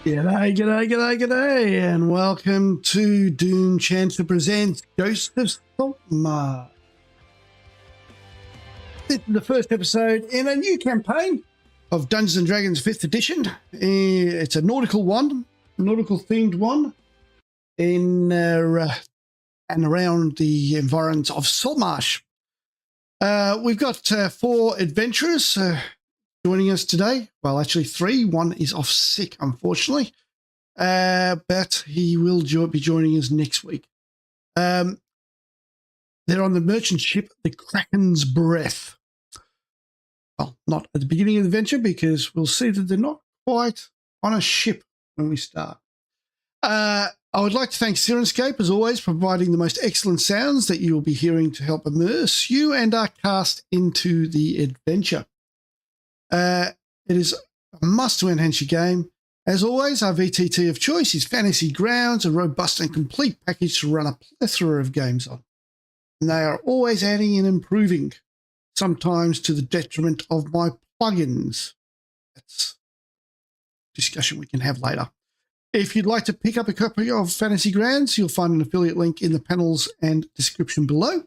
G'day, and welcome to DoomChanter presents Ghosts of Saltmarsh. This is the first episode in a new campaign of Dungeons & Dragons 5th edition. It's a nautical themed one, in and around the environs of Saltmarsh. We've got 4 adventurers joining us today. Well, actually 3. One is off sick, unfortunately. But he will be joining us next week. They're on the merchant ship, the Kraken's Breath. Well, not at the beginning of the adventure, because we'll see that they're not quite on a ship when we start. I would like to thank Syrinscape, as always, providing the most excellent sounds that you will be hearing to help immerse you and our cast into the adventure. It is a must to enhance your game. As always, our VTT of choice is Fantasy Grounds, a robust and complete package to run a plethora of games on. And they are always adding and improving, sometimes to the detriment of my plugins. That's a discussion we can have later. If you'd like to pick up a copy of Fantasy Grounds, you'll find an affiliate link in the panels and description below.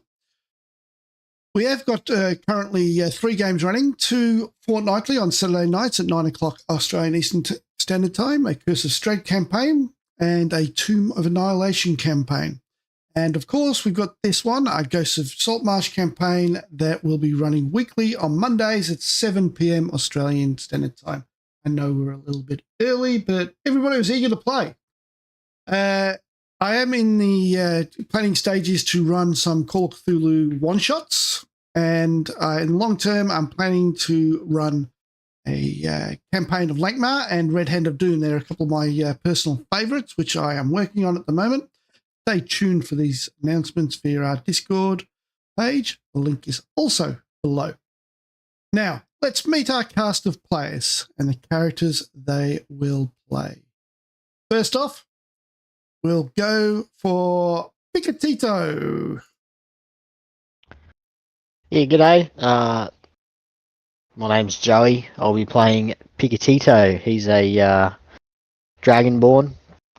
We have got currently 3 games running, 2 fortnightly on Saturday nights at 9 o'clock Australian Eastern Standard Time, a Curse of Strahd campaign and a Tomb of Annihilation campaign. And of course, we've got this one, a Ghosts of Saltmarsh campaign that will be running weekly on Mondays at 7 p.m. Australian Standard Time. I know we're a little bit early, but everybody was eager to play. I am in the planning stages to run some Call of Cthulhu one-shots, and in long term, I'm planning to run a campaign of Lankmar and Red Hand of Doom. They're a couple of my personal favourites, which I am working on at the moment. Stay tuned for these announcements via our Discord page. The link is also below. Now, let's meet our cast of players and the characters they will play. First off, we'll go for Picatito. Yeah, g'day. My name's Joey. I'll be playing Picatito. He's a dragonborn.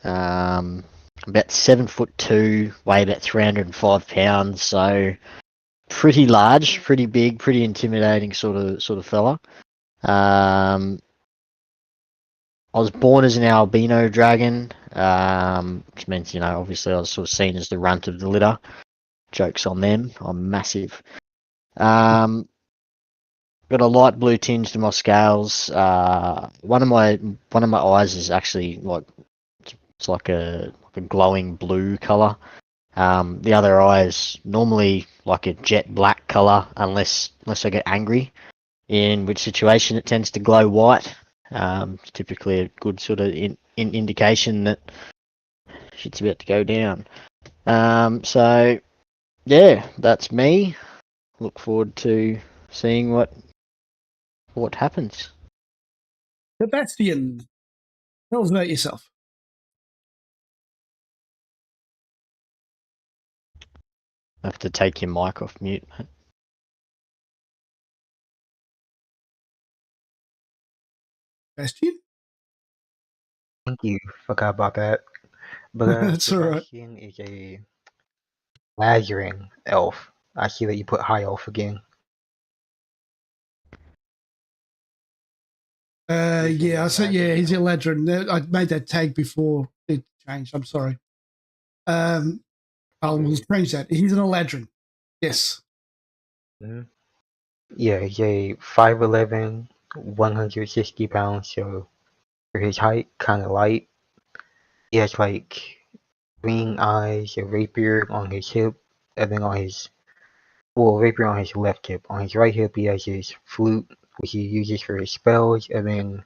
About 7'2", weigh about 305 pounds. So pretty large, pretty big, pretty intimidating sort of fella. I was born as an albino dragon, which means, obviously I was sort of seen as the runt of the litter. Joke's on them. I'm massive. Got a light blue tinge to my scales. One of my eyes is actually it's like a glowing blue color. The other eye is normally like a jet black color, unless I get angry, in which situation it tends to glow white. It's typically a good sort of indication that shit's about to go down. So yeah, that's me. Look forward to seeing what happens. Sebastian, tell us about yourself. I have to take your mic off mute, mate. Sebastian? Thank you. Forgot about that. But That's all right. Sebastian is a laggering elf. I see that you put high elf again. Yeah, I said, yeah, he's a Eladrin. I made that tag before it changed. I'm sorry. I'll change that. He's an Eladrin. Yes. Mm-hmm. Yeah, he's a 5'11", 160 pounds, so for his height, kind of light. He has like green eyes, a rapier on his hip, and then rapier on his left hip. On his right hip, he has his flute, which he uses for his spells, and then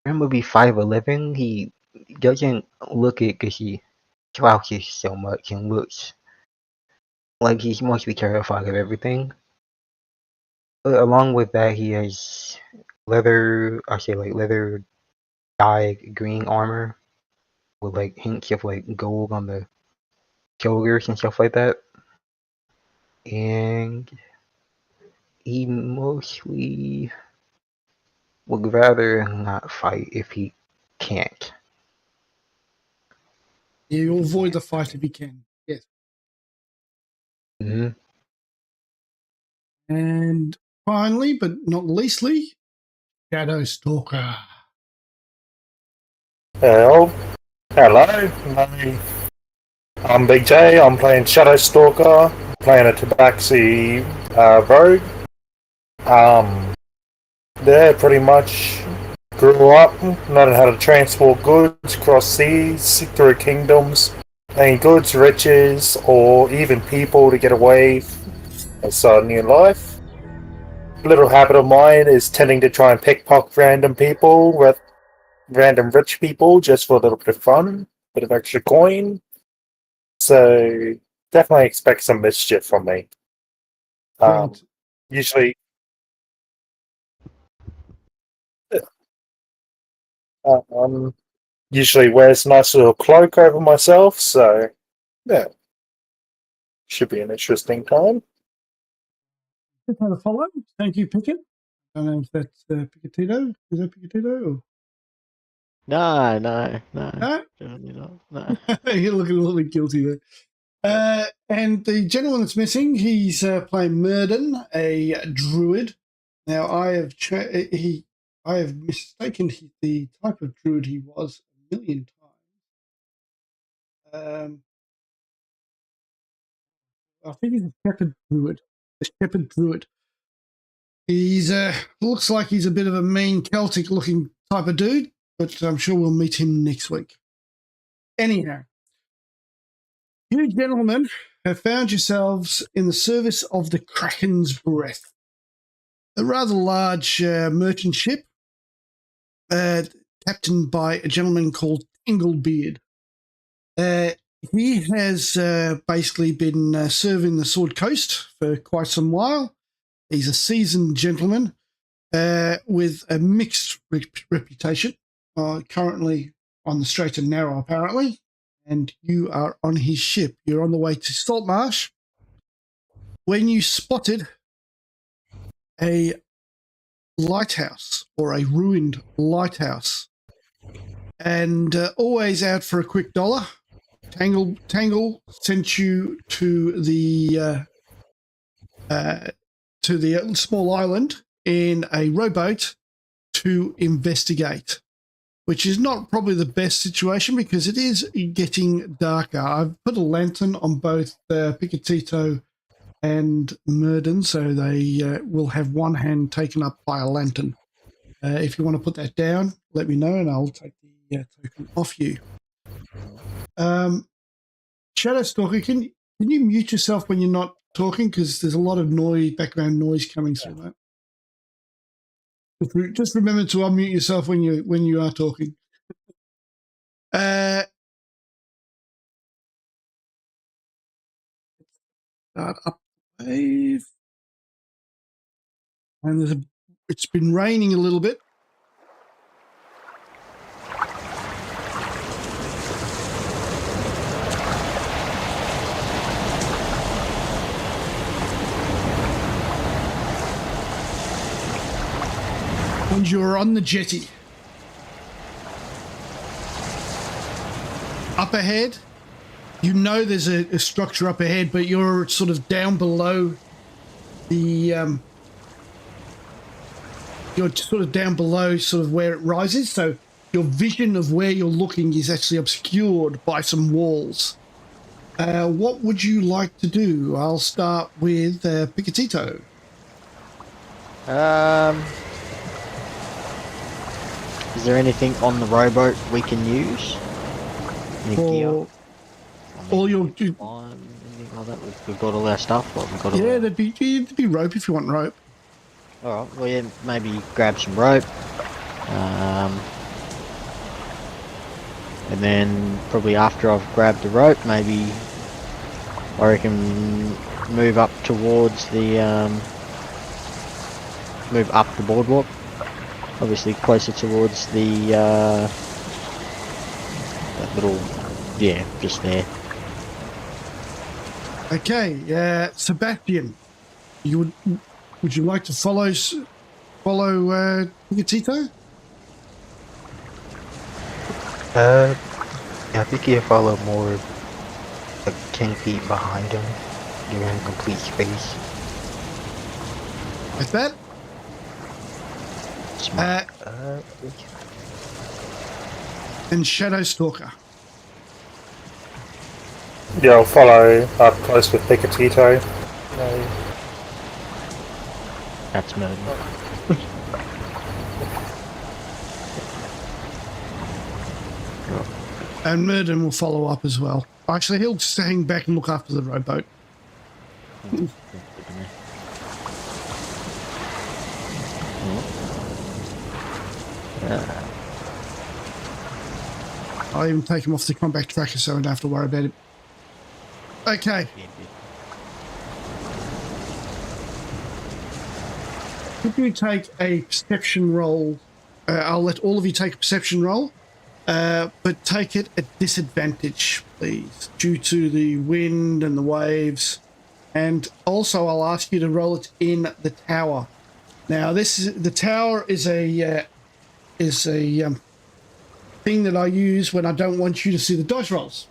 remember, be 5'11", he doesn't look it because he slouches so much and looks like he's mostly terrified of everything. But along with that, he has leather dyed green armor with like hints of like gold on the shoulders and stuff like that. And he mostly would rather not fight if he can't. You avoid the fight if you can. Yes. Hmm. And finally, but not leastly, Shadow Stalker. Hello. I'm Big J. I'm playing Shadow Stalker, playing a Tabaxi rogue. Yeah, pretty much grew up knowing how to transport goods across seas, through kingdoms, and goods, riches, or even people to get away and start a new life. Little habit of mine is tending to try and pickpocket random people, with random rich people, just for a little bit of fun, bit of extra coin. So definitely expect some mischief from me. Right. Usually, um, usually wears a nice little cloak over myself. So yeah, should be an interesting time. Just had a follow. Thank you, Pickett. I don't know if that's Picketito. Is that Picketito? Or... No, No? definitely not. No. You're looking a little bit guilty there. And the gentleman that's missing, he's playing Murden, a druid. Now, I have mistaken the type of druid he was a million times. I think he's a shepherd druid. A shepherd druid. He's looks like he's a bit of a mean Celtic-looking type of dude, but I'm sure we'll meet him next week. Anyhow, you gentlemen have found yourselves in the service of the Kraken's Breath, a rather large merchant ship captained by a gentleman called Englebeard. He has basically been serving the Sword Coast for quite some while. He's a seasoned gentleman with a mixed reputation, currently on the straight and narrow, apparently. And you are on his ship. You're on the way to Saltmarsh when you spotted a lighthouse, or a ruined lighthouse, and always out for a quick dollar. Tangle sent you to the small island in a rowboat to investigate, which is not probably the best situation because it is getting darker. I've put a lantern on both Picatito and Murden, so they will have one hand taken up by a lantern. If you want to put that down, let me know and I'll take the token off you. Shadow Stalker, can you mute yourself when you're not talking? Because there's a lot of background noise coming through that. Just remember to unmute yourself when you are talking. Start up the wave. And it's been raining a little bit. And you're on the jetty. Up ahead, you know there's a structure up ahead, but you're sort of down below the... you're sort of down below sort of where it rises, so your vision of where you're looking is actually obscured by some walls. What would you like to do? I'll start with Picatito. Is there anything on the rowboat we can use? Any gear? All your... anything like that? We've got all our stuff. We've got Yeah, there'd be rope if you want rope. All right. Well, yeah, maybe grab some rope. And then probably after I've grabbed the rope, maybe I reckon move up towards the move up the boardwalk. Obviously closer towards the that little, yeah, just there. Okay, Sebastian, would you like to follow Picatito? I think you follow more like 10 feet behind him. You're in complete space. Like that. Smart. And Shadow Stalker. Yeah, I'll follow up close with Picatito. That's murder. And Murden will follow up as well. Actually, he'll just hang back and look after the rowboat. I'll even take him off the combat tracker so I don't have to worry about it. Okay. Could you take a perception roll? I'll let all of you take a perception roll, but take it at disadvantage, please, due to the wind and the waves. And also, I'll ask you to roll it in the tower. Now, the tower is a thing that I use when I don't want you to see the dice rolls.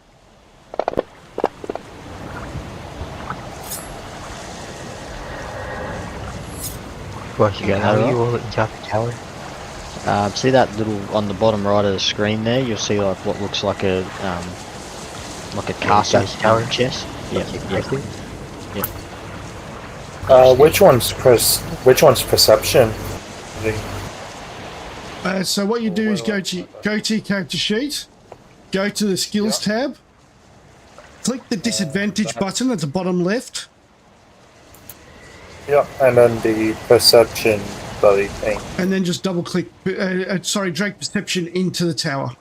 What, you got how you roll it inside the tower? See that little on the bottom right of the screen there? You'll see like what looks like a castle tower chest. Yeah, yeah. Which one's perception? So what you do is go to your character sheet, go to the skills tab, click the disadvantage button at the bottom left. Yeah, and then the perception bloody thing. And then just double click, drag perception into the tower.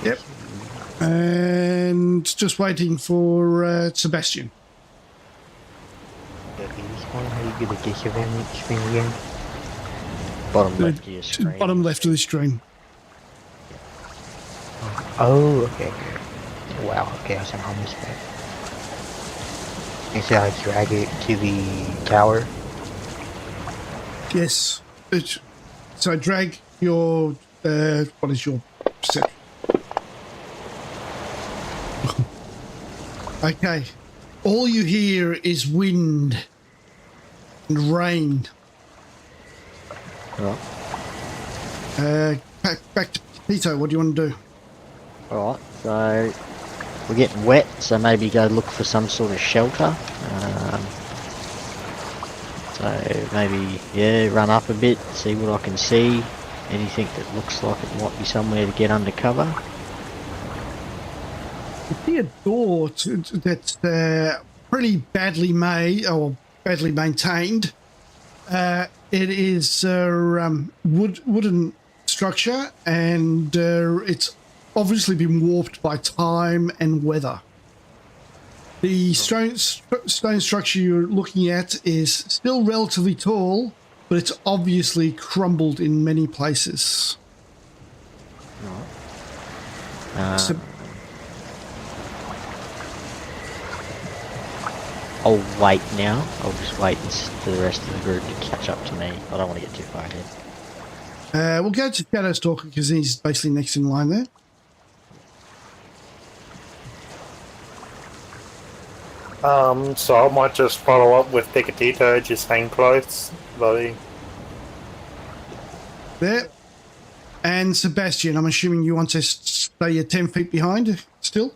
Yep. And just waiting for Sebastian. How you get a disadvantage thing again? bottom left of your screen. Bottom left of the screen. Oh, okay. Wow, okay, I somehow missed that. And so I drag it to the tower? Yes. So drag your, what is your perception? Okay. All you hear is wind and rain. Right. Back to Tito, what do you want to do? Alright, so we're getting wet, so maybe go look for some sort of shelter. So maybe, yeah, run up a bit, see what I can see. Anything that looks like it might be somewhere to get under cover. You see a door that's pretty badly made or badly maintained. It is a wooden structure, and it's obviously been warped by time and weather. The stone structure you're looking at is still relatively tall, but it's obviously crumbled in many places. Right. I'll wait now. I'll just wait for the rest of the group to catch up to me. I don't want to get too far ahead. We'll go to Shadow Stalker because he's basically next in line there. So I might just follow up with Picatito, just hang close, buddy. There. And Sebastian, I'm assuming you want to stay 10 feet behind still?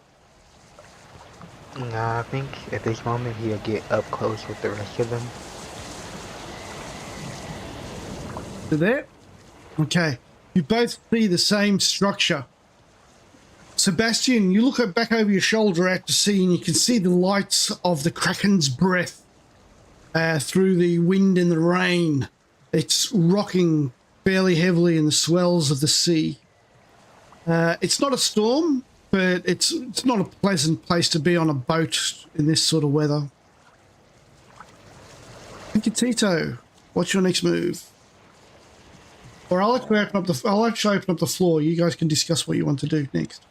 Nah, I think at this moment he'll get up close with the rest of them. To there? Okay. You both see the same structure. Sebastian, you look back over your shoulder out to sea and you can see the lights of the Kraken's breath through the wind and the rain. It's rocking fairly heavily in the swells of the sea. It's not a storm, but it's not a pleasant place to be on a boat in this sort of weather. Tito, what's your next move? Or I'll actually open up the floor. You guys can discuss what you want to do next.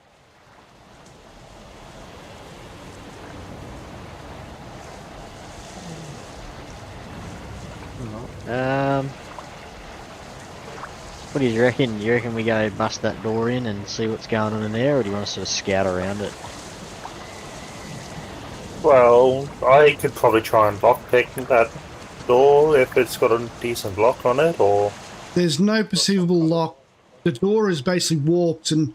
What do you reckon? You reckon we go bust that door in and see what's going on in there, or do you want to sort of scout around it? Well, I could probably try and lockpick that door if it's got a decent lock on it, or... There's no perceivable lock. The door is basically warped, and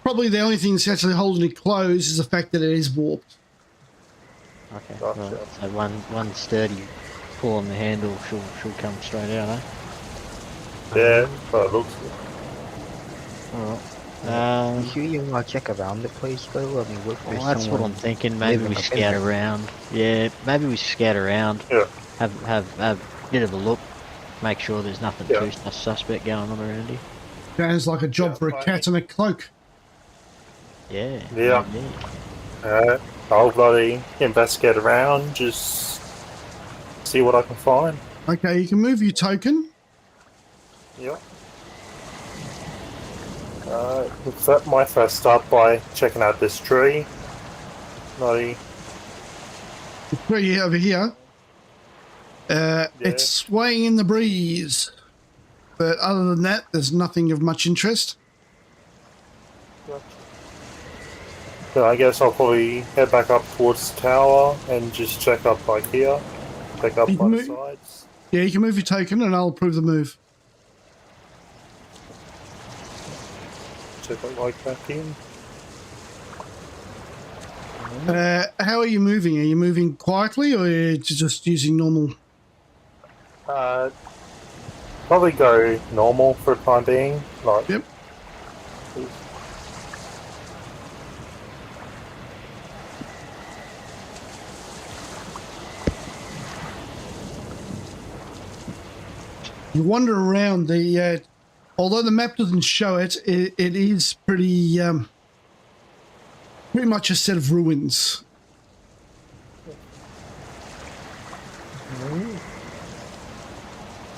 probably the only thing that's actually holding it closed is the fact that it is warped. Okay. Gotcha. Right. So one sturdy pull on the handle, she'll come straight out, eh? Yeah, but it looks... Alright. You want to check around the place though? I mean, what if Well, that's what I'm thinking. Maybe we living up in scout there? around. Yeah, maybe we scout around. Yeah. Have a bit of a look. Make sure there's nothing Yeah. too suspect going on around here. Sounds like a job Yeah, for a fine. cat in a cloak. Yeah. Yeah. indeed. I'll bloody investigate around, just see what I can find. Okay, you can move your token. Yep. That might first start by checking out this tree. Bloody... The tree over here. It's swaying in the breeze. But other than that, there's nothing of much interest. So I guess I'll probably head back up towards the tower and just check up like here. Check up You by the can sides. Yeah, you can move your token and I'll approve the move. Check it like back in. How are you moving? Are you moving quietly or are you just using normal? Probably go normal for the time being. Like, Yep. You wander around the, although the map doesn't show it, it is pretty much a set of ruins.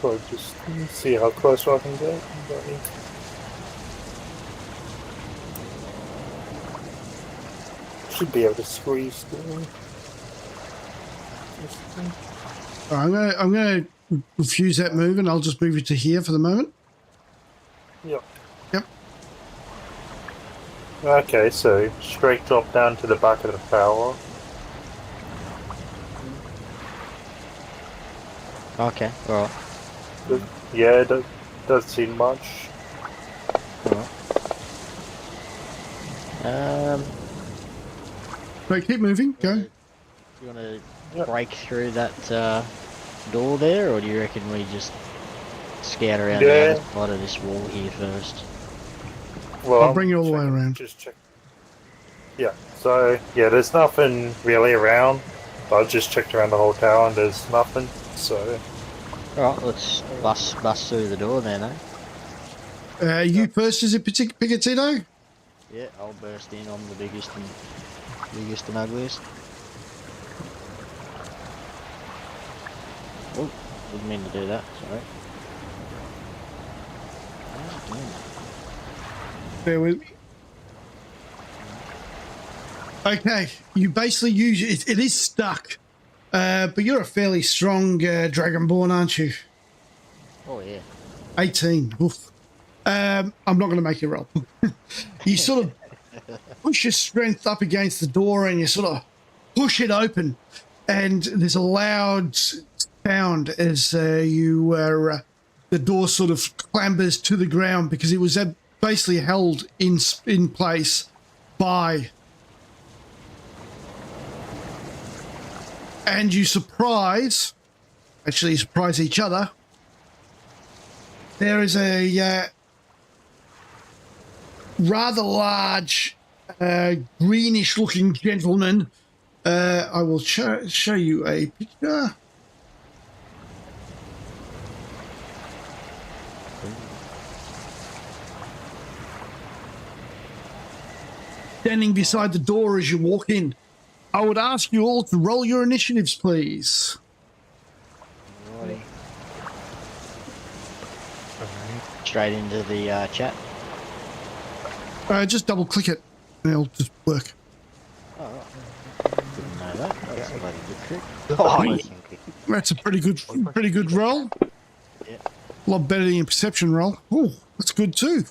so just see how close I can get. Should be able to squeeze through. All right, I'm gonna refuse that move and I'll just move you to here for the moment. Yep. Yep. Okay, so straight drop down to the back of the tower. Okay. Alright. Yeah, it doesn't seem much. Alright. So keep moving. Go. You want to Yep. break through that door there, or do you reckon we just scout around Yeah. the other side of this wall here first? Well, I'll bring you all the way checking- around. Just check. Yeah. So yeah, there's nothing really around. I've just checked around the whole tower and there's nothing. So Alright, let's bust through the door then, eh? You first, is it Picatito? Yeah, I'll burst in. I'm the biggest and ugliest. Oh, didn't mean to do that. Sorry. Bear with me. Okay, you basically use it. It is stuck, but you're a fairly strong Dragonborn, aren't you? Oh yeah. 18. Oof. I'm not going to make you roll. You sort of push your strength up against the door and you sort of push it open, and there's a loud sound as the door sort of clambers to the ground because it was basically held in place by. And you surprise each other. There is a rather large, greenish-looking gentleman. I will show you a picture. Standing beside the door as you walk in. I would ask you all to roll your initiatives, please. Alrighty. Straight into the chat. Just double click it and it'll just work. Oh, right. Didn't know that. That's a bloody good trick. Oh, yeah. That's a pretty good roll. Yeah. A lot better than your perception roll. Oh, that's good too.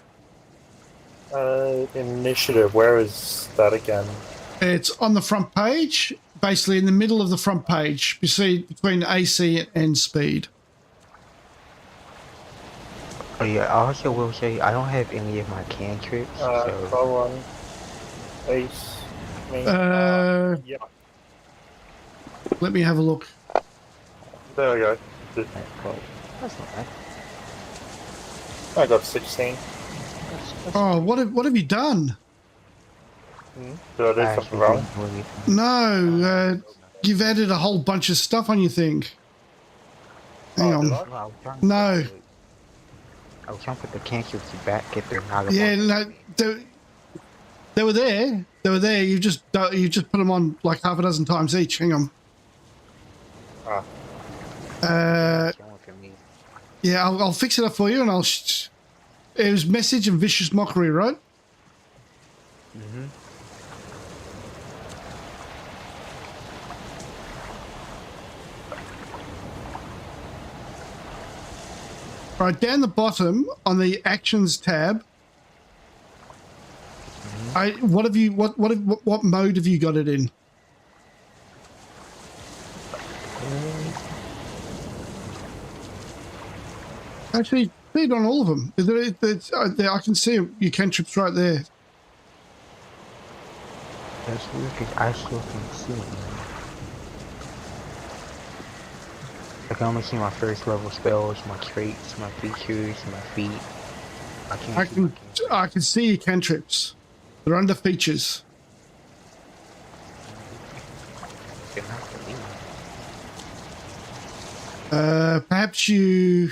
Initiative, where is that again? It's on the front page, basically in the middle of the front page. You see between AC and speed. Oh yeah, I also will say I don't have any of my cantrips, so Pro one. Ace. Yeah, Let me have a look. there we go. That's not bad. I got 16. Oh, what have you done? Did I do something wrong? No, you've added a whole bunch of stuff on your thing. Hang on. Did I? No. I was trying to put the cantrips back if they're not. Yeah, no, they were there. They were there. You just put them on like half a dozen times each. Hang on. Yeah, I'll fix it up for you, and it was message and vicious mockery, right? Mm-hmm. Right, down the bottom on the actions tab. What mode have you got it in? Actually, see it on all of them. I can see your cantrips right there. That's weird because I still can see it. I can only see my first level spells, my traits, my features, my feat. I can see your cantrips. They're under features. They're not for me. Perhaps you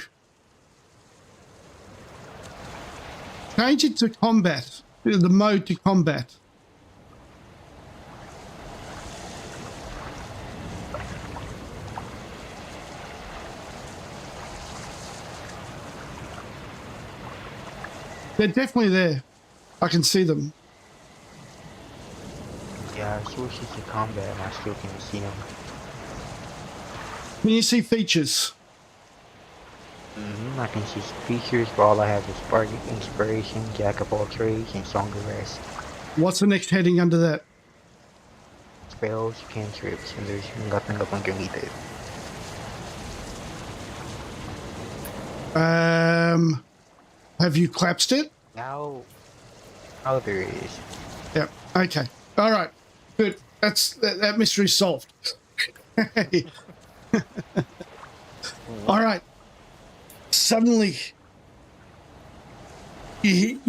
change it to combat. The mode to combat. They're definitely there. I can see them. Yeah, I switched it to combat and I still can see them. Can you see features? I can see features, but all I have is Spark, Inspiration, Jack of all trades, and Song of Rest. What's the next heading under that? Spells, cantrips, and there's nothing up underneath it. Have you collapsed it? Now, oh, there it is. Yep. Okay. All right. Good. That mystery's solved. All right. Suddenly, you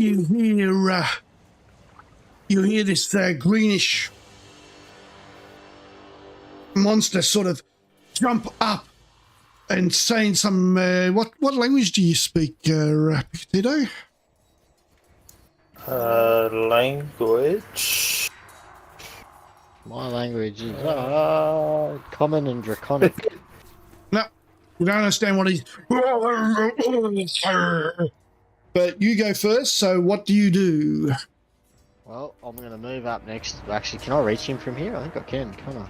hear this greenish monster sort of jump up and saying some what language do you speak, Potato? Language. My language is common and draconic. No, you don't understand what he's. But you go first. So what do you do? Well, I'm going to move up next. Actually, can I reach him from here? I think I can, can't I?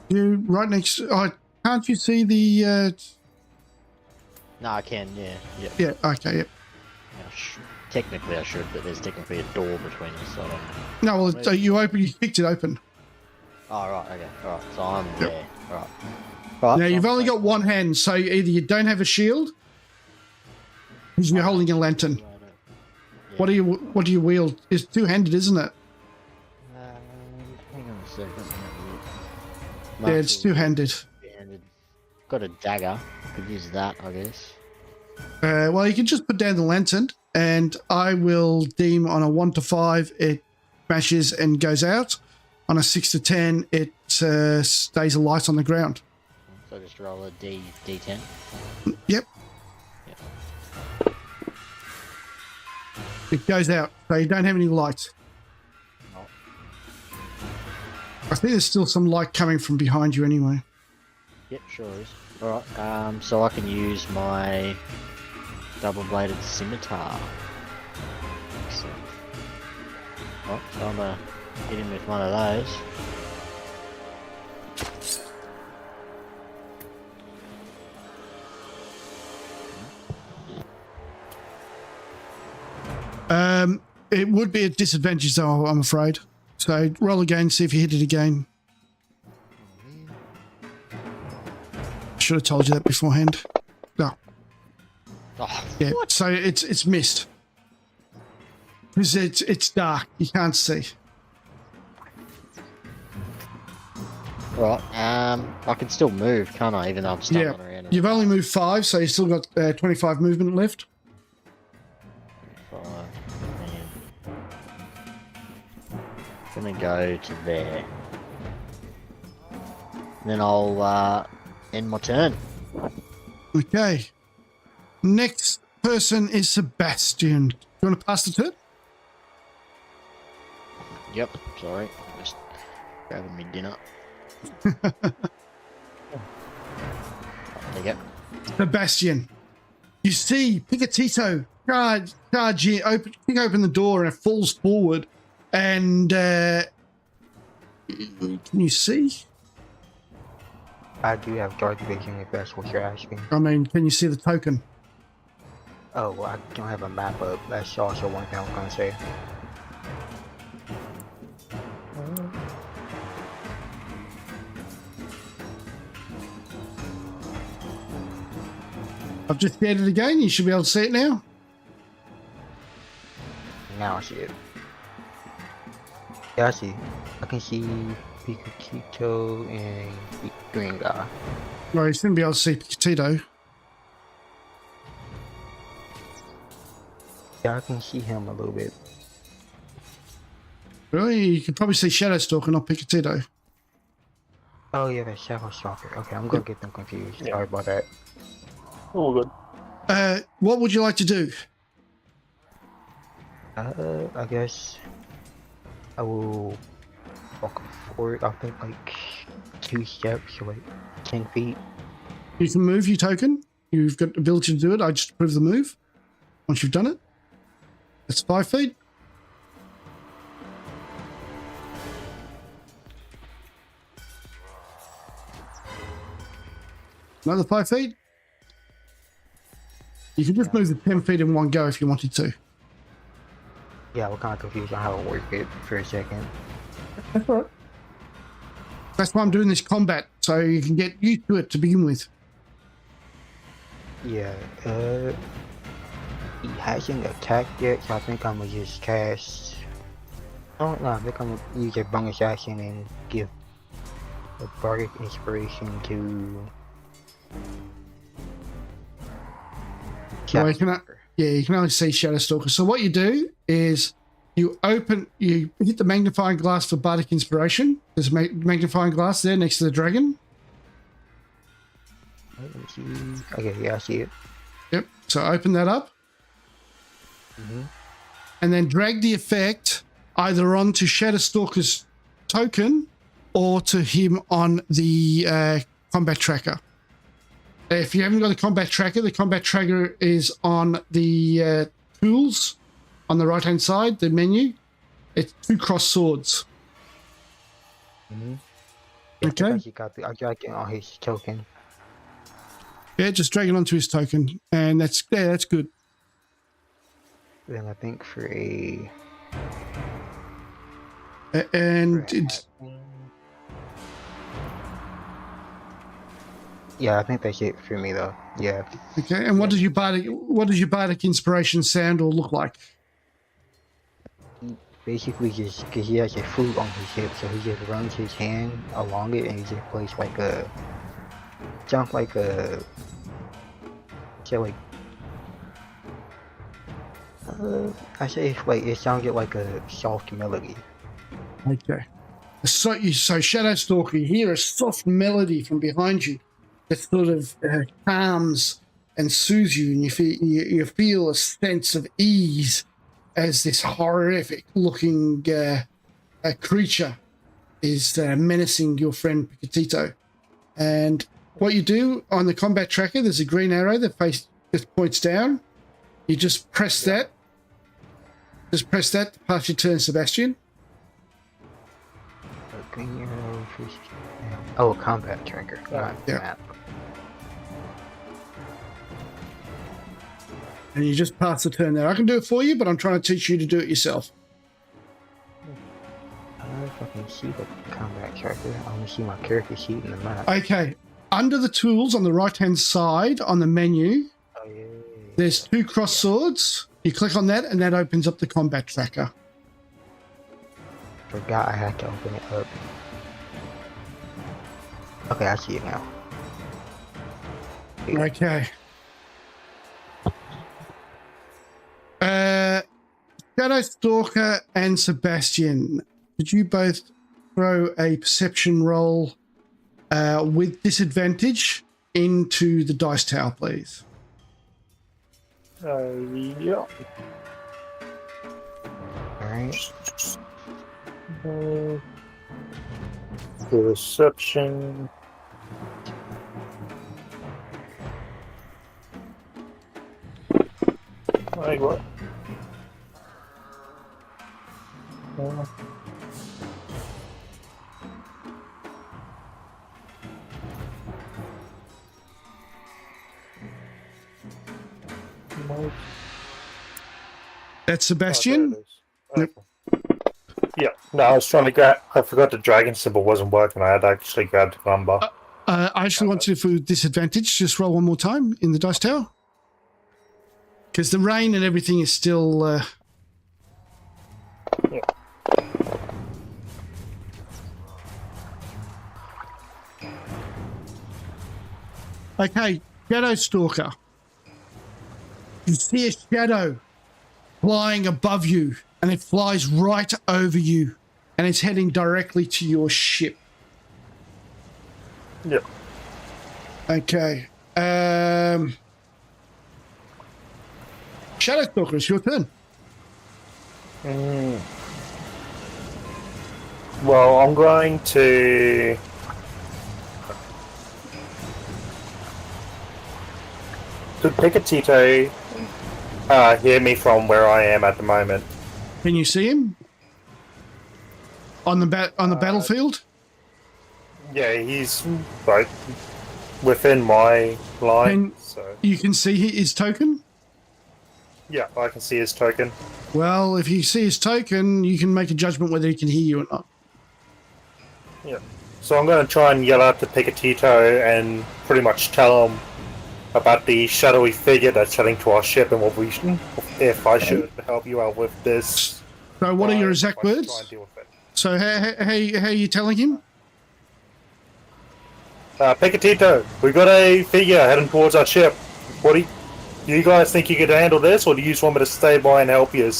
You right next. Can't you see the? No, I can, yeah. Yeah. Okay. Yep. Technically I should, but there's technically a door between us, so I don't... No, well, so you kicked it open. Oh, right, okay. Alright, so I'm Yep. there. Alright. Right, Now, so you've I'm only got one hand, so either you don't have a shield, or you're holding a lantern. Yeah. What do you wield? It's two-handed, isn't it? Hang on a second. Yeah, it's two-handed. Got a dagger. Could use that, I guess. Well, you can just put down the lantern, and I will deem on a 1 to 5 it smashes and goes out. On a 6 to 10 it stays alight on the ground. So just roll a D10. Yep. It goes out, so you don't have any light. Oh. I think there's still some light coming from behind you anyway. Yep, sure is. Alright, so I can use my double-bladed scimitar. Excellent. Oh, so I'm gonna hit him with one of those. It would be a disadvantage, though, I'm afraid. So roll again, see if you hit it again. Should have told you that beforehand. No. Oh, Yeah. So it's missed. Because it's dark. You can't see. right. I can still move, can't I? Even though I'm stumbling around. You've only moved 5, so you've still got 25 movement left. 5. Gonna go to there. Then I'll end my turn. Okay. Next person is Sebastian. Do you want to pass the turn? Yep. Sorry, just grabbing me dinner. There you go. Sebastian. You see Picatito charge in, kick open the door, and it falls forward. And can you see? I do have dark vision if that's what you're asking. I mean, can you see the token? Oh, well, I don't have a map up. That's also one thing I was gonna say. I've just shared it again. You should be able to see it now. Now I see it. Yeah, I see. I can see Pikachu and the green guy. Well, you shouldn't be able to see Picatito. Yeah, I can see him a little bit. Really? You can probably see Shadowstalker, not Picatito. Oh yeah, that's Shadow Stalker. Okay, I'm gonna get them confused. Sorry about that. All good. What would you like to do? I guess I will walk forward. I think like 2 steps, so like 10 feet. You can move your token. You've got the ability to do it. I just approve the move. Once you've done it, that's 5 feet. Another 5 feet. You can just move the 10 feet in one go if you wanted to. Yeah, I was kind of confused on how to work it for a second. That's all right. That's why I'm doing this combat, so you can get used to it to begin with. Yeah, he hasn't attacked yet, so I think I'm gonna just cast. Oh no, I think I'm gonna use a bonus action and give a bardic inspiration to. Well, you can only see Shadowstalker. So what you do is you hit the magnifying glass for bardic inspiration. There's a magnifying glass there next to the dragon. Let me see. Okay, yeah, I see it. Yep. So open that up. And then drag the effect either onto Shadowstalker's token or to him on the combat tracker. If you haven't got a combat tracker is on the tools on the right-hand side, the menu. It's 2 cross swords. Okay. I got it on his token. Yeah, just drag it onto his token, and that's good. Then I think for a. Yeah, I think that's it for me though. Yeah. Okay, and what does your bardic inspiration sound or look like? Basically, just because he has a flute on his hip, so he just runs his hand along it, and he just plays like a, sounds like a, say like, I say it's like it sounded like a soft melody. Okay. So Shadowstalker, you hear a soft melody from behind you that sort of calms and soothes you, and you feel a sense of ease as this horrific-looking creature is menacing your friend Picatito. And what you do on the combat tracker, there's a green arrow that points down. You just press that. Just press that to pass your turn, Sebastian. Green arrow. Oh, combat tracker. Not Yeah. map. And you just pass the turn there. I can do it for you, but I'm trying to teach you to do it yourself. I don't know if I can see the combat tracker. I only see my character sheet in the map. Okay. Under the tools on the right-hand side on the menu, Oh, yeah. there's 2 cross swords. You click on that, and that opens up the combat tracker. Forgot I had to open it up. Okay, I see it now. Okay. Shadow Stalker and Sebastian, could you both throw a perception roll with disadvantage into the dice tower, please? Yeah. Alright. Perception. Like what? That's Sebastian. Yep. Yeah. No, I was trying to grab. I forgot the dragon symbol wasn't working. I had actually grabbed the number. I actually want you to do for disadvantage. Just roll one more time in the dice tower. Because the rain and everything is still... Yeah. Okay, Shadow Stalker. You see a shadow flying above you, and it flies right over you, and it's heading directly to your ship. Yep. Okay. Shadow Stalker, it's your turn. Well, I'm going to. Could Picatito hear me from where I am at the moment? Can you see him on the battlefield? Yeah, he's like within my line. So You can see his token. yeah, I can see his token. Well, if you see his token, you can make a judgment whether he can hear you or not. Yeah. So I'm going to try and yell out to Picatito and pretty much tell him about the shadowy figure that's heading to our ship and what we should, if I should help you out with this. So what are your exact if I should words? try and deal with it. So how are you telling him? Picatito, we got a figure heading towards our ship. What do you guys think you could handle this, or do you just want me to stay by and help you?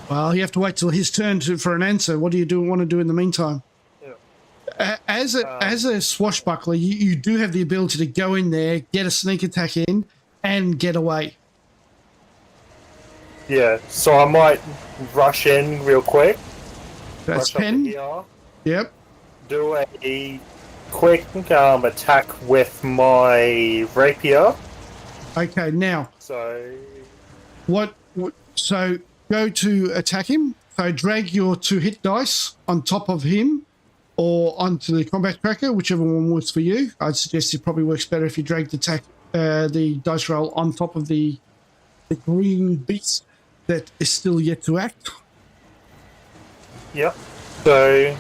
Well, you have to wait till his turn for an answer. What do you want to do in the meantime? As a swashbuckler, you do have the ability to go in there, get a sneak attack in, and get away. Yeah, so I might rush in real quick. That's rush up to 10. here, Yep. do a quick attack with my rapier. Okay, now, So so go to attack him. So drag your 2 hit dice on top of him or onto the combat tracker, whichever one works for you. I'd suggest it probably works better if you drag the dice roll on top of the green beast that is still yet to act. Yep. So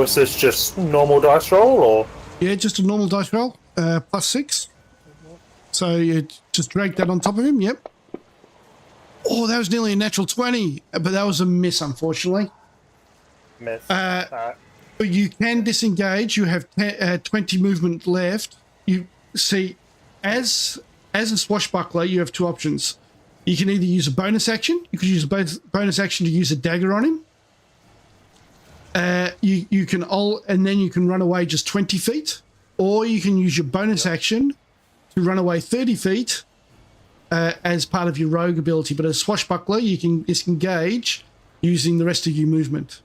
is this just normal dice roll, or? Yeah, just a normal dice roll, +6. So you just drag that on top of him, yep. Oh, that was nearly a natural 20, but that was a miss, unfortunately. Miss. But you can disengage. You have 20 movement left. You see, as a swashbuckler, you have 2 options. You can either use a bonus action. You could use a bonus action to use a dagger on him. You can and then you can run away just 20 feet, or you can use your bonus action to run away 30 feet as part of your rogue ability. But as swashbuckler, you can disengage using the rest of your movement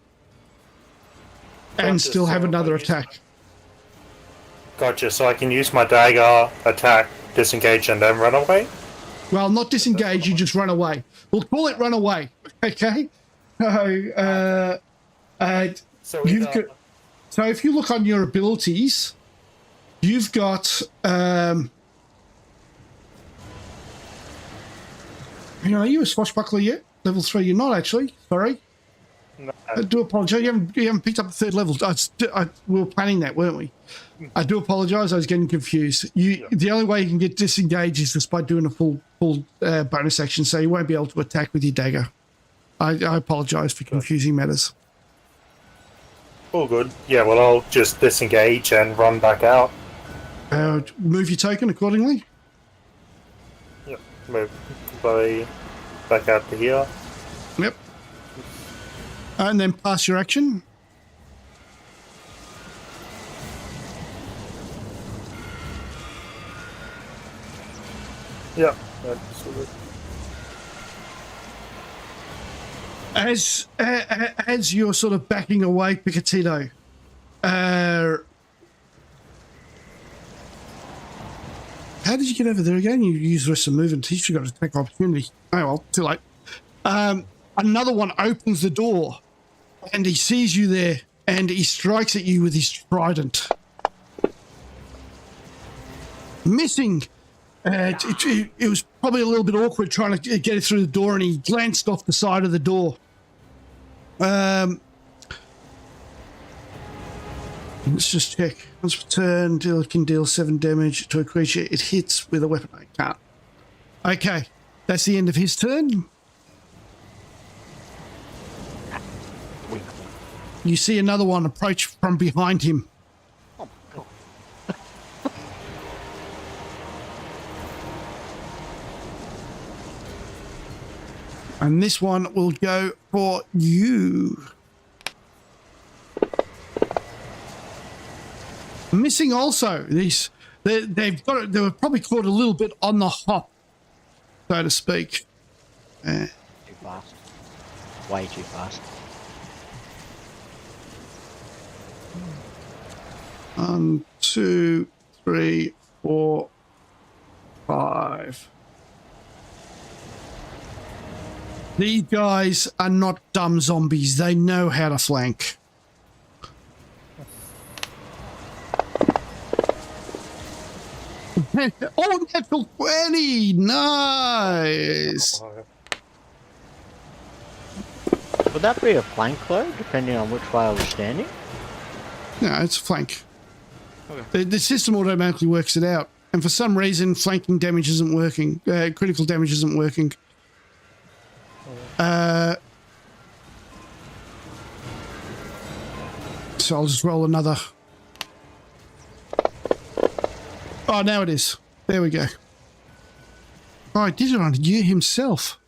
and still have another attack. Gotcha. So I can use my dagger, attack, disengage, and then run away. Well, not disengage. You just run away. We'll call it run away. Okay. So if you look on your abilities, you've got Hang on, are you a swashbuckler yet? Level 3, you're not actually. Sorry. No. I do apologise. You haven't picked up the third level. We were planning that, weren't we? I do apologise. I was getting confused. The only way you can get disengaged is just by doing a full bonus action, so you won't be able to attack with your dagger. I apologise for confusing matters. All good. Yeah, well, I'll just disengage and run back out. Move your token accordingly. Yep. Move back out to here. Yep. And then pass your action. Yep. That's good. As you're sort of backing away, Picatito, how did you get over there again? You use the rest of the movement. He's got to take opportunity. Oh, well, too late. Another one opens the door, and he sees you there, and he strikes at you with his trident. Missing. It was probably a little bit awkward trying to get it through the door, and he glanced off the side of the door. Let's just check. Once per turn, dealer can deal 7 damage to a creature it hits with a weapon. I can't. Okay, that's the end of his turn. You see another one approach from behind him. Oh, God. And this one will go for you. Missing also. They were probably caught a little bit on the hop, so to speak. Too fast. Way too fast. 1, 2, 3, 4, 5. These guys are not dumb zombies. They know how to flank. Oh, natural 20! Nice! Would that be a flank though, depending on which way I was standing? No, it's a flank. Okay. The system automatically works it out. And for some reason, flanking damage isn't working. Critical damage isn't working. So I'll just roll another. Oh, now it is. There we go. Oh, I did it on you himself.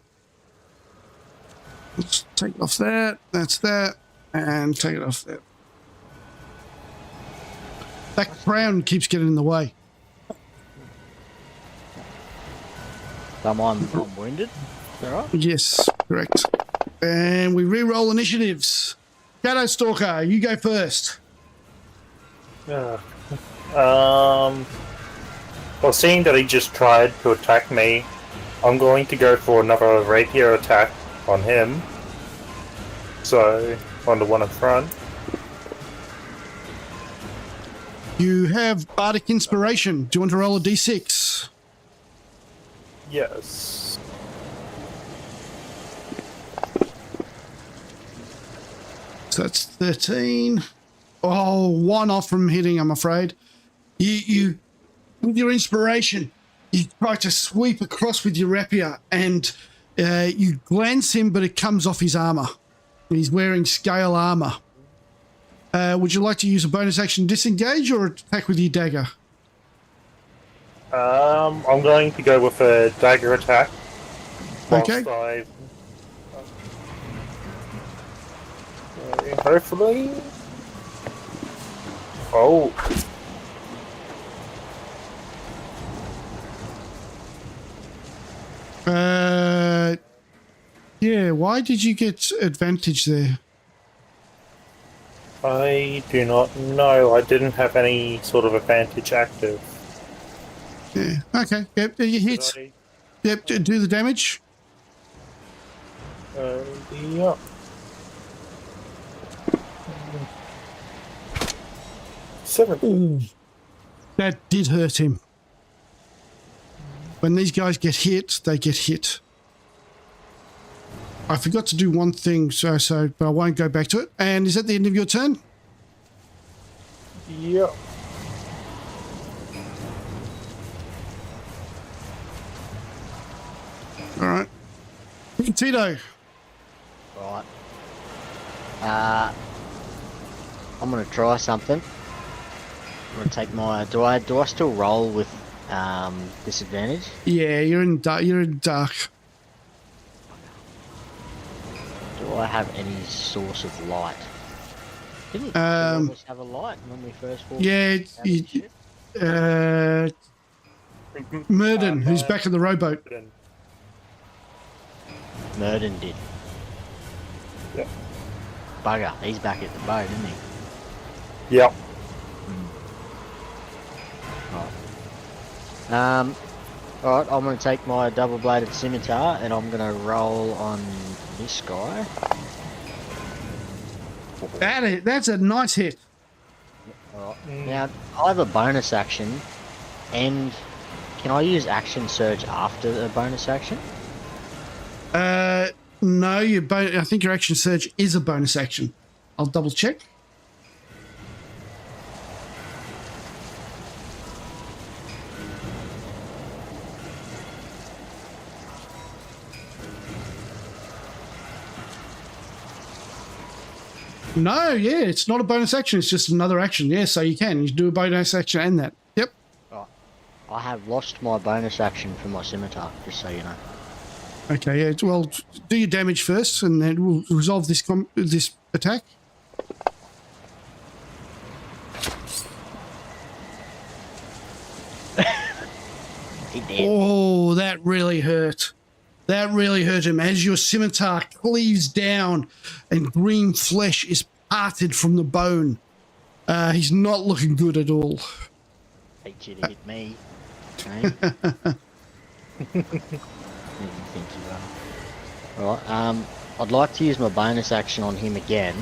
Let's take it off that. That's that. And take it off that. That crown keeps getting in the way. I'm wounded. Is that right? Yes, correct. And we re-roll initiatives. Shadow Stalker, you go first. Well, seeing that he just tried to attack me, I'm going to go for another rapier attack on him. So, on the one in front. You have Bardic Inspiration. Do you want to roll a d6? Yes. So that's 13. Oh, 1 off from hitting, I'm afraid. You with your inspiration, you try to sweep across with your rapier, and you glance him, but it comes off his armor. He's wearing scale armor. Would you like to use a bonus action disengage or attack with your dagger? I'm going to go with a dagger attack. Okay. Hopefully. Oh. Yeah, why did you get advantage there? I do not know. I didn't have any sort of advantage active. Yeah, okay. Yep, you hit. Yep, do the damage. Yeah. Seven. Ooh, that did hurt him. When these guys get hit, they get hit. I forgot to do one thing, but I won't go back to it. And is that the end of your turn? Yep. All right. Tito. Right. I'm gonna try something. I'm gonna take my. Do I still roll with disadvantage? Yeah, you're in dark. You're in dark. Do I have any source of light? Didn't we always have a light when we first walked? Yeah, Murden, who's back in the rowboat. Murden did. Yep. Bugger, he's back at the boat, isn't he? Yep. Alright, I'm going to take my double-bladed scimitar and I'm going to roll on this guy. That's a nice hit. Alright, now I have a bonus action, and can I use action surge after a bonus action? No, I think your action surge is a bonus action. I'll double check. No, yeah, it's not a bonus action. It's just another action. Yeah, so you can do a bonus action and that. Yep. Right. I have lost my bonus action for my scimitar, just so you know. Okay, yeah. Well, do your damage first, and then we'll resolve this attack. He did. Oh, that really hurt. That really hurt him as your scimitar cleaves down and green flesh is parted from the bone. He's not looking good at all. Hate you to hit me. Okay. Think you are. Right, I'd like to use my bonus action on him again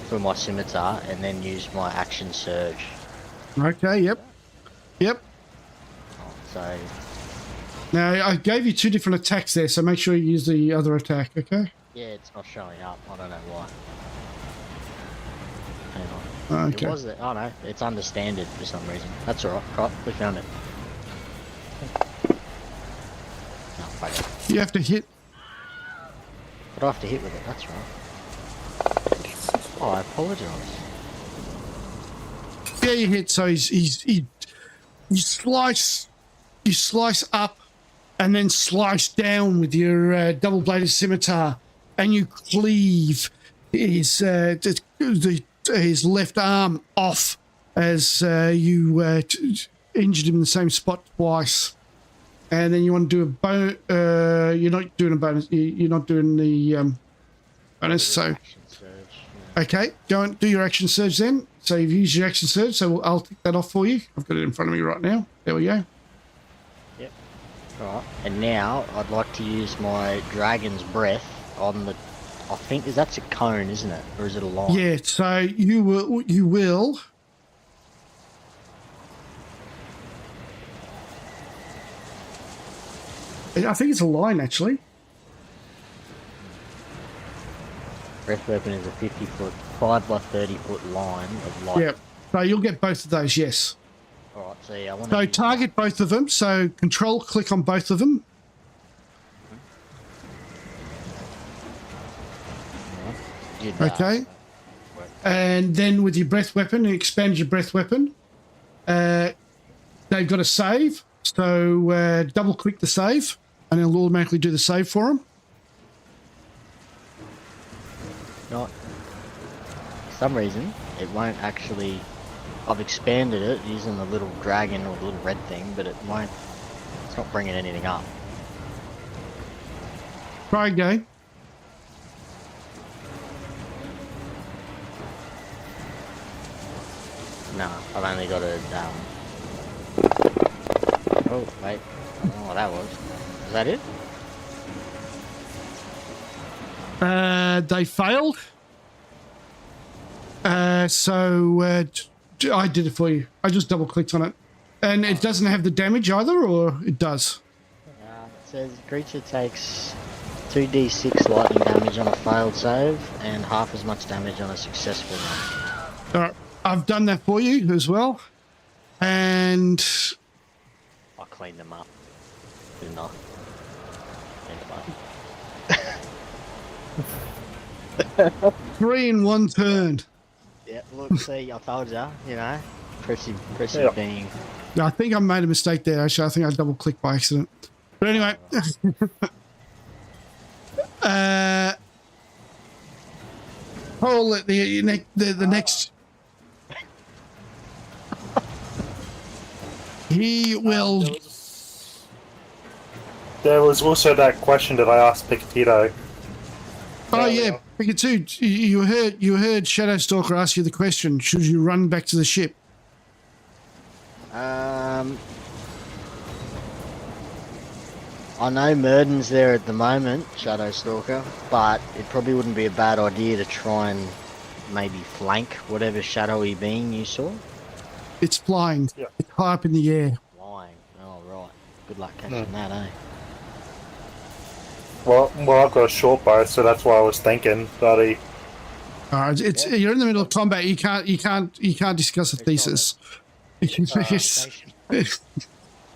for my scimitar and then use my action surge. Okay, yep. Yep. So Now, I gave you two different attacks there, so make sure you use the other attack, okay? yeah, it's not showing up. I don't know why. Hang on. Okay. It was there. Oh no, it's understanded for some reason. That's alright. Right, we found it. No, fuck it. You have to hit. But I have to hit with it, that's right. Oh, I apologise. Yeah, you hit, so you slice up and then slice down with your double-bladed scimitar, and you cleave his left arm off as you injured him in the same spot twice. And then you want to do a bonus. You're not doing a bonus. You're not doing the bonus. So, Action surge, yeah. okay, go and do your action surge then. So you've used your action surge. So I'll take that off for you. I've got it in front of me right now. There we go. Yep. Right. And now I'd like to use my dragon's breath on the. I think that's a cone, isn't it, or is it a line? Yeah. So you will. I think it's a line actually. Breath weapon is a 50-foot, 5 by 30-foot line of light. Yep. So you'll get both of those. Yes. All right. So yeah, I want So to target both of them. So control click on both of them. Okay. And then with your breath weapon, expand your breath weapon. They've got a save. So double click the save and it'll automatically do the save for them. Not. For some reason, it won't actually. I've expanded it using the little dragon or the little red thing, but it won't. It's not bringing anything up. Try again. No, I've only got a. Oh wait, I don't know what that was. Is that it? They failed. So I did it for you. I just double clicked on it. And it doesn't have the damage either, or it does? It says creature takes 2d6 lightning damage on a failed save and half as much damage on a successful one. All right, I've done that for you as well. And I cleaned them up, didn't I? Anyway. 3 in 1 turn. Yeah, look, see, I told you, you know, impressive being. I think I made a mistake there. Actually, I think I double clicked by accident. But anyway, the next. He will. There was also that question that I asked Picatito. Oh yeah, Pikachu, you heard Shadowstalker ask you the question. Should you run back to the ship? I know Murden's there at the moment, Shadowstalker, but it probably wouldn't be a bad idea to try and maybe flank whatever shadowy being you saw. It's flying. Yeah. It's high up in the air. Flying. Oh, right. Good luck catching that, eh? Well, I've got a short bow, so that's why I was thinking that You're in the middle of combat. You can't discuss a thesis.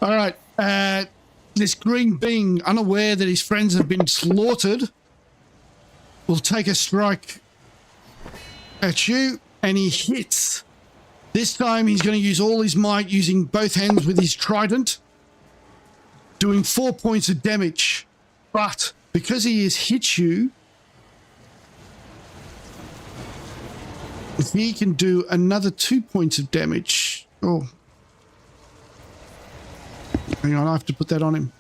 All right. This green being, unaware that his friends have been slaughtered, will take a strike at you, and he hits. This time he's going to use all his might, using both hands with his trident, doing 4 points of damage. But because he has hit you, he can do another 2 points of damage. Oh. Hang on, I have to put that on him.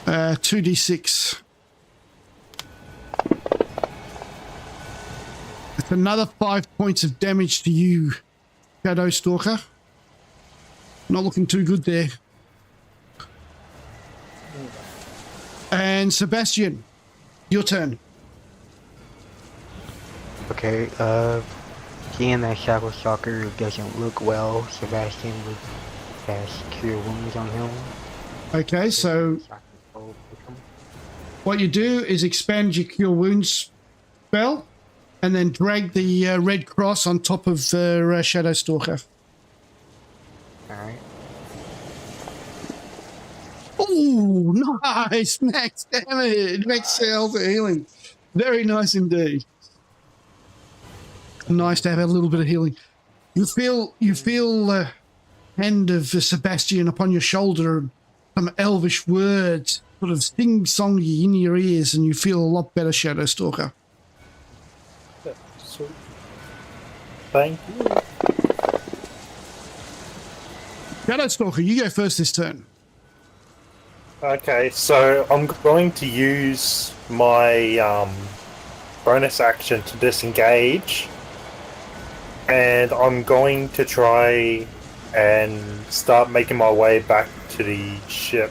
Uh, 2d6. It's another 5 points of damage to you, Shadowstalker. Not looking too good there. And Sebastian, your turn. Okay, seeing that Shadow Stalker doesn't look well, Sebastian would cast Cure Wounds on him. Okay, so what you do is expand your Cure Wounds spell and then drag the red cross on top of the Shadowstalker. Alright. Oh, nice! Max damage! Max health healing. Very nice indeed. Nice to have a little bit of healing. You feel the hand of Sebastian upon your shoulder, and some elvish words sort of sing-songy in your ears, and you feel a lot better, Shadowstalker. Sweet. Thank you. Shadowstalker, you go first this turn. Okay, so I'm going to use my bonus action to disengage, and I'm going to try and start making my way back to the ship.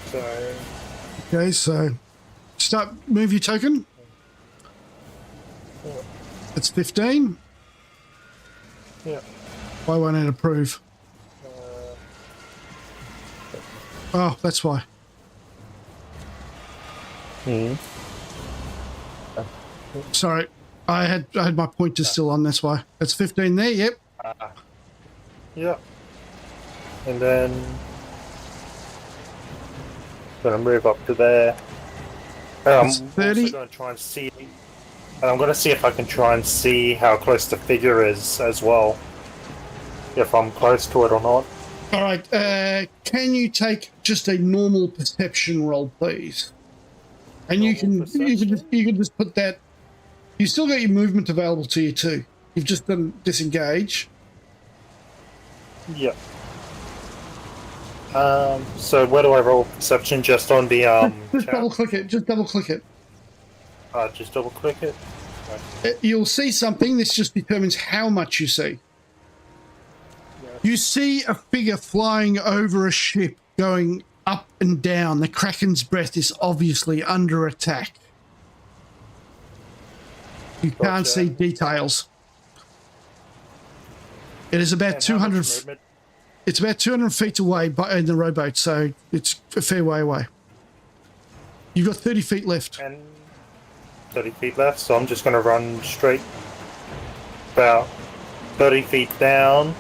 So, Okay, so move your token. It's 15. yeah. Why won't it approve? Oh, that's why. Sorry, I had my pointer still on. That's why. That's 15 there. Yep. Yeah. And then gonna move up to there. I'm It's 30. also gonna try and see. And I'm gonna see if I can try and see how close the figure is as well. If I'm close to it or not. All right. Can you take just a normal perception roll, please? And you can just put that. You still got your movement available to you too. You've just done disengage. Yeah. So where do I roll perception? Just on the Just chat? double click it. Just double click it. Just double click it. You'll see something. This just determines how much you see. You see a figure flying over a ship, going up and down. The Kraken's breath is obviously under attack. You can't see details. It is about And how much 200. movement? It's about 200 feet away in the rowboat, so it's a fair way away. You've got 30 feet left. And 30 feet left, so I'm just going to run straight about 30 feet down.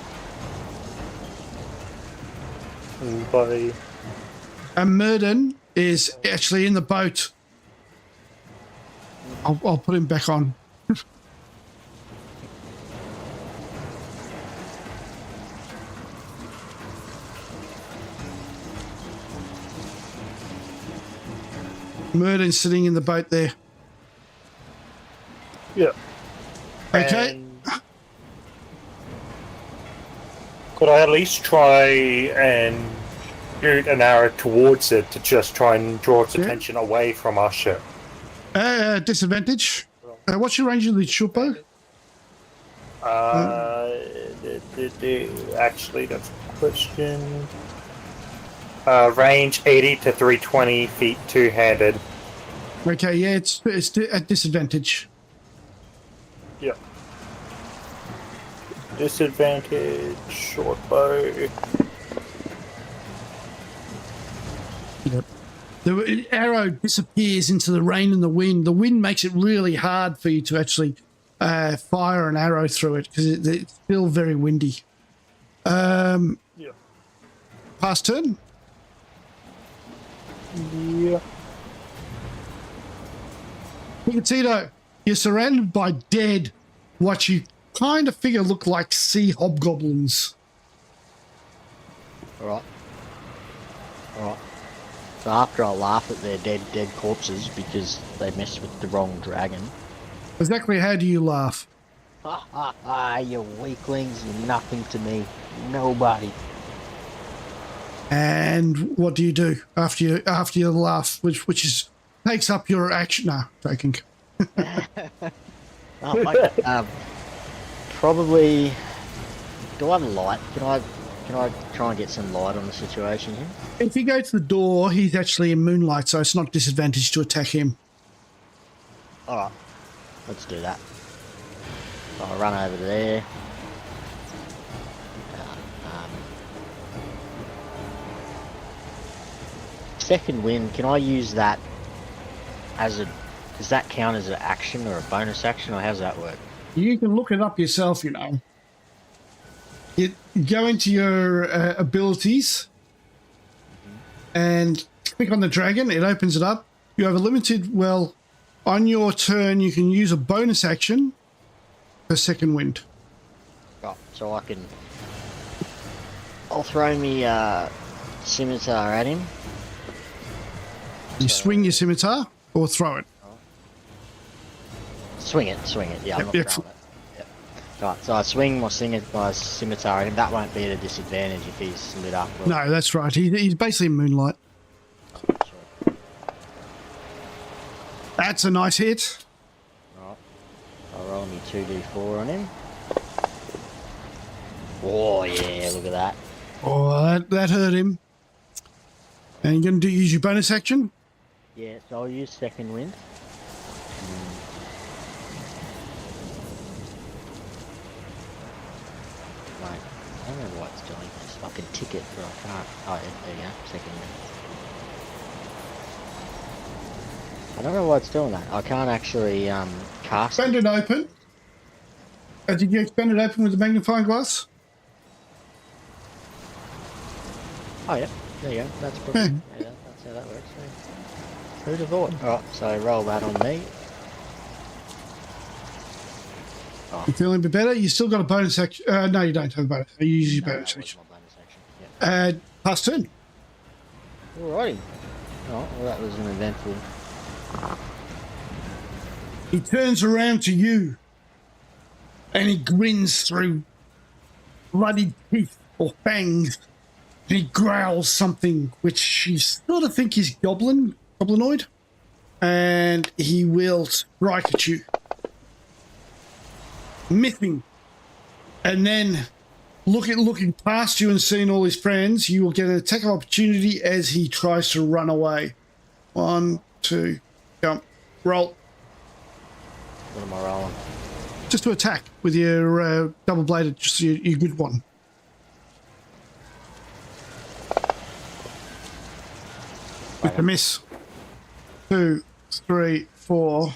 And Murden is actually in the boat. I'll put him back on. Murden's sitting in the boat there. Yeah. Okay. And could I at least try and shoot an arrow towards it to just try and draw its attention away from our ship? Disadvantage. What's your range of the short bow? Actually, that's a question. Range 80 to 320 feet, two-handed. Okay, yeah, it's at disadvantage. Yep. Disadvantage, short bow. Yep. The arrow disappears into the rain and the wind. The wind makes it really hard for you to actually fire an arrow through it because it's still very windy. Yeah. Pass turn. Yeah. Picatito, you're surrounded by dead, what you kind of figure look like sea hobgoblins. All right. So after I laugh at their dead corpses because they messed with the wrong dragon. Exactly how do you laugh? Ha ha ha, you weaklings, you're nothing to me. Nobody. And what do you do after you laugh, which is takes up your action? No, joking. Probably. Do I have a light? Can I try and get some light on the situation here? If you go to the door, he's actually in moonlight, so it's not disadvantage to attack him. All right, let's do that. So I'll run over there. Second wind, can I use that as a... Does that count as an action or a bonus action, or how's that work? You can look it up yourself, you know. You go into your abilities and click on the dragon. It opens it up. You have a limited... Well, on your turn, you can use a bonus action for second wind. Oh, so I can... I'll throw me scimitar at him. You swing your scimitar or throw it. Swing it. Yeah, I'm not throwing it. Yep. Right, so I swing my scimitar at him. That won't be at a disadvantage if he's lit up. No, that's right. He's basically moonlight. Oh, sorry. That's a nice hit. Right. I'll roll me 2d4 on him. Oh, yeah, look at that. Oh, that hurt him. And you're going to use your bonus action? Yeah, so I'll use second wind. Right, I don't know what it's doing. Just fucking tick it, but I can't. Oh, yeah, there you go. Second wind. I don't know why it's doing that. I can't actually cast Expand it open. Did you expand it open with the magnifying glass? Oh, yeah. There you go. That's probably... Yeah, that's how that works. Yeah. Who'd have thought? Alright, so roll that on me. Oh. You feeling a bit better? You still got a bonus action. No, you don't have a bonus. You use your bonus action. My bonus action. Yeah. Pass turn. Alrighty. Oh, well, that was an eventful... He turns around to you and he grins through bloody teeth or fangs. And he growls something which you sort of think is goblinoid, and he will strike at you, missing. And then looking past you and seeing all his friends, you will get an attack of opportunity as he tries to run away. 1, 2, jump, roll. What am I rolling? Just to attack with your double-bladed, just your good one. miss. 2, 3, 4.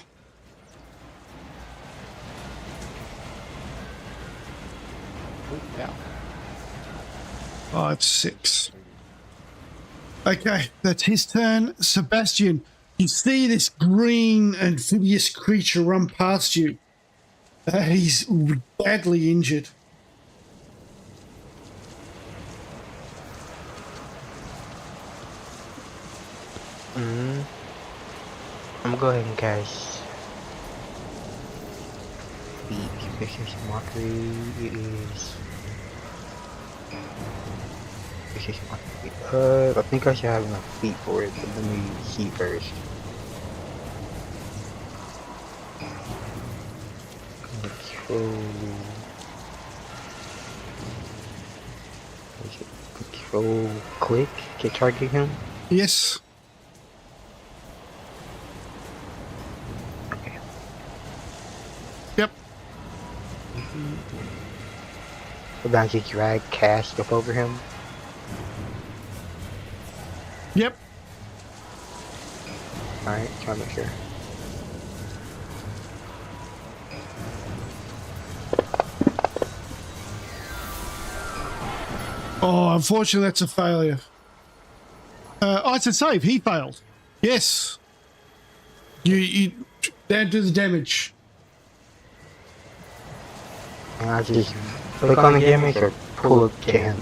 5, 6. Okay, that's his turn. Sebastian, you see this green amphibious creature run past you. He's badly injured. I'm going to go ahead and cast the Vicious Mockery. It is Vicious Mockery. I think I should have enough feet for it, but let me see first. Control click to target him. Yes. Okay. Yep. We're going to drag cast up over him. Yep. Alright, try to make sure. Oh, unfortunately, that's a failure. It's a save. He failed. Yes. You don't do the damage. And I just click on the damage or pull it to him.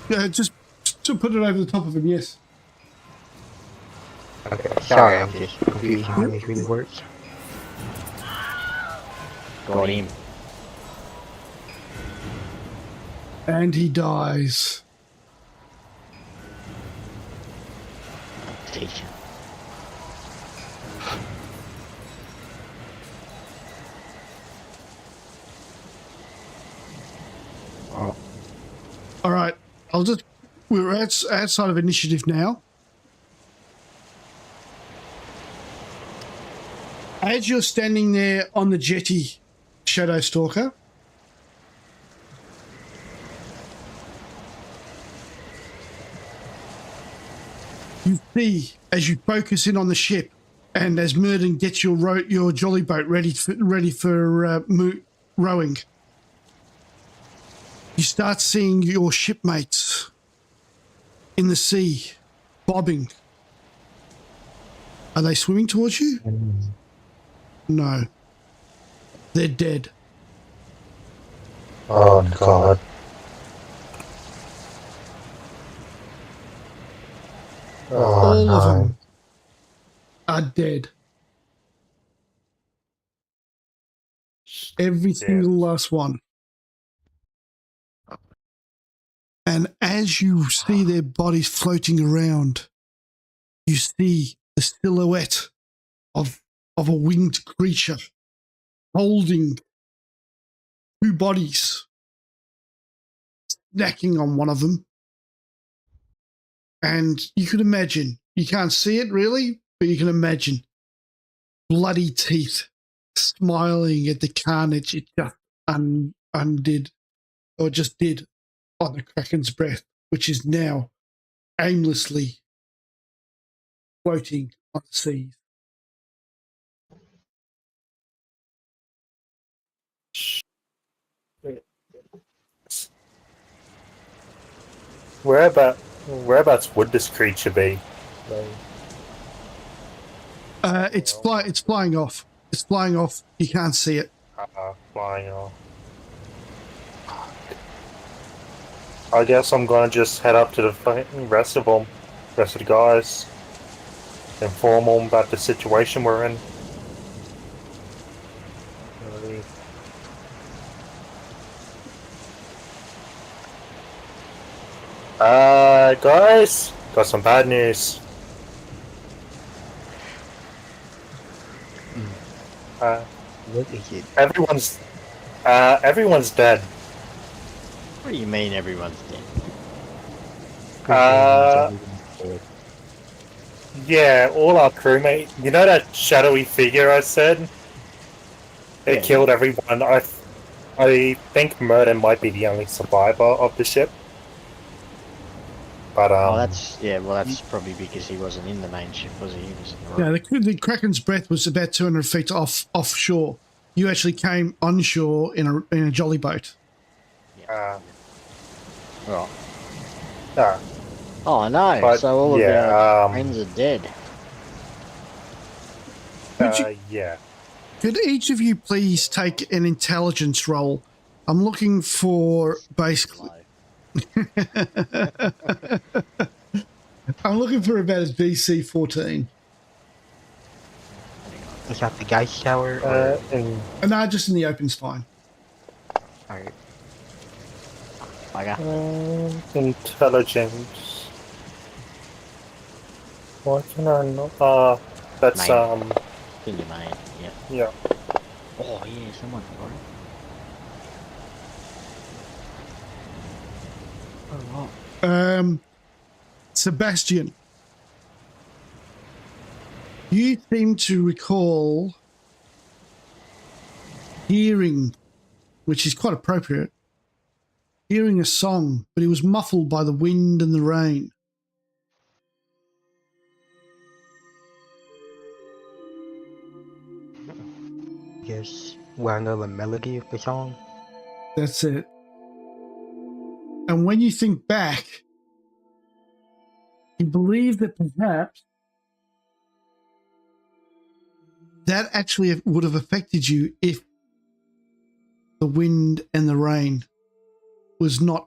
Yeah, just to put it over the top of him. Yes. Okay, sorry, I'm just confused how this really works. Got him. And he dies. Teacher. All right. We're outside of initiative now. As you're standing there on the jetty, Shadow Stalker, you see, as you focus in on the ship, and as Murden gets your jolly boat ready for rowing, you start seeing your shipmates in the sea, bobbing. Are they swimming towards you? No. They're dead. Oh, God. All of them are dead. Every single last one. And as you see their bodies floating around, you see the silhouette of a winged creature holding two bodies, snacking on one of them. And you can imagine, you can't see it really, but you can imagine bloody teeth smiling at the carnage it just undid, or just did on the Kraken's breath, which is now aimlessly floating on the seas. Whereabouts would this creature be? It's flying off. It's flying off. You can't see it. Flying off. I guess I'm gonna just head up to the rest of the guys, inform them about the situation we're in. Guys, got some bad news. What is it? Everyone's dead. What do you mean everyone's dead? Yeah, all our crewmates. You know that shadowy figure I said? It Yeah. killed everyone. I think Murden might be the only survivor of the ship. But Oh, that's probably because he wasn't in the main ship, was he? He was in the Yeah, the Kraken's breath was about 200 feet offshore. You actually came onshore in a jolly boat. Right. no. Oh no! But, So all of yeah, our friends are dead. yeah. Could each of you please take an intelligence roll? I'm looking for basically. I'm looking for about a DC 14. Is that the Geist Tower or? No, just in the open's fine. Alright. Intelligence. Why can I not? That's Main. In your main, yeah. yeah. Oh yeah, someone got it. Oh, wow. Sebastian, you seem to recall hearing, which is quite appropriate, hearing a song, but it was muffled by the wind and the rain. Yes. Well, I know the melody of the song. That's it. And when you think back, you believe that perhaps that actually would have affected you if the wind and the rain was not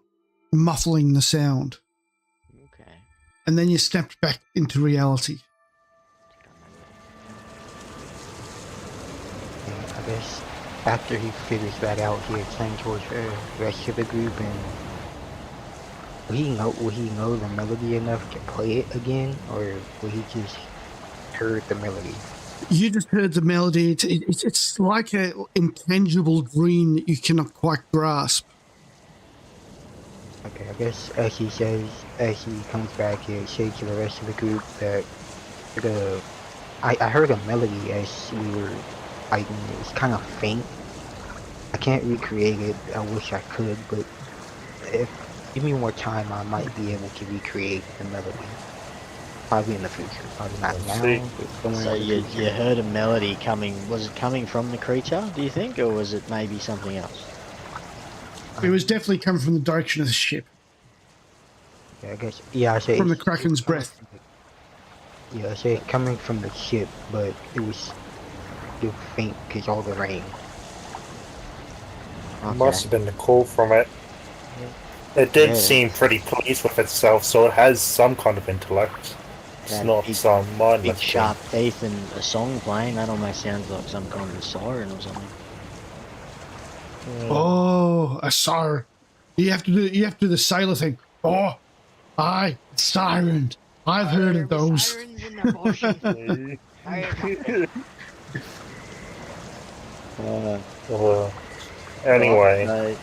muffling the sound. Okay. And then you snapped back into reality. And I guess after he figures that out, he turns towards the rest of the group and will he know the melody enough to play it again, or will he just heard the melody? You just heard the melody. It's like an intangible dream that you cannot quite grasp. Okay, I guess as he comes back, he says to the rest of the group that I heard a melody as we were fighting. It's kind of faint. I can't recreate it. I wish I could, but if give me more time, I might be able to recreate the melody. Probably in the future. Probably not now, but somewhere So in the you future. heard a melody coming. Was it coming from the creature, do you think, or was it maybe something else? It was definitely coming from the direction of the ship, Yeah, I guess. Yeah, I say from the it's Kraken's breath. Yeah, I say it's coming from the ship, but it was still faint because all the rain. Okay. Must have been the call from it. It did seem pretty pleased with itself, so it has some kind of intellect. It's That not big- some mindless Big thing. sharp teeth and a song playing. That almost sounds like some kind of a siren or something. Oh, a siren! You have to do the sailor thing. Oh, siren! I've heard of those. Sirens in the bushes. Anyway,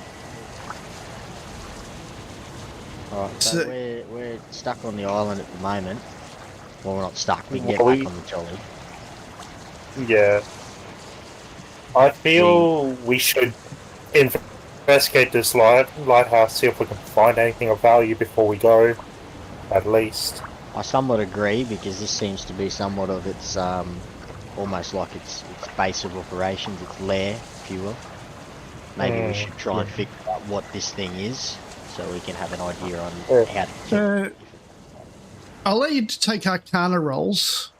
Alright, so So- we're stuck on the island at the moment. Well, we're not stuck. We can get Well, back on the jolly. yeah. I feel we should investigate this lighthouse, see if we can find anything of value before we go, at least. I somewhat agree because this seems to be somewhat of its almost like its base of operations, its lair, if you will. Maybe we should try and figure out what this thing is, so we can have an idea on how to check. I'll let you take Arcana rolls.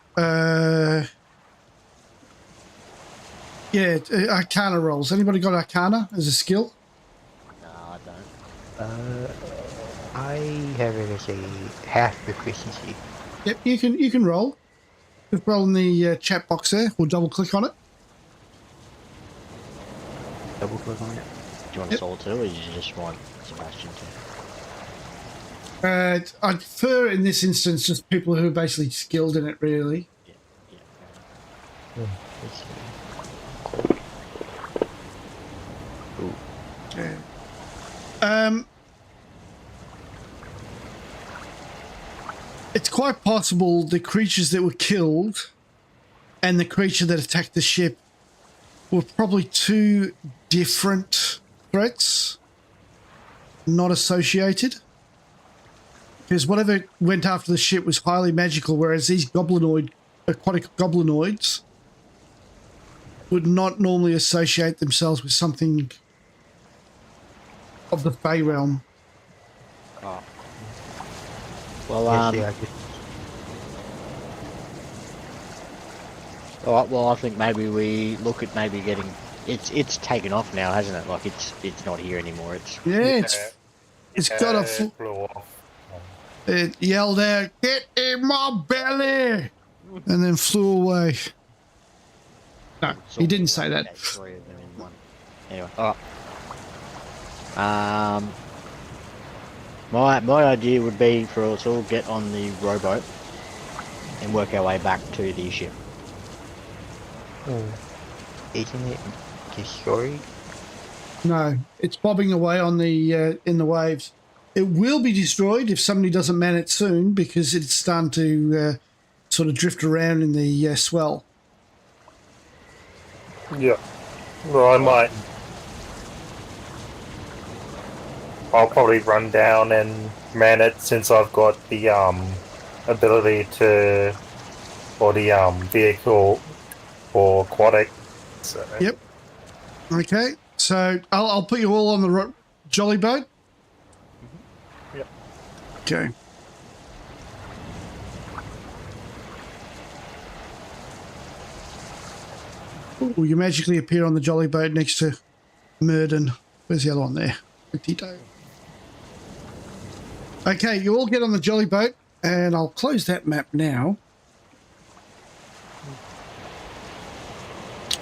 Arcana rolls. Anybody got Arcana as a skill? No, I don't. I have it as a half proficiency. Yep, you can roll. Just roll in the chat box there. We'll double click on it. Double click on it. Do you want us all to, or do you just want Sebastian to? I'd prefer in this instance just people who are basically skilled in it, really. Yeah. Let's see. It's quite possible the creatures that were killed and the creature that attacked the ship were probably two different threats, not associated. because whatever went after the ship was highly magical, whereas these aquatic goblinoids would not normally associate themselves with something of the Fey realm. Oh. Well, all right. Well, I think maybe we look at maybe getting. It's taken off now, hasn't it? Like it's not here anymore. It's got a. It blew off. It yelled out, "Get in my belly!" and then flew away. No, he didn't say that. 3 of them in one. Anyway, all right. My idea would be for us all get on the rowboat and work our way back to the ship. Isn't it destroyed? No, it's bobbing away on the in the waves. It will be destroyed if somebody doesn't man it soon, because it's starting to sort of drift around in the swell. Yeah. Well, I might. I'll probably run down and man it since I've got the ability to, or the vehicle for aquatic. So. Yep. Okay. So I'll put you all on the jolly boat. Yep. Okay. Ooh, you magically appear on the jolly boat next to Murden. Where's the other one there? Tito. Okay, you all get on the jolly boat, and I'll close that map now.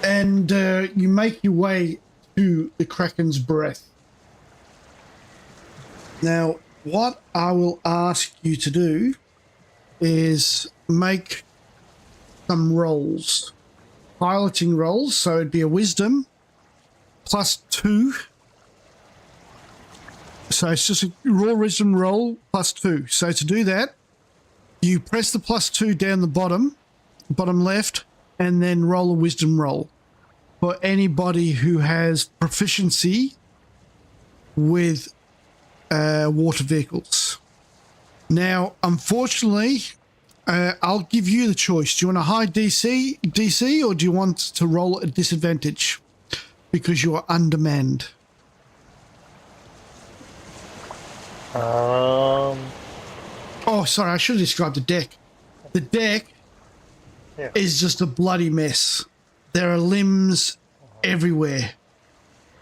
And you make your way to the Kraken's breath. Now, what I will ask you to do is make some rolls. Piloting rolls, so it'd be a wisdom +2. So it's just a raw wisdom roll +2. So to do that, you press the +2 down the bottom left, and then roll a wisdom roll for anybody who has proficiency with water vehicles. Now, unfortunately, I'll give you the choice. Do you want a high DC, or do you want to roll at disadvantage because you are undermanned? Oh, sorry, I should have described the deck. The deck is just a bloody mess. There are limbs everywhere.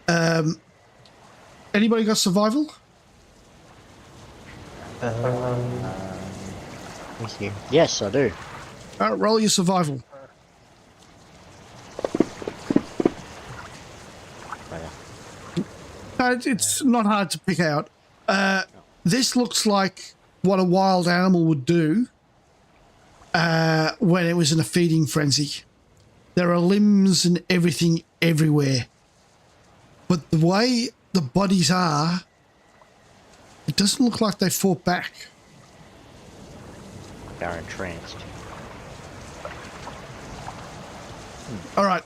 Anybody got survival? Thank you. Yes, I do. All right, roll your survival. No, it's not hard to pick out. This looks like what a wild animal would do when it was in a feeding frenzy. There are limbs and everything everywhere. But the way the bodies are, it doesn't look like they fought back. They're entranced. All right.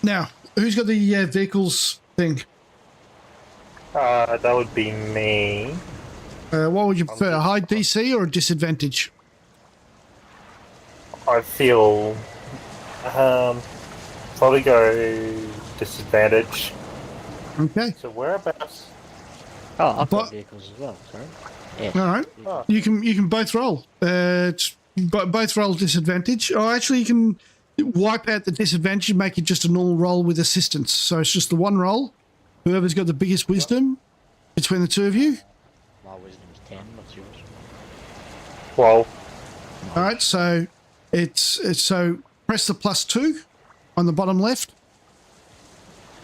Now, who's got the vehicles thing? That would be me. What would you prefer, a high DC or a disadvantage? I feel probably go disadvantage. Okay. So whereabouts? Oh, I've got vehicles as well. Sorry. Yeah. All right. Oh. You can both roll. Both roll disadvantage. Oh, actually, you can wipe out the disadvantage and make it just a normal roll with assistance. So it's just the one roll. Whoever's got the biggest wisdom between the two of you. My wisdom's 10. What's yours? 12. All right. So it's so press the +2 on the bottom left,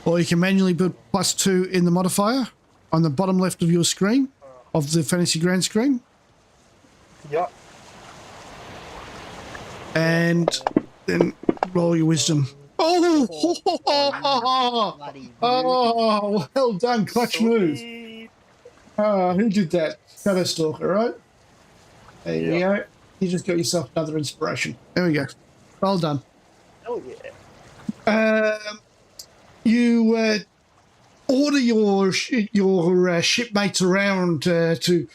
or you can manually put +2 in the modifier on the bottom left of your screen, of the Fantasy Grand screen. Yep. And then roll your wisdom. Oh, well done, clutch move. Who did that? Shadowstalker, right? There you go. You just got yourself another inspiration. There we go. Well done. Oh yeah. You order your shipmates around to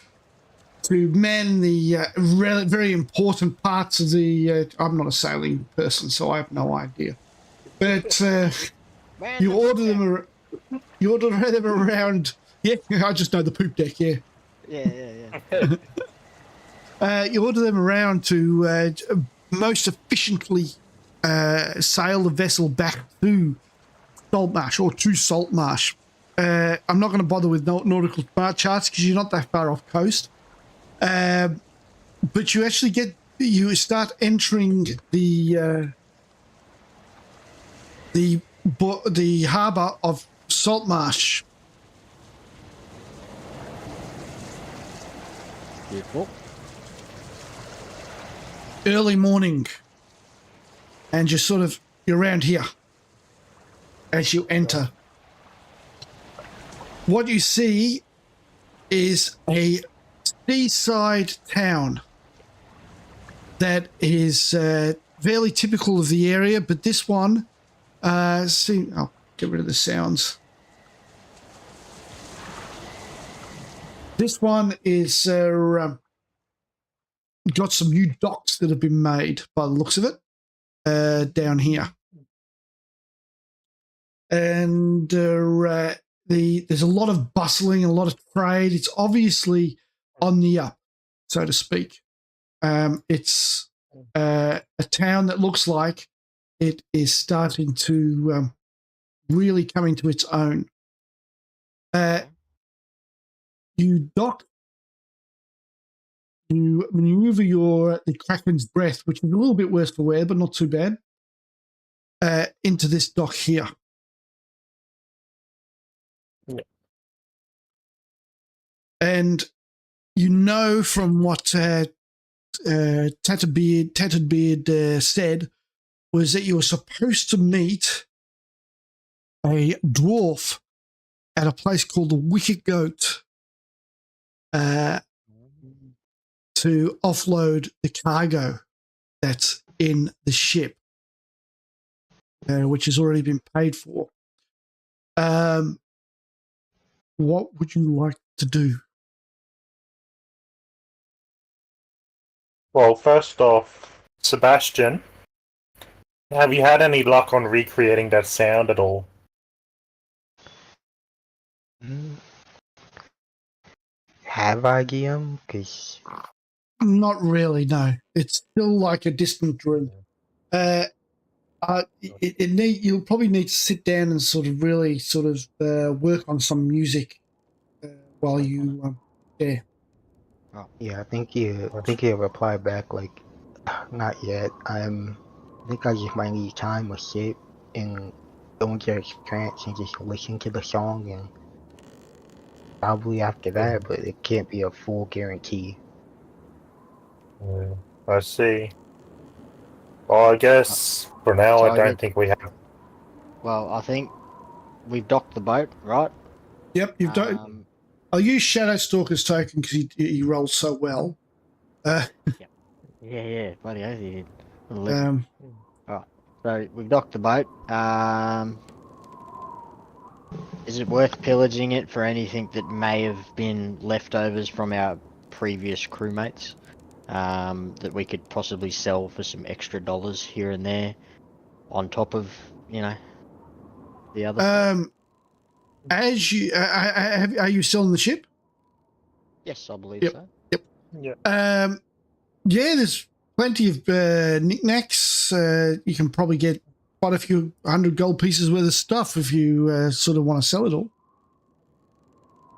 to man the very important parts of the. I'm not a sailing person, so I have no idea. But you order them. You order them around. Yeah, I just know the poop deck. Yeah. Yeah. You order them around to most efficiently sail the vessel back to Saltmarsh or to Saltmarsh. I'm not going to bother with nautical charts because you're not that far off coast. But you actually start entering the harbour of Saltmarsh. Beautiful. Early morning, and you're around here as you enter. What you see is a seaside town that is fairly typical of the area, but this one, I'll get rid of the sounds. This one is got some new docks that have been made by the looks of it down here. And there's a lot of bustling, a lot of trade. It's obviously on the up, so to speak. It's a town that looks like it is starting to really come into its own. You dock. You maneuver the Kraken's breath, which is a little bit worse for wear, but not too bad, into this dock here. Yeah. And you know from what Tatterbeard said was that you were supposed to meet a dwarf at a place called the Wicked Goat to offload the cargo that's in the ship, which has already been paid for. What would you like to do? Well, first off, Sebastian, have you had any luck on recreating that sound at all? Have I, Guillaume? Because Not really, no. It's still like a distant dream. You'll probably need to sit down and really work on some music while you there. yeah, I think you reply back like, not yet. I think I just might need time or sit and go into your experience and just listen to the song, and probably after that, but it can't be a full guarantee. I see. Well, I guess for now, I don't think we have. Well, I think we've docked the boat, right? Yep, you've done. I'll use Shadow Stalker's token because he rolls so well. Yeah, bloody oath he did. Alright, so we've docked the boat. Is it worth pillaging it for anything that may have been leftovers from our previous crewmates? That we could possibly sell for some extra dollars here and there, on top of the other. As you are you still on the ship? Yes, I believe Yep. so. Yep. Yeah. Yeah, there's plenty of knickknacks. You can probably get quite a few 100 gold pieces worth of stuff if you want to sell it all.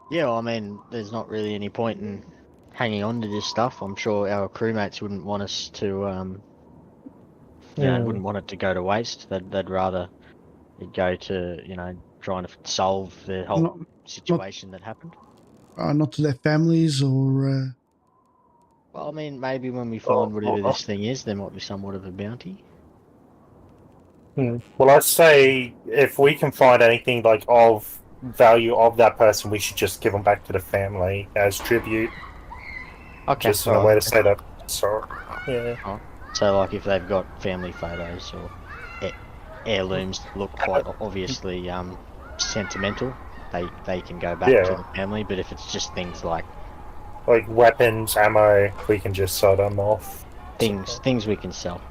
Yeah, well, I mean, there's not really any point in hanging on to this stuff. I'm sure our crewmates wouldn't want us to, wouldn't want it to go to waste. They'd rather it go to, trying to solve the whole situation that happened. Not to their families or. Well, I mean, maybe when we find whatever this thing is, there might be somewhat of a bounty. Well, I'd say if we can find anything like of value of that person, we should just give them back to the family as tribute. Okay. Just in a way to say that. So, yeah. Oh, so, like, if they've got family photos or heirlooms that look quite obviously sentimental, they can go back to the family. But if it's just things like Like weapons, ammo, we can just sell them off. Things we can sell.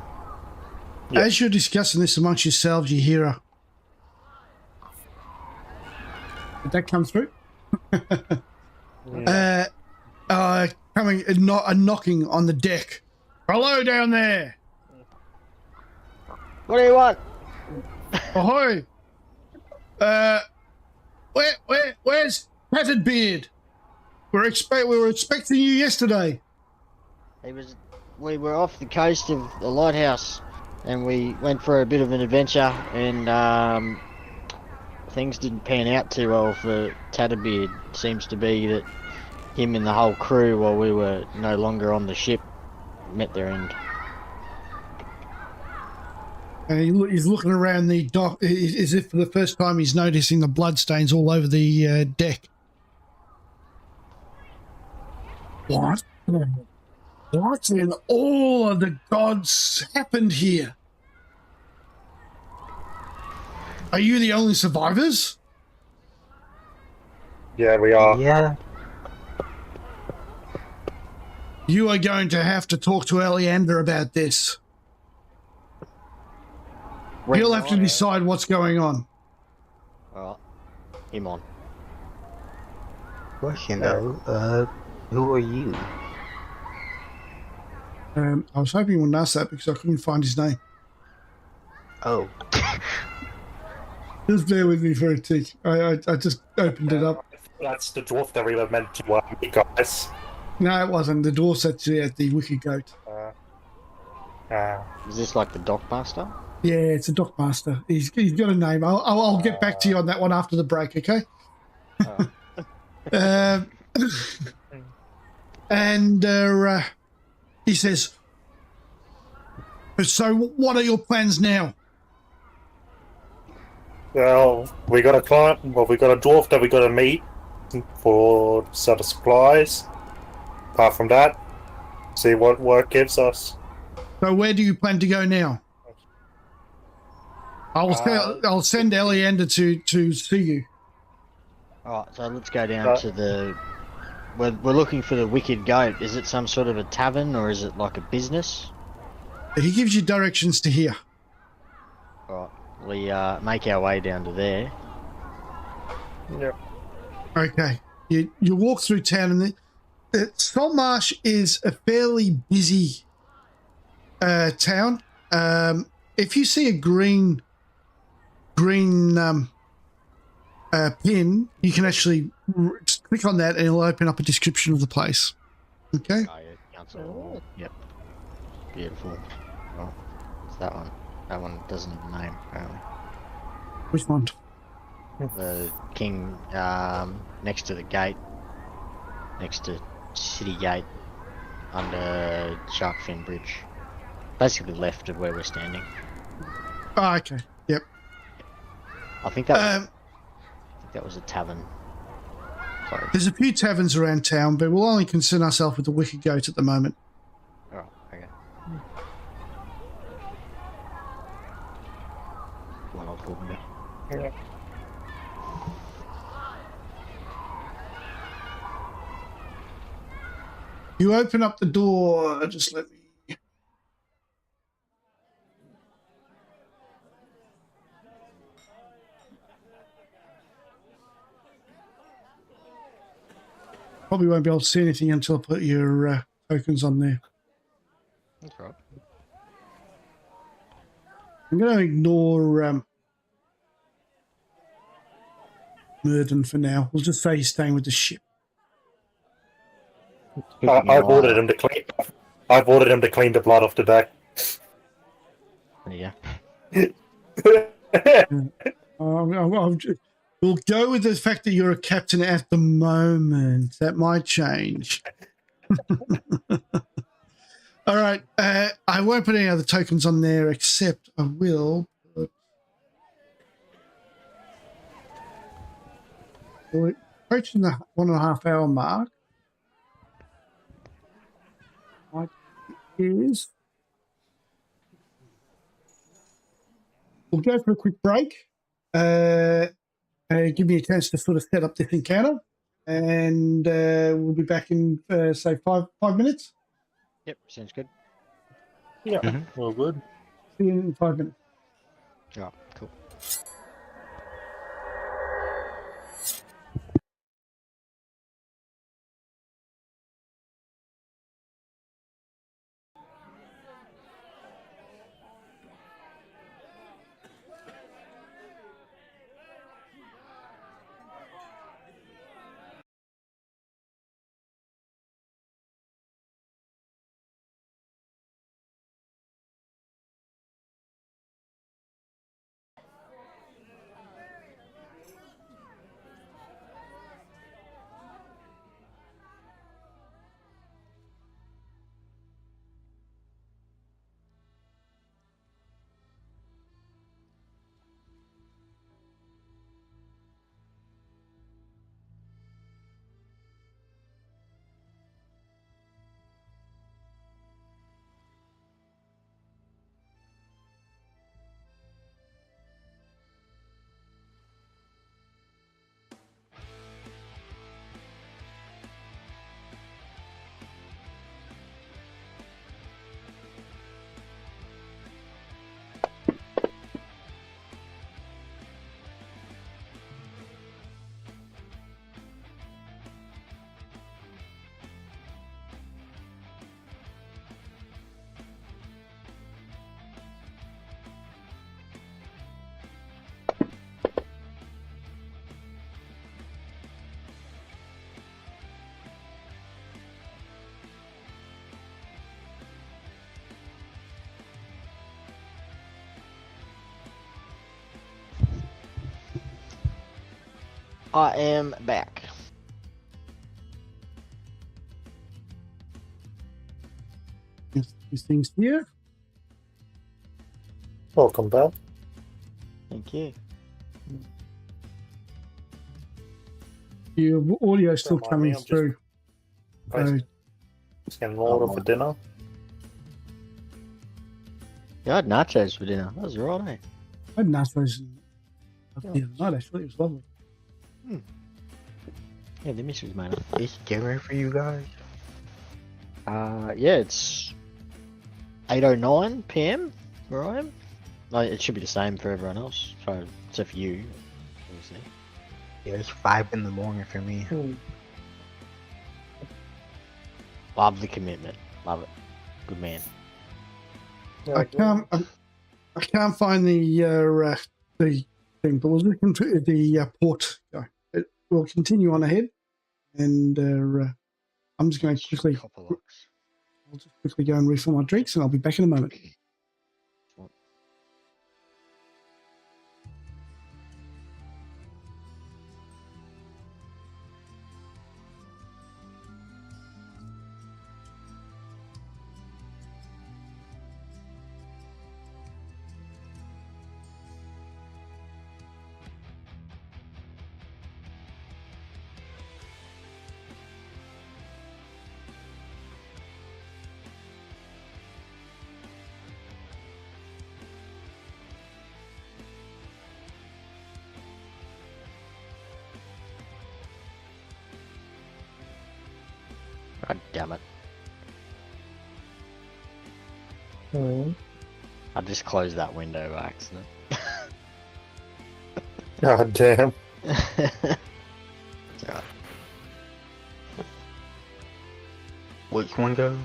Yeah. As you're discussing this amongst yourselves, you hear a... Did that come through? Coming a knocking on the deck. Hello down there. What do you want? Ahoy. Where's Tattered Beard? We were expecting you yesterday. We were off the coast of the lighthouse, and we went for a bit of an adventure, and things didn't pan out too well for Tatterbeard. Seems to be that him and the whole crew, while we were no longer on the ship, met their end. And he's looking around the dock as if for the first time he's noticing the bloodstains all over the deck. What? What in all of the gods happened here? Are you the only survivors? Yeah, we are. Yeah. You are going to have to talk to Eleander about this. He'll have to decide what's going on. Alright. Him on. Question though, who are you? I was hoping you wouldn't ask that because I couldn't find his name. Oh. Just bear with me for a tick. I just opened it up. That's the dwarf that we were meant to meet, guys. No, it wasn't. The dwarf's actually at the Wicked Goat. Is this like the Dockmaster? Yeah, it's a dockmaster. He's got a name. I'll get back to you on that one after the break, okay? And he says, so what are your plans now? Well, we got a client. Well, we got a dwarf that we got to meet for sort of supplies. Apart from that, see what work gives us. So where do you plan to go now? I'll send Eleander to see you. Alright, so let's go down to the... We're looking for the Wicked Goat. Is it some sort of a tavern, or is it like a business? He gives you directions to here. Alright, we make our way down to there. Yep. Okay. You walk through town, and Saltmarsh is a fairly busy town. If you see a green pin, you can actually click on that and it'll open up a description of the place. Okay? Oh, yeah, council. Yep. Beautiful. Oh, it's that one. That one doesn't have a name, apparently. Which one? The king, next to the gate, next to City Gate, under Sharkfin Bridge. Basically left of where we're standing. Oh, okay. Yep. I think that was a tavern. Sorry. There's a few taverns around town, but we'll only concern ourselves with the Wicked Goat at the moment. Oh, okay. What I was talking about. Yeah. You open up the door, just let me... Probably won't be able to see anything until I put your tokens on there. That's right. I'm going to ignore Murden for now. We'll just say he's staying with the ship. I've ordered him to clean. I've ordered him to clean the blood off the deck. Yeah. We'll go with the fact that you're a captain at the moment. That might change. All right. I won't put any other tokens on there, except I will put... We're approaching the 1.5 hour mark. What is... We'll go for a quick break. Give me a chance to sort of set up this encounter, and we'll be back in say 5 minutes. Yep, sounds good. Yeah, Mhm. well, good. See you in 5 minutes. Alright, cool. I am back. These things here. Welcome back. Thank you. Your audio is still Don't mind coming me, I'm just- through. So, Just getting an order for dinner. Yeah, I had nachos for dinner. That was right, eh? I had nachos the other night, actually. It was lovely. Yeah, the missus made it. It's dinner for you guys. Yeah, it's 8:09 p.m. where I am. Like, it should be the same for everyone else, except for you, obviously. Yeah, it's 5 in the morning for me. Love the commitment. Love it. Good man. I can't find the thing, but we'll look into the port. We'll continue on ahead, and I'm just going to quickly. Copper locks. I'll just quickly go and refill my drinks, and I'll be back in a moment. God damn it. Mm. I just closed that window by accident. God damn. Alright. Which window?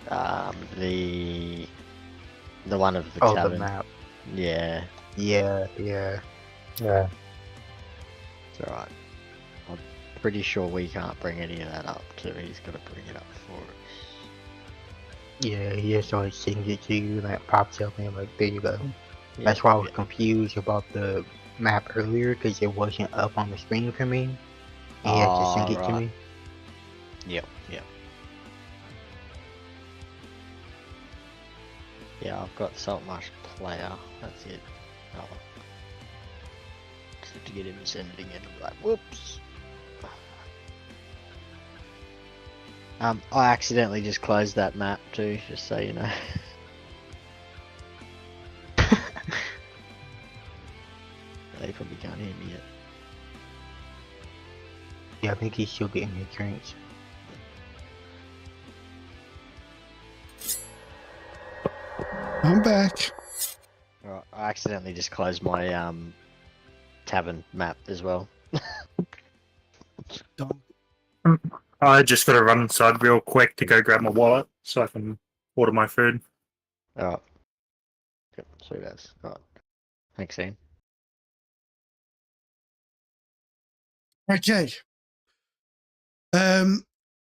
The one of the Oh, cabin. the map. Yeah, Yeah. Yeah. it's alright. I'm pretty sure we can't bring any of that up too. He's got to bring it up for us. Yeah, he just always sends it to you and it pops up and like, there you go. Yeah, That's why I was confused about the map earlier because it wasn't up on the screen for me. He had to send it to right. me. Yep. Yeah, I've got Saltmarsh player. That's it. Oh. Just have to get him sending it. I'm like, whoops. I accidentally just closed that map too, just so you know. They probably can't hear me yet. Yeah, I think he's still getting his drinks. I'm back. Right, I accidentally just closed my tavern map as well. Done. I just got to run inside real quick to go grab my wallet so I can order my food. Alright. Yep, sweet as. Alright. Thanks, Ian. Okay.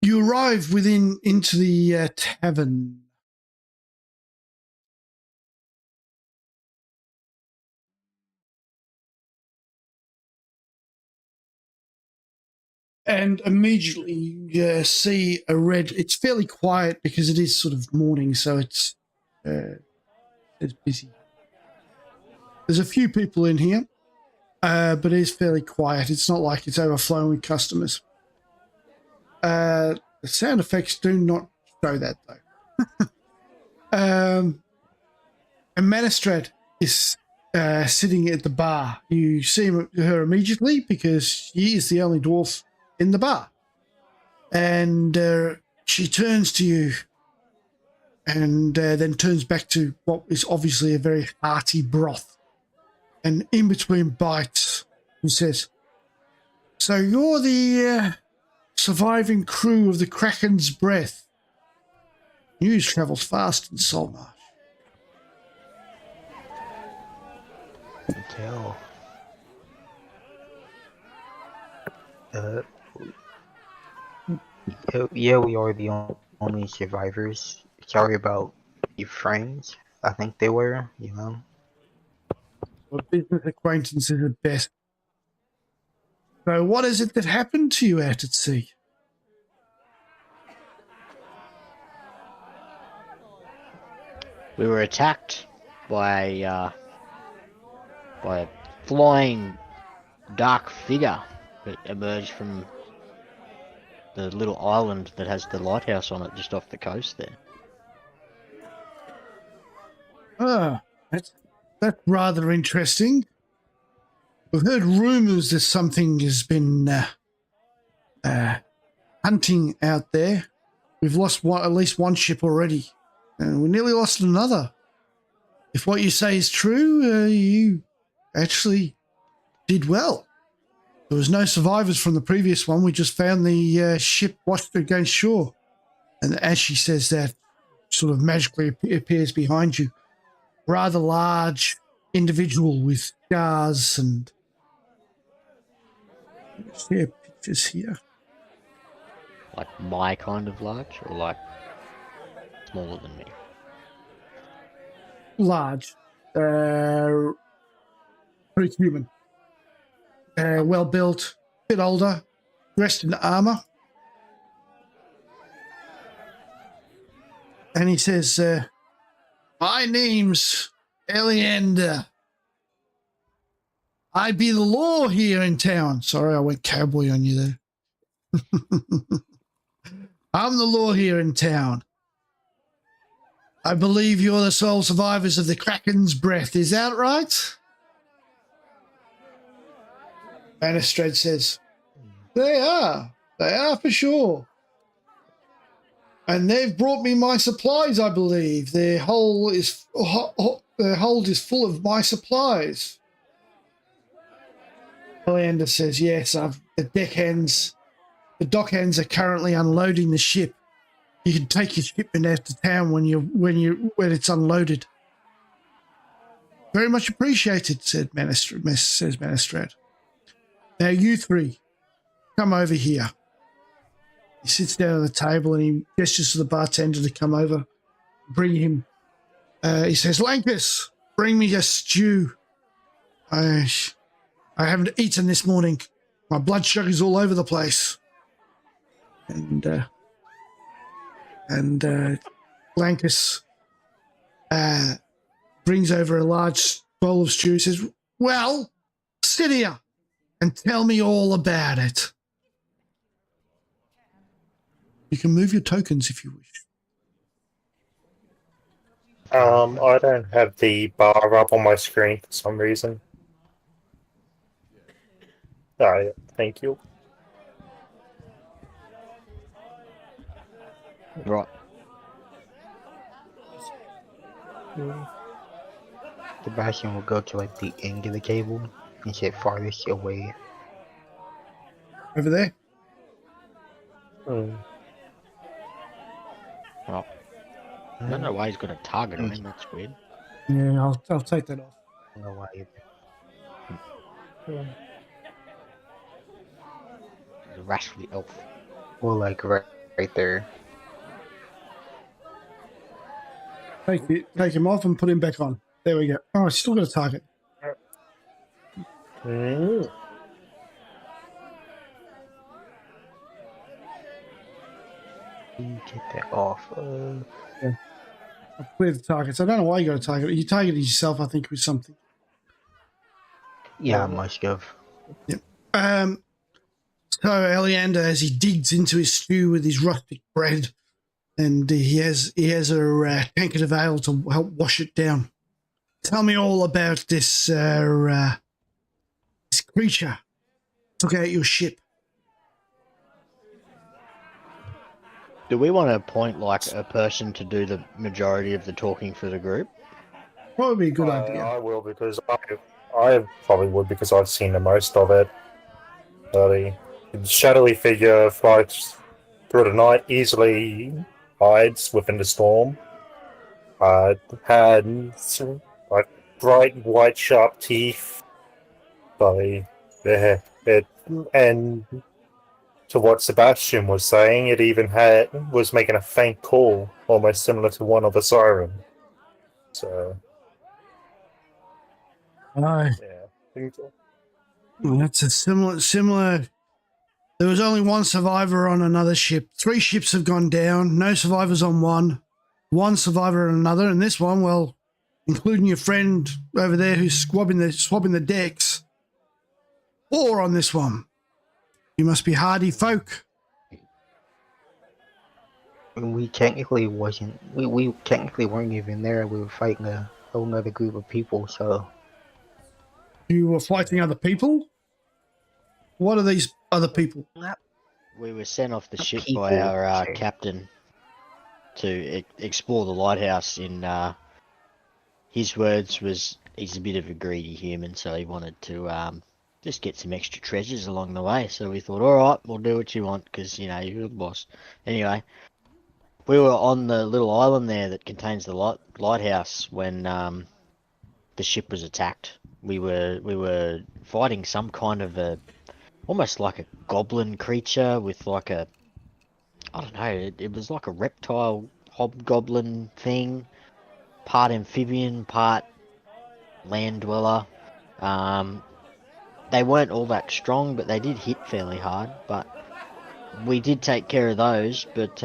You arrive into the tavern. And immediately you see a red. It's fairly quiet because it is sort of morning, so it's busy. There's a few people in here, but it is fairly quiet. It's not like it's overflowing with customers. The sound effects do not show that, though. And Manistrad is sitting at the bar. You see her immediately because she is the only dwarf in the bar. And she turns to you and then turns back to what is obviously a very hearty broth. And in between bites, he says, "So you're the surviving crew of the Kraken's Breath. News travels fast in Saltmarsh." Tell. Yeah, we are the only survivors. Sorry about your friends. I think they were, you know. Well, business acquaintances at best. So what is it that happened to you out at sea? We were attacked by a flying dark figure that emerged from the little island that has the lighthouse on it just off the coast there. Ah, that's rather interesting. We've heard rumours that something has been hunting out there. We've lost at least one ship already, and we nearly lost another. If what you say is true, you actually did well. There was no survivors from the previous one. We just found the ship washed against shore. And as she says that, sort of magically appears behind you. Rather large individual with scars and share pictures here. Like my kind of large, or like smaller than me? Large. Pretty human. Well built, bit older, dressed in armor. And he says, "My name's Eliander. I be the law here in town." Sorry, I went cowboy on you there. "I'm the law here in town. I believe you're the sole survivors of the Kraken's Breath. Is that right?" Manistrad says, They are for sure. And they've brought me my supplies, I believe. Their hold is full of my supplies." Eliander says, "Yes, the dockhands are currently unloading the ship. You can take your shipment out to town when it's unloaded." "Very much appreciated," says Manistrad. "Now you three, come over here." He sits down at the table and he gestures to the bartender to come over, bring him. He says, "Lankus, bring me a stew. I haven't eaten this morning. My blood sugar's all over the place." And Lankus brings over a large bowl of stew. He says, "Well, sit here and tell me all about it. You can move your tokens if you wish." I don't have the bar up on my screen for some reason. Oh, yeah, thank you. Right. Sebastian will go to like the end of the cable and sit farthest away. Over there. Hmm. Well, I don't know why he's got a target on him. That's weird. Yeah, I'll take that off. I don't know why either. The rascally elf. Well, like right there. Take him off and put him back on. There we go. Oh, I still got a target. Hmm. Get that off. I've cleared the targets. I don't know why you got a target. You targeted yourself, I think, with something. Yeah, I must have. So Eleander, as he digs into his stew with his rustic bread, and he has a tankard of ale to help wash it down. Tell me all about this this creature took out your ship. Do we want to appoint like a person to do the majority of the talking for the group? Probably a good idea. I will because I probably would because I've seen the most of it. The shadowy figure flies through the night, easily hides within the storm. Had like bright white sharp teeth. And to what Sebastian was saying, it even was making a faint call, almost similar to one of the siren. So Aye. yeah. Well, that's a similar. There was only one survivor on another ship. 3 ships have gone down. No survivors on one. One survivor on another. And this one, well, including your friend over there who's swabbing the decks, 4 on this one. You must be hardy folk. We technically wasn't. We technically weren't even there. We were fighting a whole other group of people. So You were fighting other people? What are these other people? We were sent off the ship People, by our sorry. captain to explore the lighthouse. In his words was, he's a bit of a greedy human, so he wanted to just get some extra treasures along the way. So we thought, all right, we'll do what you want because you know you're the boss. Anyway, we were on the little island there that contains the lighthouse when the ship was attacked. We were fighting some kind of almost like a goblin creature with like I don't know, it was like a reptile hobgoblin thing, part amphibian, part land dweller. They weren't all that strong, but they did hit fairly hard. But we did take care of those. But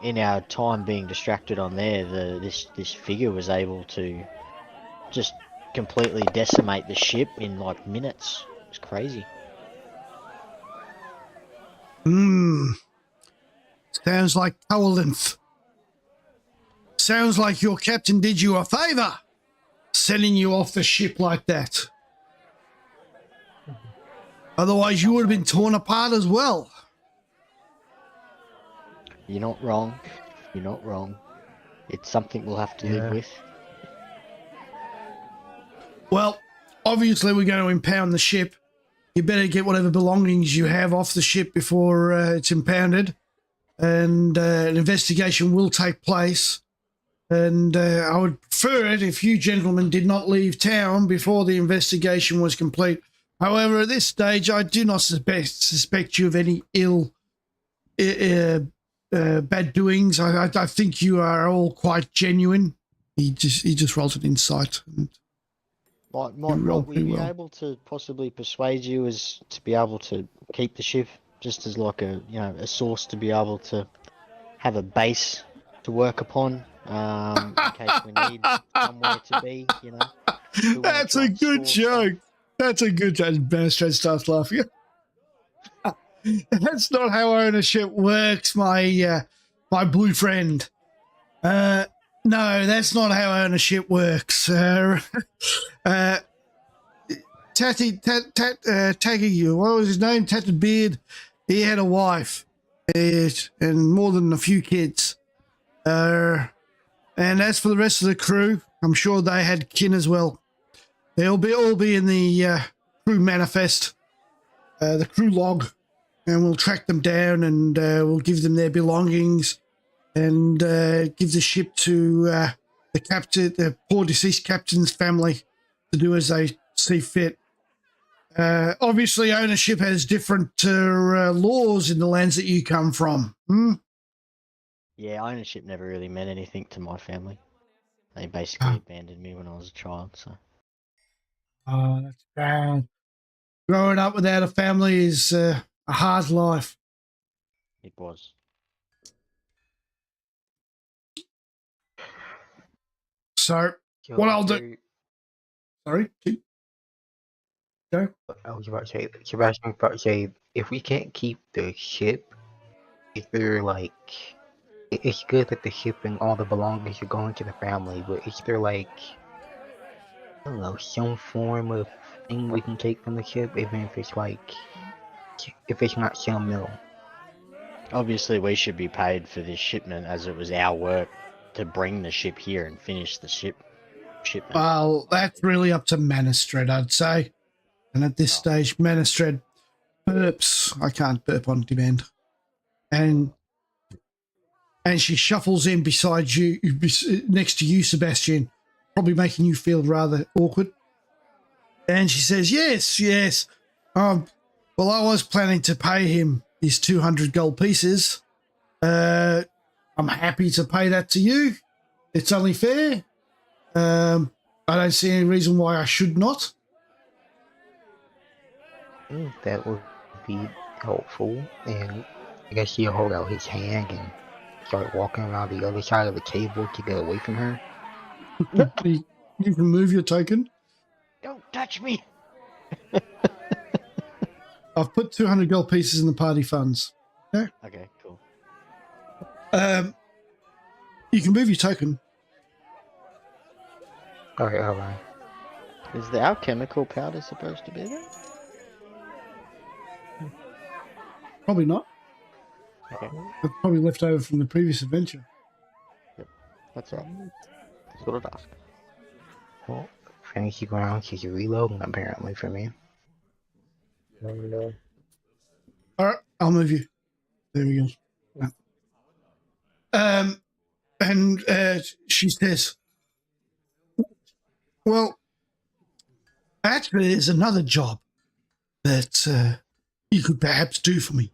in our time being distracted on there, this figure was able to just completely decimate the ship in like minutes. It was crazy. Sounds like cowardice. Sounds like your captain did you a favour, sending you off the ship like that. Otherwise, you would have been torn apart as well. You're not wrong. You're not wrong. It's something we'll have to live with. Well, obviously, we're going to impound the ship. You better get whatever belongings you have off the ship before it's impounded. And an investigation will take place. And I would prefer it if you gentlemen did not leave town before the investigation was complete. However, at this stage, I do not suspect you of any bad doings. I think you are all quite genuine. He just rolled an insight. Might we be able to possibly persuade you as to be able to keep the ship just as like a source to be able to have a base to work upon in case we need somewhere to be, you know. That's a good joke. That's a good joke. Bannister starts laughing. That's not how ownership works, my blue friend. No, that's not how ownership works. Tatty, what was his name? Tatted Beard. He had a wife. and more than a few kids. And as for the rest of the crew, I'm sure they had kin as well. They'll all be in the crew manifest, the crew log, and we'll track them down and we'll give them their belongings and give the ship to the captain, the poor deceased captain's family, to do as they see fit. Obviously, ownership has different laws in the lands that you come from. Yeah, ownership never really meant anything to my family. They basically abandoned me when I was a child, so. Oh, that's bad. Growing up without a family is a hard life. It was. So, what I'll do... Sorry? Go. I was about to say, Sebastian was about to say, if we can't keep the ship, is there like, it's good that the ship and all the belongings are going to the family, but is there like, I don't know, some form of thing we can take from the ship, even if it's like, if it's not some mill? Obviously, we should be paid for this shipment, as it was our work to bring the ship here and finish the shipment. Well, that's really up to Manistred, I'd say. And at this stage, Manistred burps. I can't burp on demand. And she shuffles in beside you, next to you, Sebastian, probably making you feel rather awkward. And she says, yes. Well, I was planning to pay him his 200 gold pieces. I'm happy to pay that to you. It's only fair. I don't see any reason why I should not. That would be helpful, and I guess he'll hold out his hand and start walking around the other side of the table to get away from her. You can move your token. Don't touch me! I've put 200 gold pieces in the party funds. Okay? Okay, cool. You can move your token. Alright. Is the alchemical powder supposed to be there? Probably not. Okay. It's probably left over from the previous adventure. Yep, that's right. That's what I'd ask. Well, fancy ground, she's reloading apparently for me. All right, I'll move you. There we go. And she says, well, actually, there's another job that you could perhaps do for me.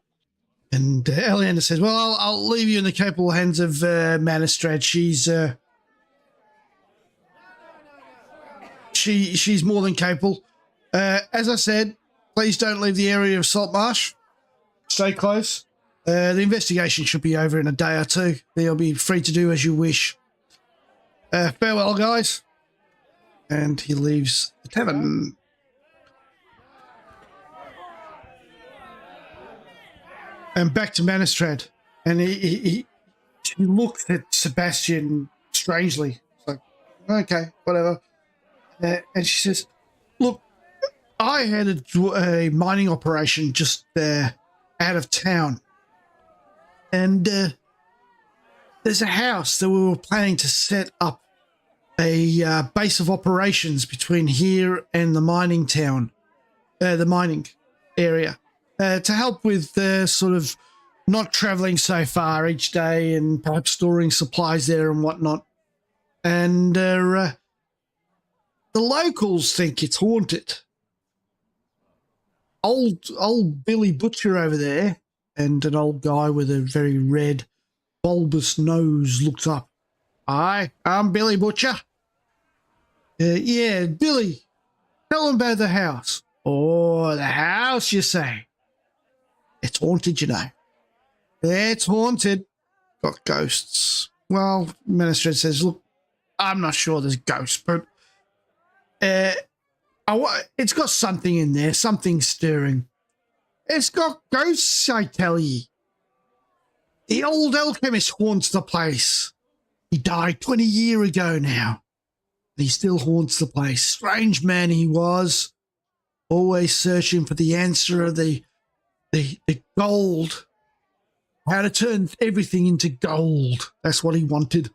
And Eliana says, well, I'll leave you in the capable hands of Manistrad. She's more than capable. As I said, please don't leave the area of Saltmarsh. Stay close. The investigation should be over in a day or two. You'll be free to do as you wish. Farewell, guys. And he leaves the tavern. And back to Manistrad. And he looks at Sebastian strangely. It's like, okay, whatever. And she says, look, I had a mining operation just out of town. And there's a house that we were planning to set up a base of operations between here and the mining town, the mining area, to help with sort of not traveling so far each day and perhaps storing supplies there and whatnot. And the locals think it's haunted. Old Billy Butcher over there and an old guy with a very red, bulbous nose looks up. Hi, I'm Billy Butcher. Yeah, Billy, tell them about the house. Oh, the house, you say? It's haunted, you know. It's haunted. Got ghosts. Well, Minister says, look, I'm not sure there's ghosts, but it's got something in there, something stirring. It's got ghosts, I tell ye. The old alchemist haunts the place. He died 20 years ago now. He still haunts the place. Strange man he was, always searching for the answer of the gold. how to turn everything into gold. That's what he wanted.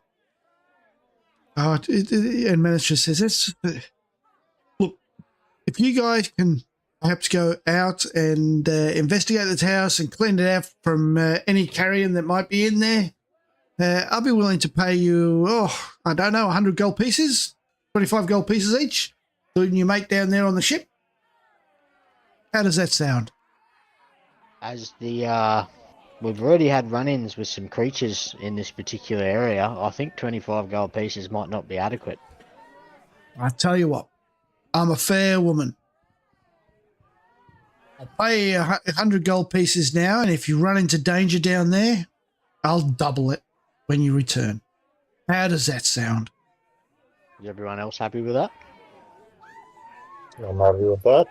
And manager says, look, if you guys can perhaps go out and investigate this house and clean it out from any carrion that might be in there, I'll be willing to pay you, I don't know, 100 gold pieces, 25 gold pieces each, including your mate down there on the ship. How does that sound? As we've already had run-ins with some creatures in this particular area. I think 25 gold pieces might not be adequate. I tell you what, I'm a fair woman. I'll pay you 100 gold pieces now, and if you run into danger down there, I'll double it when you return. How does that sound? Is everyone else happy with that? I'm happy with that.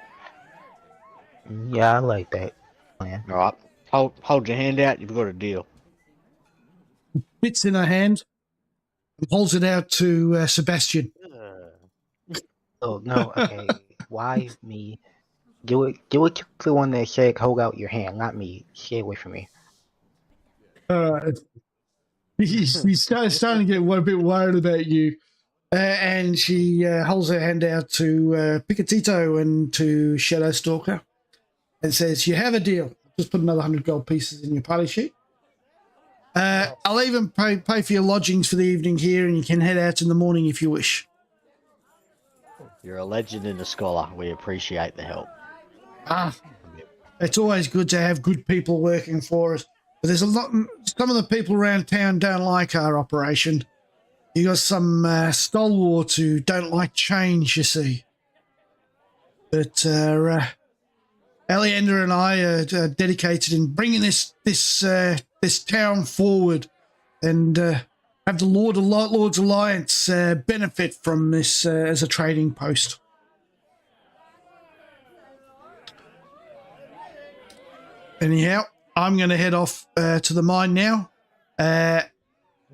Yeah, I like that plan. All right. Hold your hand out. You've got a deal. Bits in her hand and holds it out to Sebastian. Oh no, okay. Why me? Do it to the one that said hold out your hand, not me. Stay away from me. He's starting to get a bit worried about you. And she holds her hand out to Picatito and to Shadow Stalker and says, you have a deal. Just put another 100 gold pieces in your party sheet. I'll even pay for your lodgings for the evening here, and you can head out in the morning if you wish. You're a legend and a scholar. We appreciate the help. It's always good to have good people working for us. But there's some of the people around town don't like our operation. You got some stalwarts who don't like change, you see. But Aleander and I are dedicated in bringing this town forward, and have the Lord's Alliance benefit from this as a trading post. Anyhow, I'm going to head off to the mine now.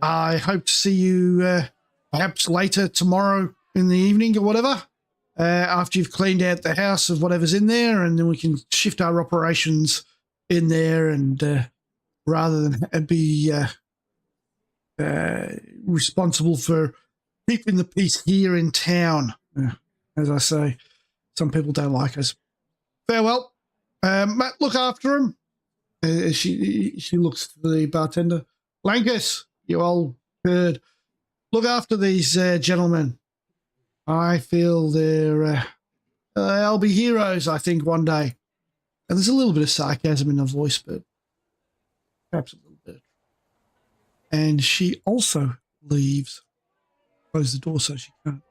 I hope to see you perhaps later tomorrow in the evening or whatever, after you've cleaned out the house of whatever's in there, and then we can shift our operations in there, and rather than be responsible for keeping the peace here in town. As I say, some people don't like us. Farewell. Matt, look after him. She looks to the bartender. Lankus, you old bird, look after these gentlemen. I feel they'll be heroes, I think, one day. And there's a little bit of sarcasm in her voice, but perhaps a little bit. And she also leaves. Close the door so she can't.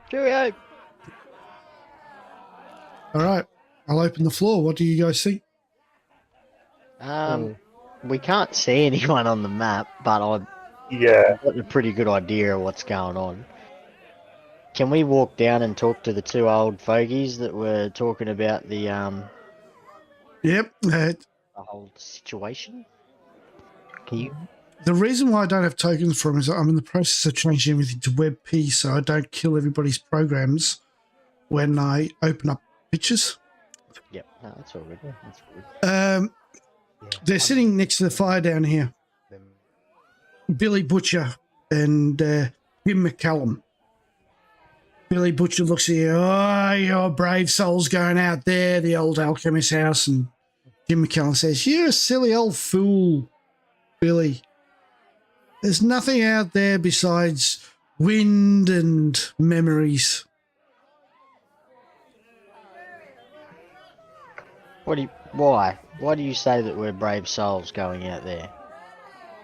Cheerio. All right. I'll open the floor. What do you guys think? We can't see anyone on the map, but I've got a pretty good idea of what's going on. Can we walk down and talk to the two old fogies that were talking about the Yep. the whole situation? Can you? The reason why I don't have tokens for them is I'm in the process of changing everything to WebP, so I don't kill everybody's programs when I open up pictures. Yep, no, that's all good. That's good. They're sitting next to the fire down here. Billy Butcher and Jim McCallum. Billy Butcher looks at you. Oh, your brave soul's going out there, the old alchemist's house. And Jim McCallum says, you're a silly old fool, Billy. There's nothing out there besides wind and memories. Why? Why do you say that we're brave souls going out there?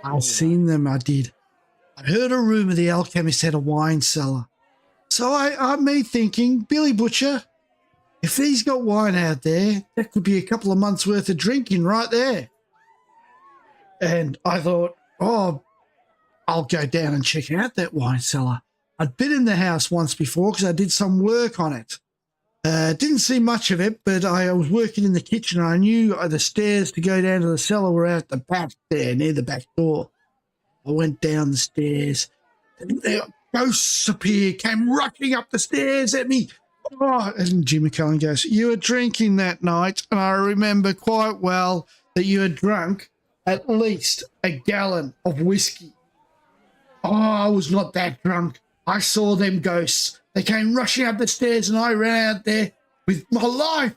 I've seen them, I did. I heard a rumour the alchemist had a wine cellar. So I'm me thinking, Billy Butcher, if he's got wine out there, that could be a couple of months' worth of drinking right there. And I thought, oh, I'll go down and check out that wine cellar. I'd been in the house once before because I did some work on it. Didn't see much of it, but I was working in the kitchen. I knew the stairs to go down to the cellar were out the back there, near the back door. I went down the stairs, and ghosts appeared, came rushing up the stairs at me. Oh, and Jim McCullen goes, you were drinking that night, and I remember quite well that you were drunk at least a gallon of whiskey. Oh, I was not that drunk. I saw them ghosts. They came rushing up the stairs and I ran out there with my life.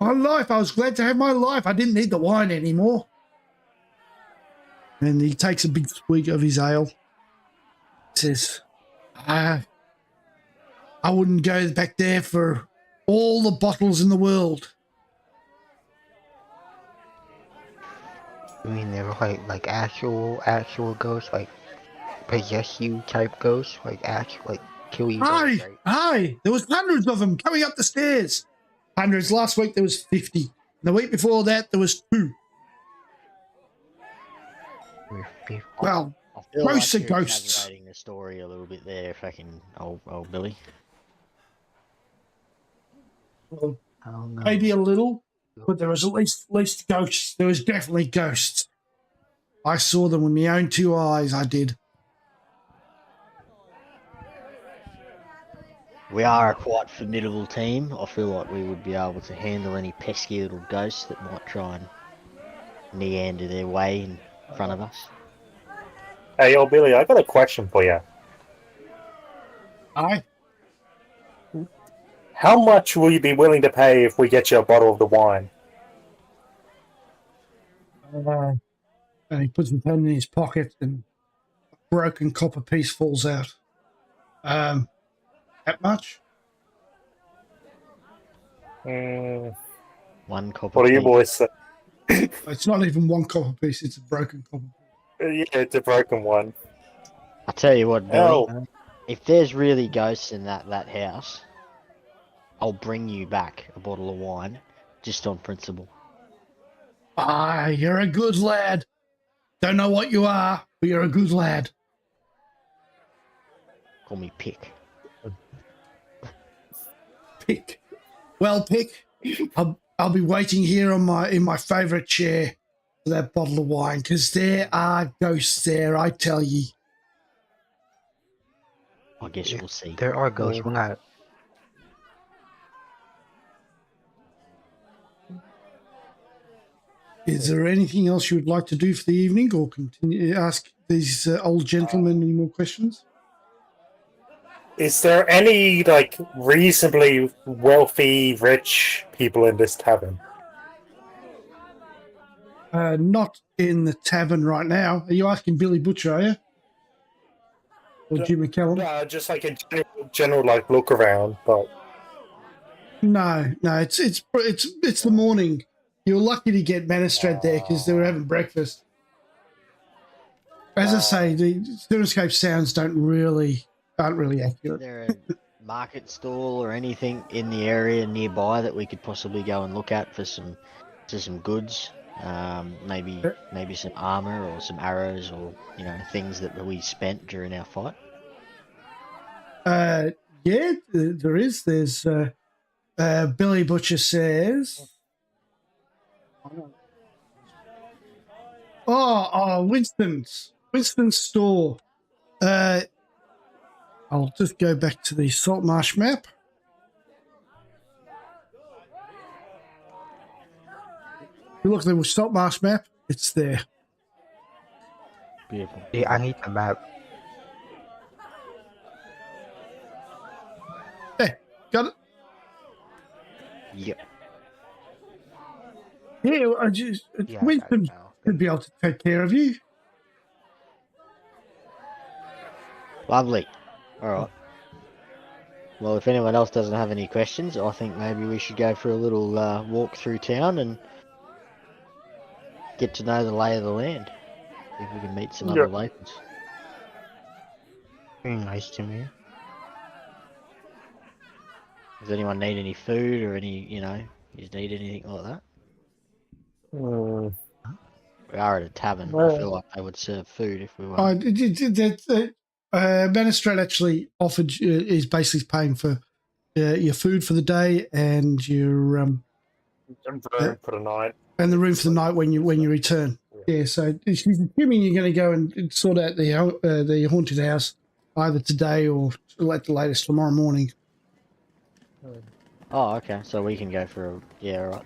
My life. I was glad to have my life. I didn't need the wine anymore. And he takes a big swig of his ale. Says, I wouldn't go back there for all the bottles in the world. I mean, they were like actual ghosts, like possess you type ghosts, like kill you. Ghosts, right? Aye. There was hundreds of them coming up the stairs. Hundreds. Last week there was 50. The week before that there was 2. Well, I feel like ghosts are you're ghosts. exaggerating the story a little bit there, fucking old Billy. Well, I don't know. maybe a little, but there was at least ghosts. There was definitely ghosts. I saw them with my own 2 eyes. I did. We are a quite formidable team. I feel like we would be able to handle any pesky little ghosts that might try and meander their way in front of us. Hey, old Billy, I got a question for you. Aye. How much will you be willing to pay if we get you a bottle of the wine? And he puts his hand in his pocket and a broken copper piece falls out. That much? One copper. What do you piece. boys say? It's not even one copper piece, it's a broken copper piece. Yeah, it's a broken one. I tell you what, Billy. Oh. If there's really ghosts in that house, I'll bring you back a bottle of wine, just on principle. Ah, you're a good lad. Don't know what you are, but you're a good lad. Call me Pick. Pick. Well, Pick, I'll be waiting here in my favourite chair for that bottle of wine, because there are ghosts there, I tell ye. I guess we'll see. There are ghosts. We're not. Is there anything else you would like to do for the evening, or continue to ask these old gentlemen any more questions? Is there any, like, reasonably wealthy, rich people in this tavern? Not in the tavern right now. Are you asking Billy Butcher, are you? Or Jim McCallum? Just like a general like look around, but No, it's the morning. You were lucky to get Manistrad there because they were having breakfast. As I say, the Syrinscape sounds aren't really Is accurate. there a market stall or anything in the area nearby that we could possibly go and look at for some goods? Maybe some armor or some arrows or things that we spent during our fight. Yeah, there is. There's Billy Butcher says. Winston's store. I'll just go back to the Saltmarsh map. You look at the Saltmarsh map, it's there. Beautiful. Yeah, I need the map. Hey, got it? Yep. Yeah, Yeah, Winston should be able to take care of you. Lovely. All right. Well, if anyone else doesn't have any questions, I think maybe we should go for a little walk through town and get to know the lay of the land. See if we can meet some other locals. Very nice to me. Does anyone need any food or any, you need anything like that? We are at a tavern. I feel like they would serve food if we were. Manistrad actually offered is basically paying for your food for the day and your room for the night, and the room for the night when you return. Yeah, so she's assuming you're going to go and sort out the haunted house either today or at the latest tomorrow morning. Oh, okay. So we can go for all right.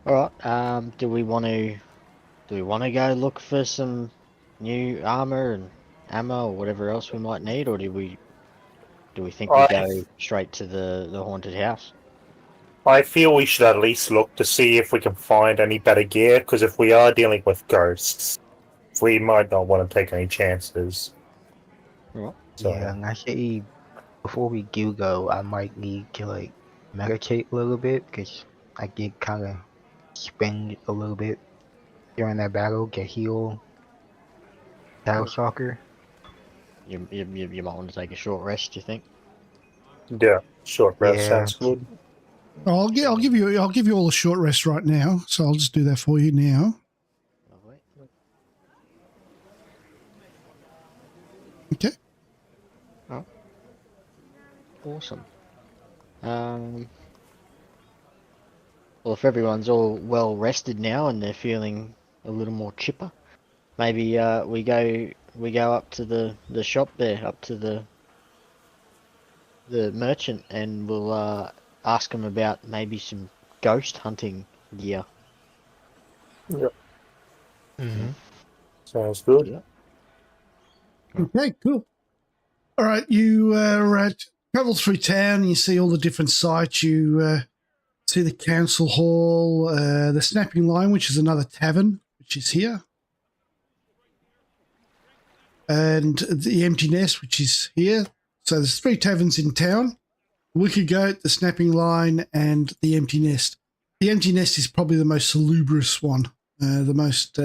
All right. Do we want to Do we want to go look for some new armor and ammo or whatever else we might need, or do we think we go straight to the haunted house? I feel we should at least look to see if we can find any better gear, because if we are dealing with ghosts, we might not want to take any chances. Right. So, Yeah, and I say before we do go, I might need to like meditate a little bit because I did kind of spend a little bit during that battle to heal Battle Stalker. You might want to take a short rest. Do you think? yeah, short rest Yeah. sounds good. I'll give you all a short rest right now. So I'll just do that for you now. Lovely. Okay. Awesome. Well, if everyone's all well rested now and they're feeling a little more chipper, maybe we go up to the shop there, up to the merchant, and we'll ask him about maybe some ghost hunting gear. Mm-hmm. Sounds good. Yeah. Okay, cool. All right, you travel through town. You see all the different sites. You see the council hall, the Snapping Line, which is another tavern, which is here, and the Empty Nest, which is here. So there's 3 taverns in town: Wicked Goat, the Snapping Line, and the Empty Nest. The Empty Nest is probably the most salubrious one, the most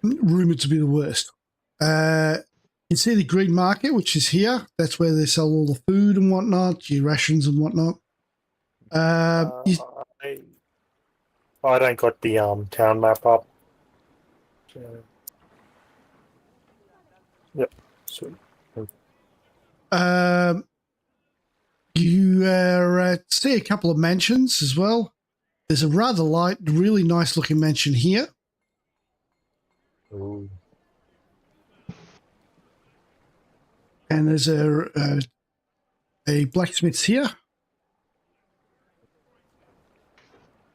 rumored to be the worst. You see the Green Market, which is here. That's where they sell all the food and whatnot, your rations and whatnot. I don't got the town map up. Yep, sweet. You see a couple of mansions as well. There's a rather really nice looking mansion here. Ooh. And there's a blacksmith's here.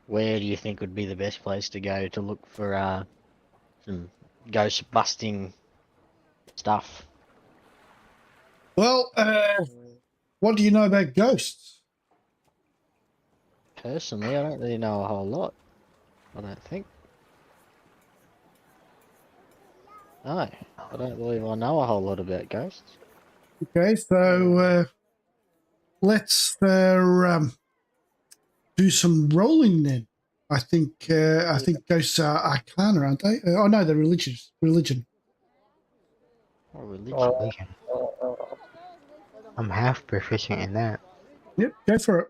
Where do you think would be the best place to go to look for some ghost busting stuff? Well, what do you know about ghosts? Personally, I don't really know a whole lot. I don't think. No, I don't believe I know a whole lot about ghosts. Okay, so let's do some rolling then. I think ghosts are arcana, aren't they? Oh no, they're religion. Or religion. I'm half proficient in that. Yep, go for it.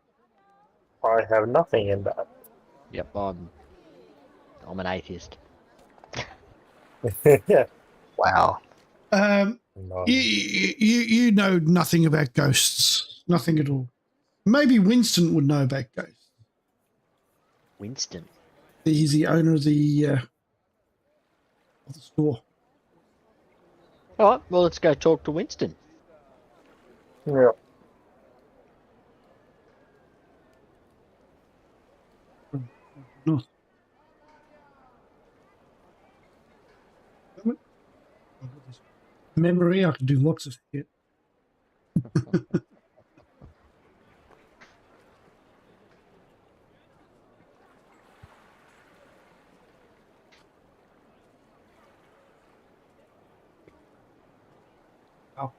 I have nothing in that. Yep, I'm an atheist. Yeah. Wow. No. You know nothing about ghosts, nothing at all. Maybe Winston would know about ghosts. Winston. He's the owner of the store. All right, well, let's go talk to Winston. Yeah. No. Memory, I can do lots of shit.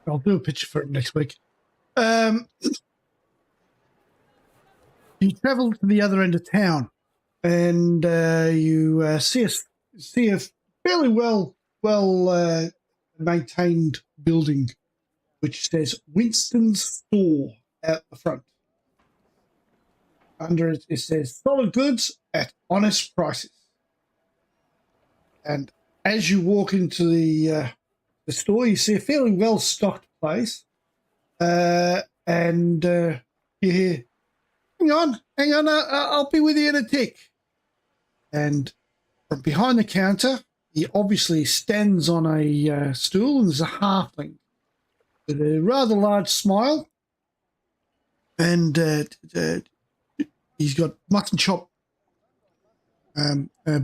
I'll do a picture for it next week. You travel to the other end of town, and you see a fairly well maintained building, which says Winston's Store out the front. Under it, it says solid goods at honest prices. And as you walk into the store, you see a fairly well stocked place, and you hear, hang on, I'll be with you in a tick. And from behind the counter, he obviously stands on a stool, and there's a halfling with a rather large smile, and he's got mutton chop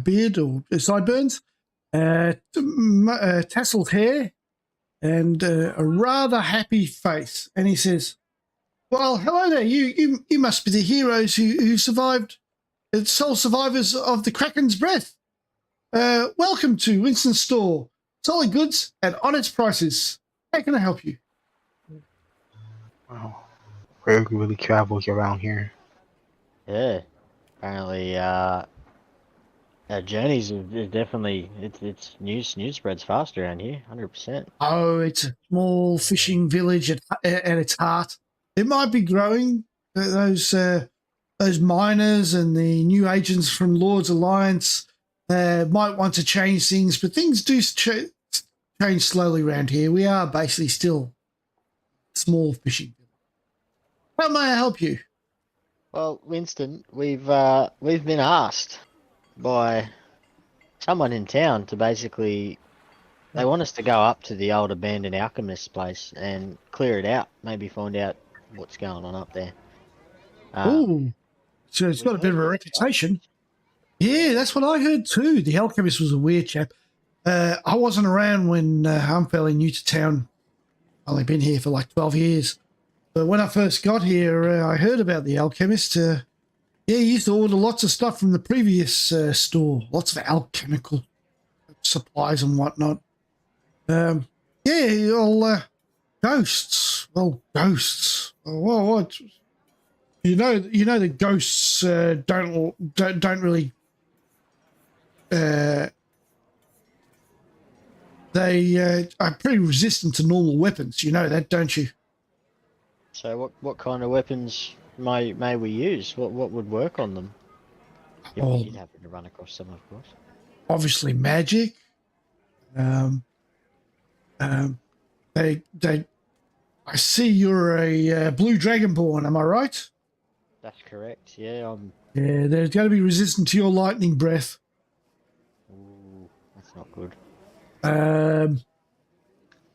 beard or sideburns, tasseled hair, and a rather happy face. And he says, "Well, hello there. You must be the heroes who survived, sole survivors of the Kraken's breath. Welcome to Winston's store. Solid goods at honest prices. How can I help you?" Wow. Greg really travels around here. Yeah. Apparently, our journeys is definitely it's news spreads fast around here, 100%. Oh, it's a small fishing village at its heart. It might be growing. Those miners and the new agents from Lord's Alliance might want to change things, but things do change slowly around here. We are basically still small fishing village. How may I help you? Well, Winston, we've been asked by someone in town to basically, they want us to go up to the old abandoned alchemist place and clear it out, maybe find out what's going on up there. Oh, so it's got a bit of a reputation. Yeah, that's what I heard too. The alchemist was a weird chap. I wasn't around when I'm fairly new to town. I've only been here for like 12 years. But when I first got here, I heard about the alchemist. Yeah, he used to order lots of stuff from the previous store, lots of alchemical supplies and whatnot. Yeah, well, ghosts. Well, ghosts. Well, what? You know the ghosts don't really. They are pretty resistant to normal weapons. You know that, don't you? So what kind of weapons may we use? What would work on them? You'd happen to run across some, of course. Obviously, magic. They. I see you're a blue dragonborn. Am I right? That's correct. Yeah, Yeah, they're going to be resistant to your lightning breath. Ooh, that's not good.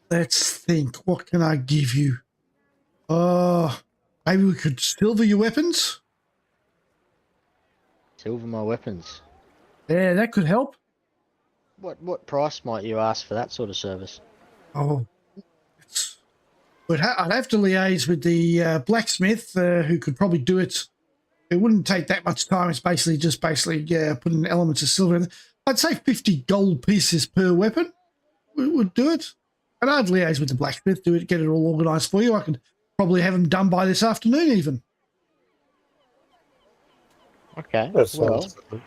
Let's think. What can I give you? Maybe we could silver your weapons. Silver my weapons. Yeah, that could help. What price might you ask for that sort of service? Oh, I'd have to liaise with the blacksmith who could probably do it. It wouldn't take that much time. It's basically putting elements of silver in. I'd say 50 gold pieces per weapon would do it. And I'd liaise with the blacksmith, get it all organised for you. I could probably have them done by this afternoon even. Okay, That well, sounds good.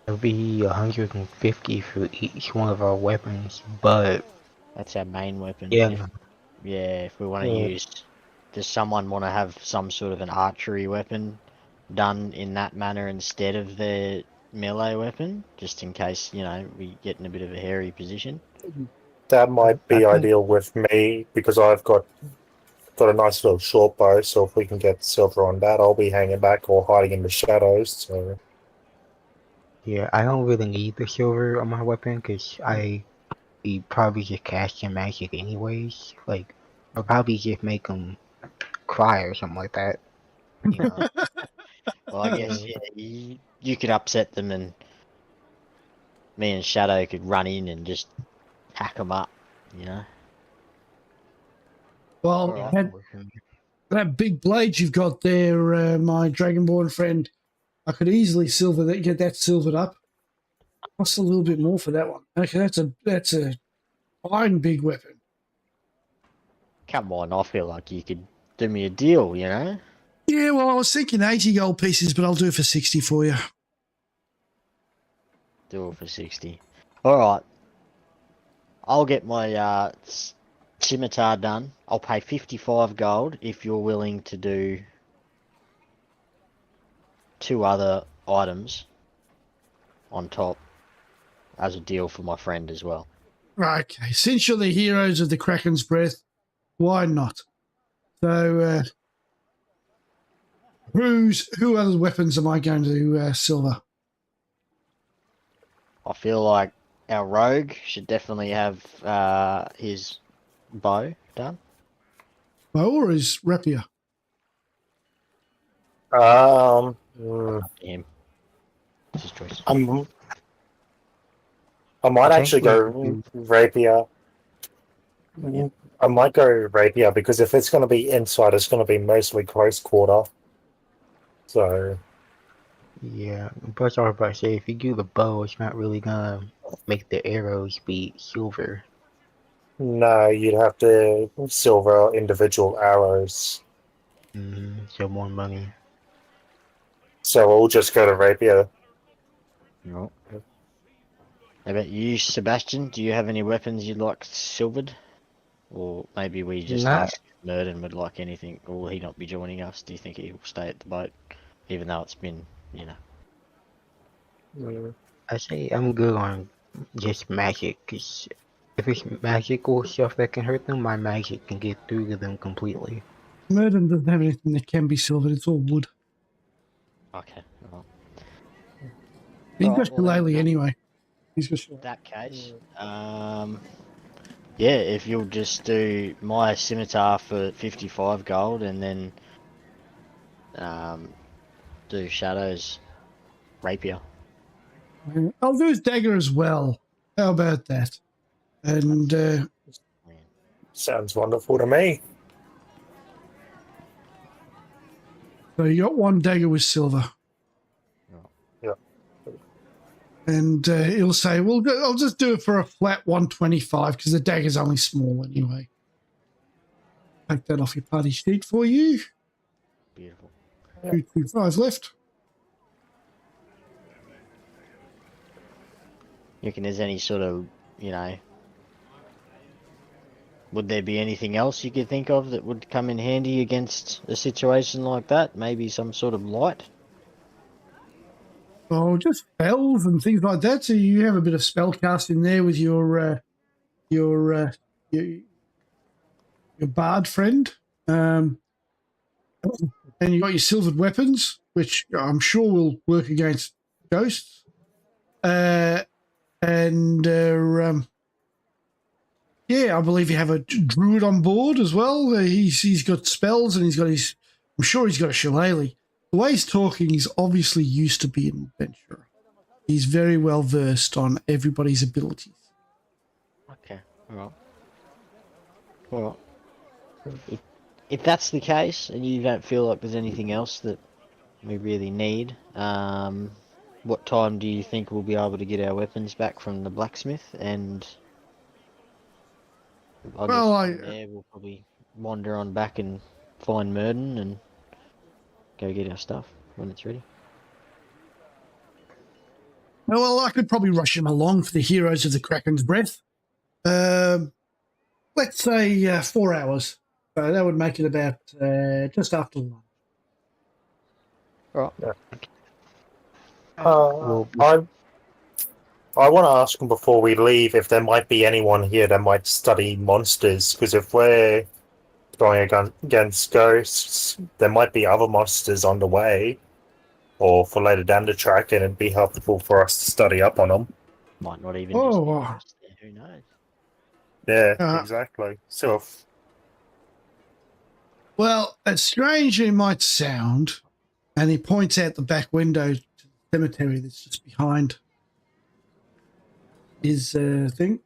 It'll be 150 for each one of our weapons, but that's our main weapon. yeah, If we want to Yeah. use, does someone want to have some sort of an archery weapon done in that manner instead of the melee weapon, just in case, we get in a bit of a hairy position? That might be Okay. ideal with me because I've got a nice little short bow. So if we can get silver on that, I'll be hanging back or hiding in the shadows. So yeah, I don't really need the silver on my weapon because I be probably just casting magic anyways. Like, I'll probably just make them cry or something like that. You know? Well, I guess you could upset them, and me and Shadow could run in and just hack them up. Well, Alright. that big blade you've got there, my dragonborn friend, I could easily get that silvered up. Costs a little bit more for that one. Okay, that's a fine big weapon. Come on, I feel like you could do me a deal, Yeah, well, I was thinking 80 gold pieces, but I'll do it for 60 for you. Do it for 60. Alright. I'll get my scimitar done. I'll pay 55 gold if you're willing to do 2 other items on top as a deal for my friend as well. Okay, since you're the heroes of the Kraken's breath, why not? So, who other weapons am I going to silver? I feel like our rogue should definitely have his bow done. Bow or his rapier? Up to him. It's his choice. I might I actually think we go do- rapier. I might go rapier because if it's going to be inside, it's going to be mostly close quarter. So Yeah, but I was about to say, if you do the bow, it's not really gonna make the arrows be silver. no, you'd have to silver individual arrows. So more money. So we'll just go to rapier. Right. How about you, Sebastian? Do you have any weapons you'd like silvered? Or maybe we just Not, ask if Murden would like anything, or will he not be joining us? Do you think he will stay at the boat, even though it's been, I say I'm good on just magic, cause if it's magical stuff that can hurt them, my magic can get through to them completely. Murden doesn't have anything that can be silvered. It's all wood. Okay, right. He's Right, got well, then, shillelagh anyway. He's got in shillelagh. that case, yeah, if you'll just do my scimitar for 55 gold and then do Shadow's rapier. I'll do his dagger as well. How about that? And Sounds wonderful to me. so you got one dagger with silver. Yeah. And he'll say, well, I'll just do it for a flat 125 because the dagger's only small anyway. Take that off your party sheet for you. Beautiful. 225 left. You reckon there's any sort of, would there be anything else you could think of that would come in handy against a situation like that? Maybe some sort of light? Oh, just spells and things like that. So you have a bit of spell cast in there with your bard friend. And you got your silvered weapons, which I'm sure will work against ghosts. Yeah, I believe you have a druid on board as well. He's got spells and he's got his. I'm sure he's got a shillelagh. The way he's talking, he's obviously used to be an adventurer. He's very well versed on everybody's abilities. Okay, alright. Alright. If that's the case, and you don't feel like there's anything else that we really need, what time do you think we'll be able to get our weapons back from the blacksmith? And I guess from there we'll probably wander on back and find Murden and go get our stuff when it's ready. Well, I could probably rush him along for the heroes of the Kraken's Breath. Let's say 4 hours. So that would make it about just after lunch. Right. Yeah. Well, I want to ask him before we leave if there might be anyone here that might study monsters, because if we're going against ghosts, there might be other monsters on the way, or for later down the track, and it'd be helpful for us to study up on them. Might not even just who knows? Yeah, exactly. So Well, as strange as it might sound, and he points out the back window to the cemetery that's just behind his thing.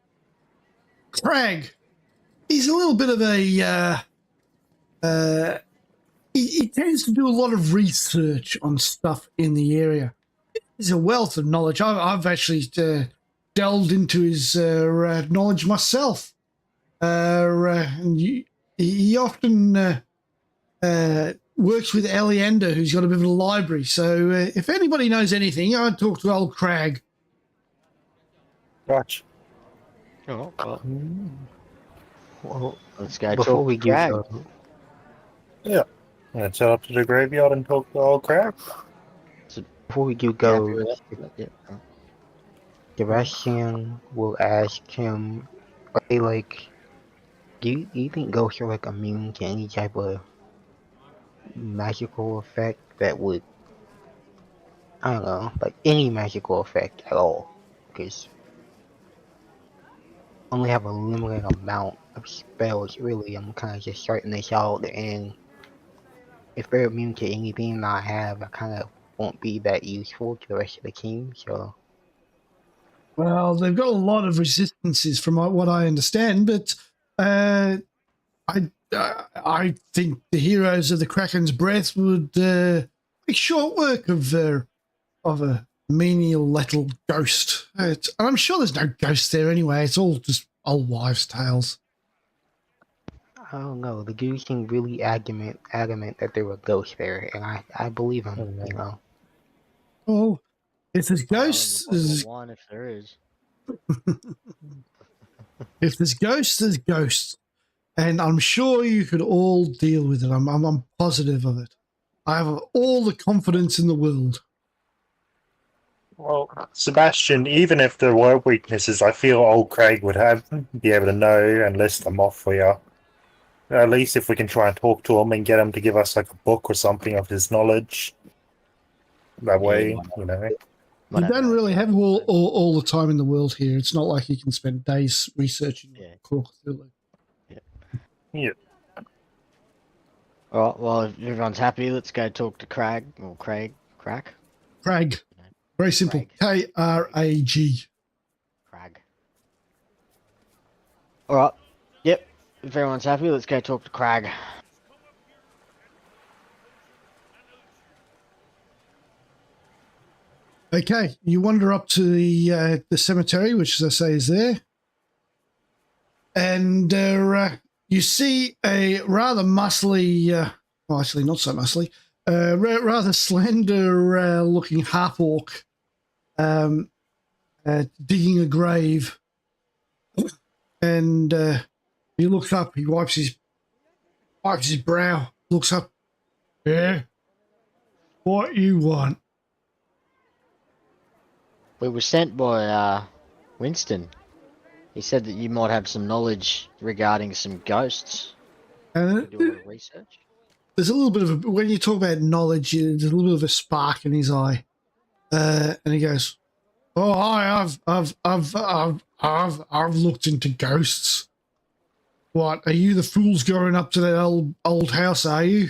Crag, he's a little bit of a... he tends to do a lot of research on stuff in the area. He's a wealth of knowledge. I've actually delved into his knowledge myself. And he often works with Eliander, who's got a bit of a library. So if anybody knows anything, I'd talk to old Crag. gotcha. Oh, well, let's go before talk we to Crag. go, Let's head up to the graveyard and talk to old Crab. before we do go, Sebastian will ask him, are they like, do you think ghosts are like immune to any type of magical effect that would, I don't know, like any magical effect at all? Because only have a limited amount of spells, really. I'm kind of just starting this out, and if they're immune to anything that I have, I kind of won't be that useful to the rest of the team. So Well, they've got a lot of resistances from what I understand, but I think the heroes of the Kraken's Breath would make short work of a menial little ghost. And I'm sure there's no ghost there anyway. It's all just old wives' tales. I don't know. The dude seemed really adamant that there were ghosts there, and I believe him. You know. Oh, if there's ghosts, There's one if there is. if there's ghosts, there's ghosts. And I'm sure you could all deal with it. I'm positive of it. I have all the confidence in the world. Well, Sebastian, even if there were weaknesses, I feel old Craig would be able to know and list them off for you. At least if we can try and talk to him and get him to give us like a book or something of his knowledge. That way, you know. You don't really have all the time in the world here. It's not like you can spend days researching Call of Cthulhu. Yeah. All right, well, if everyone's happy, let's go talk to Crag, or Craig. Crag. Very simple. K-R-A-G. Crag. All right. Yep. If everyone's happy, let's go talk to Crag. Okay, you wander up to the cemetery, which, as I say, is there, and you see a rather muscly, well, actually not so muscly, rather slender looking half orc digging a grave, and he looks up. He wipes his brow, looks up. Yeah, what you want? We were sent by Winston. He said that you might have some knowledge regarding some ghosts. Do a lot of research. There's a little bit of when you talk about knowledge, there's a little bit of a spark in his eye, and he goes, "Oh, I've looked into ghosts. What are you, the fools going up to that old house? Are you?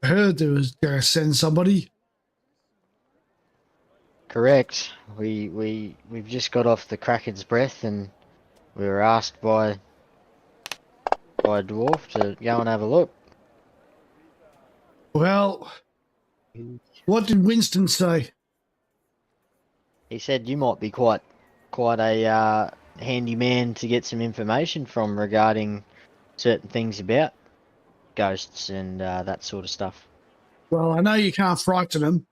I heard there was going to send somebody." Correct. We've just got off the Kraken's Breath, and we were asked by a dwarf to go and have a look. Well, what did Winston say? He said you might be quite a handy man to get some information from regarding certain things about ghosts and that sort of stuff. Well, I know you can't frighten them.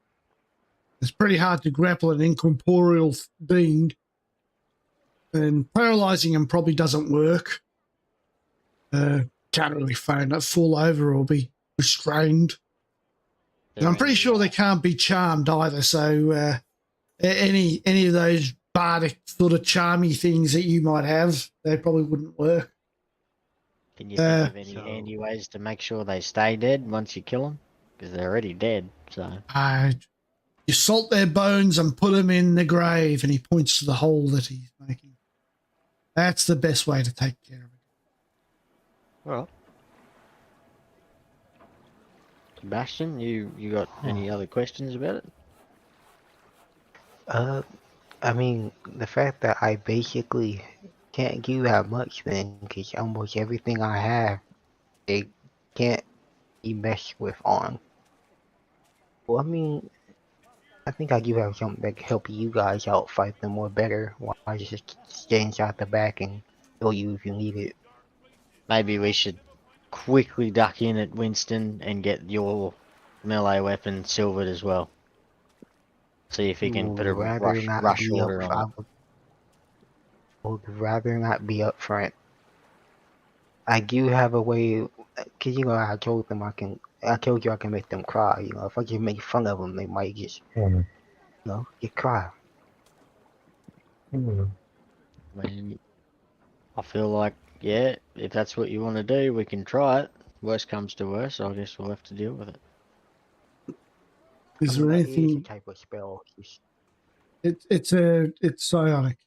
It's pretty hard to grapple an incorporeal being, and paralyzing them probably doesn't work. Can't really fall over or be restrained. And I'm pretty sure they can't be charmed either. So any of those bardic sort of charmy things that you might have, they probably wouldn't work. Can you think of any handy ways to make sure they stay dead once you kill them? Because they're already dead. So you salt their bones and put them in the grave, and he points to the hole that he's making. That's the best way to take care of it. Well, Sebastian, you got any other questions about it? I mean, the fact that I basically can't give that much then, because almost everything I have, they can't be messed with on. Well, I mean, I think I do have something that can help you guys out fight them more better, while I just stay inside the back and kill you if you need it. Maybe we should quickly duck in at Winston and get your melee weapon silvered as well. See if he can put a rush order on it. I would rather not be up front. I do have a way, cause you know I told them I told you I can make them cry. You know, if I just make fun of them, they might just, you know, get cry. I mean, I feel like, yeah, if that's what you want to do, we can try it. Worst comes to worst, I guess we'll have to deal with it. Is there anything? It's a type of spell. It's psionic.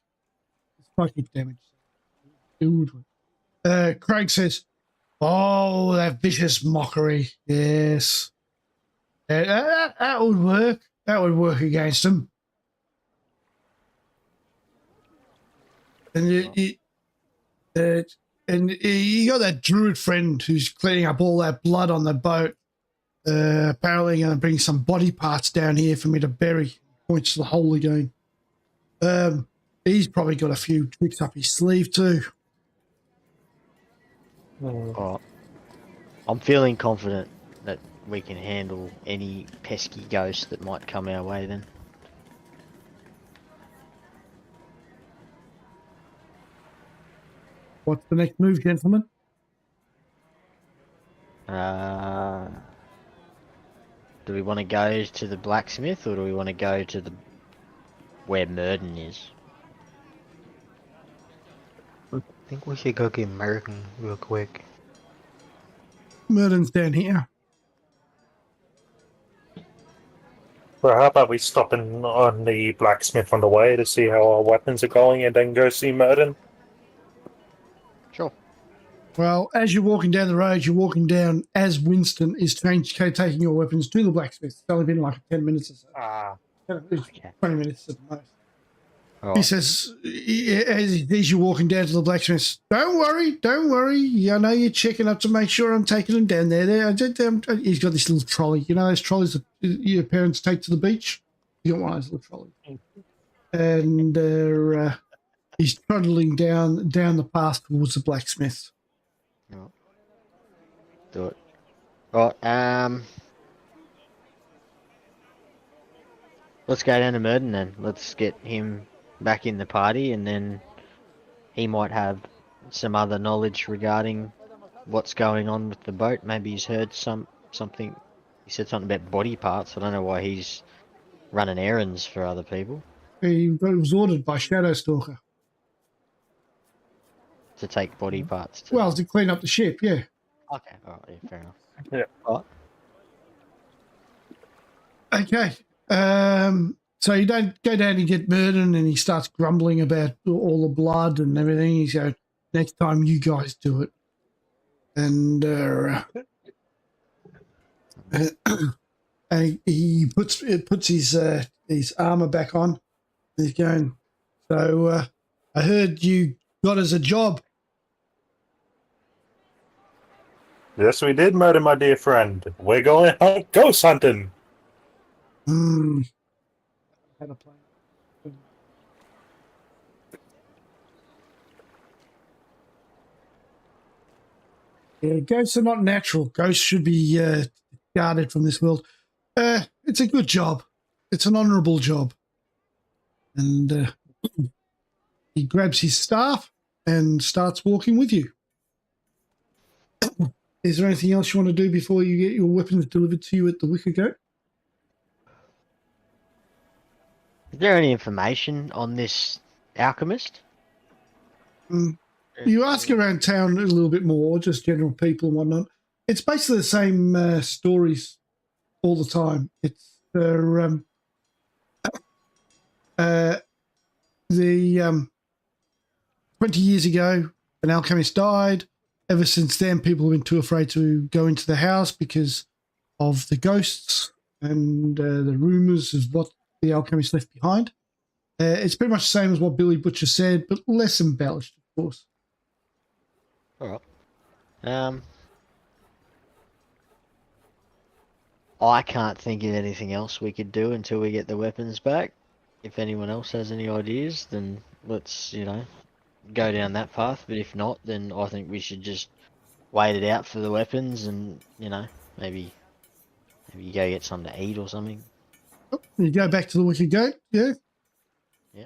It's psychic damage. Craig says, "Oh, that vicious mockery. Yes, that would work. That would work against him. And you got that druid friend who's cleaning up all that blood on the boat. Apparently going to bring some body parts down here for me to bury. Points to the hole again. He's probably got a few tricks up his sleeve too. Oh, I'm feeling confident that we can handle any pesky ghost that might come our way then. What's the next move, gentlemen? Do we want to go to the blacksmith or do we want to go to the where Murden is? I think we should go get Merton real quick. Murden's down here. Well, how about we stop on the blacksmith on the way to see how our weapons are going and then go see Merton? Sure. Well, as you're walking down the road, you're walking down as Winston is taking your weapons to the blacksmith. It's only been like 10 minutes or so. Ah. 20 minutes at the most. Right. He says, as you're walking down to the blacksmith, don't worry. I know you're checking up to make sure I'm taking them down there. He's got this little trolley. You know those trolleys that your parents take to the beach? You got one of those little trolleys. And he's trundling down the path towards the blacksmith. Right. Do it. Right, let's go down to Murden then. Let's get him back in the party and then he might have some other knowledge regarding what's going on with the boat. Maybe he's heard something. He said something about body parts. I don't know why he's running errands for other people. He was ordered by Shadowstalker. To take body parts. To clean up the ship, yeah. Okay, alright, yeah, fair enough. Yeah. Alright. Okay. So you don't go down and get Murden and he starts grumbling about all the blood and everything. He's going, next time you guys do it. And and he puts his armor back on. He's going, so I heard you got us a job. Yes, we did, Merton, my dear friend. We're going ghost hunting. Had a plan. Yeah, ghosts are not natural. Ghosts should be guarded from this world. It's a good job. It's an honourable job. And he grabs his staff and starts walking with you. Is there anything else you want to do before you get your weapons delivered to you at the Wicker Goat? Is there any information on this alchemist? You ask around town a little bit more, just general people and whatnot. It's basically the same stories all the time. It's the 20 years ago, an alchemist died. Ever since then, people have been too afraid to go into the house because of the ghosts and the rumours of what the alchemist left behind. It's pretty much the same as what Billy Butcher said, but less embellished, of course. Alright. I can't think of anything else we could do until we get the weapons back. If anyone else has any ideas, then let's, go down that path. But if not, then I think we should just wait it out for the weapons and, maybe go get something to eat or something. You go back to the Wicked Goat, yeah? Yeah.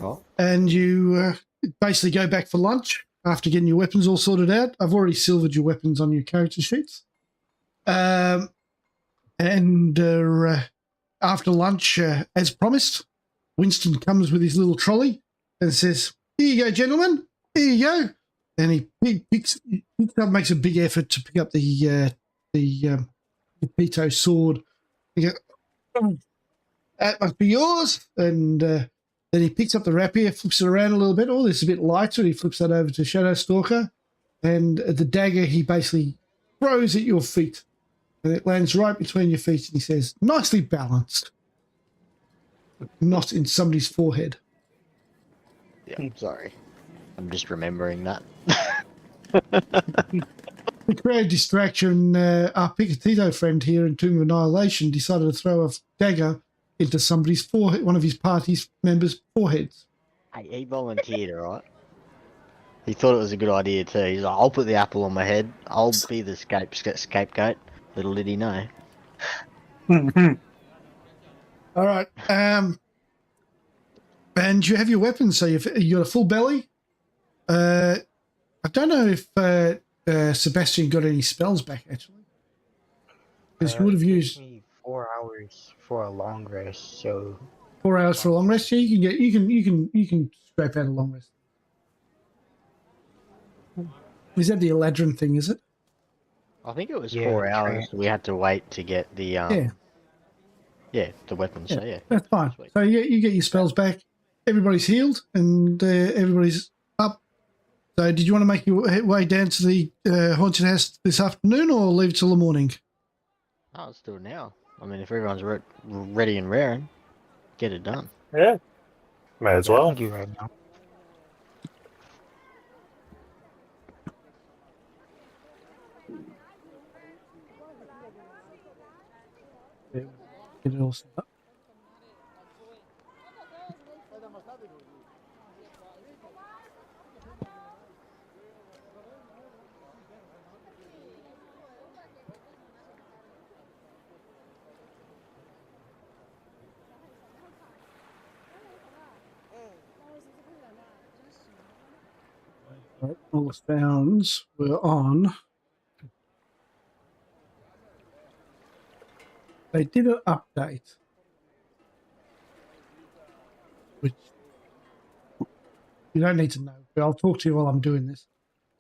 Right. And you basically go back for lunch after getting your weapons all sorted out. I've already silvered your weapons on your character sheets. After lunch, as promised, Winston comes with his little trolley and says, "Here you go, gentlemen. Here you go." And he picks up, makes a big effort to pick up the Pito sword. He goes, "That must be yours." And then he picks up the rapier, flips it around a little bit. Oh, this is a bit lighter. He flips that over to Shadowstalker. And the dagger he basically throws at your feet. And it lands right between your feet, and he says, "Nicely balanced, but not in somebody's forehead." Yeah, sorry. I'm just remembering that. To create a distraction, our Picatito friend here in Tomb of Annihilation decided to throw a dagger into somebody's forehead, one of his party's members' foreheads. Hey, he volunteered, alright? He thought it was a good idea too. He's like, I'll put the apple on my head. I'll be the scapegoat. Little did he know. All right. And you have your weapons, so you got a full belly. I don't know if Sebastian got any spells back, actually. Because you would have It used took me 4 hours for a long rest, so 4 hours for a long rest. Yeah, you can scrape out a long rest. Is that the Eladrin thing, is it? I think it was Yeah, 4 the hours. We had to wait to get the the weapons. Yeah, So yeah, that's fine. sweet. So you get your spells back. Everybody's healed and everybody's up. So did you want to make your way down to the haunted house this afternoon or leave it till the morning? Oh, let's do it now. I mean, if everyone's ready and raring, get it done. Yeah. May as yeah, I well. can do right now. Get it all set up. Right, all the sounds were on. They did an update, which you don't need to know, but I'll talk to you while I'm doing this.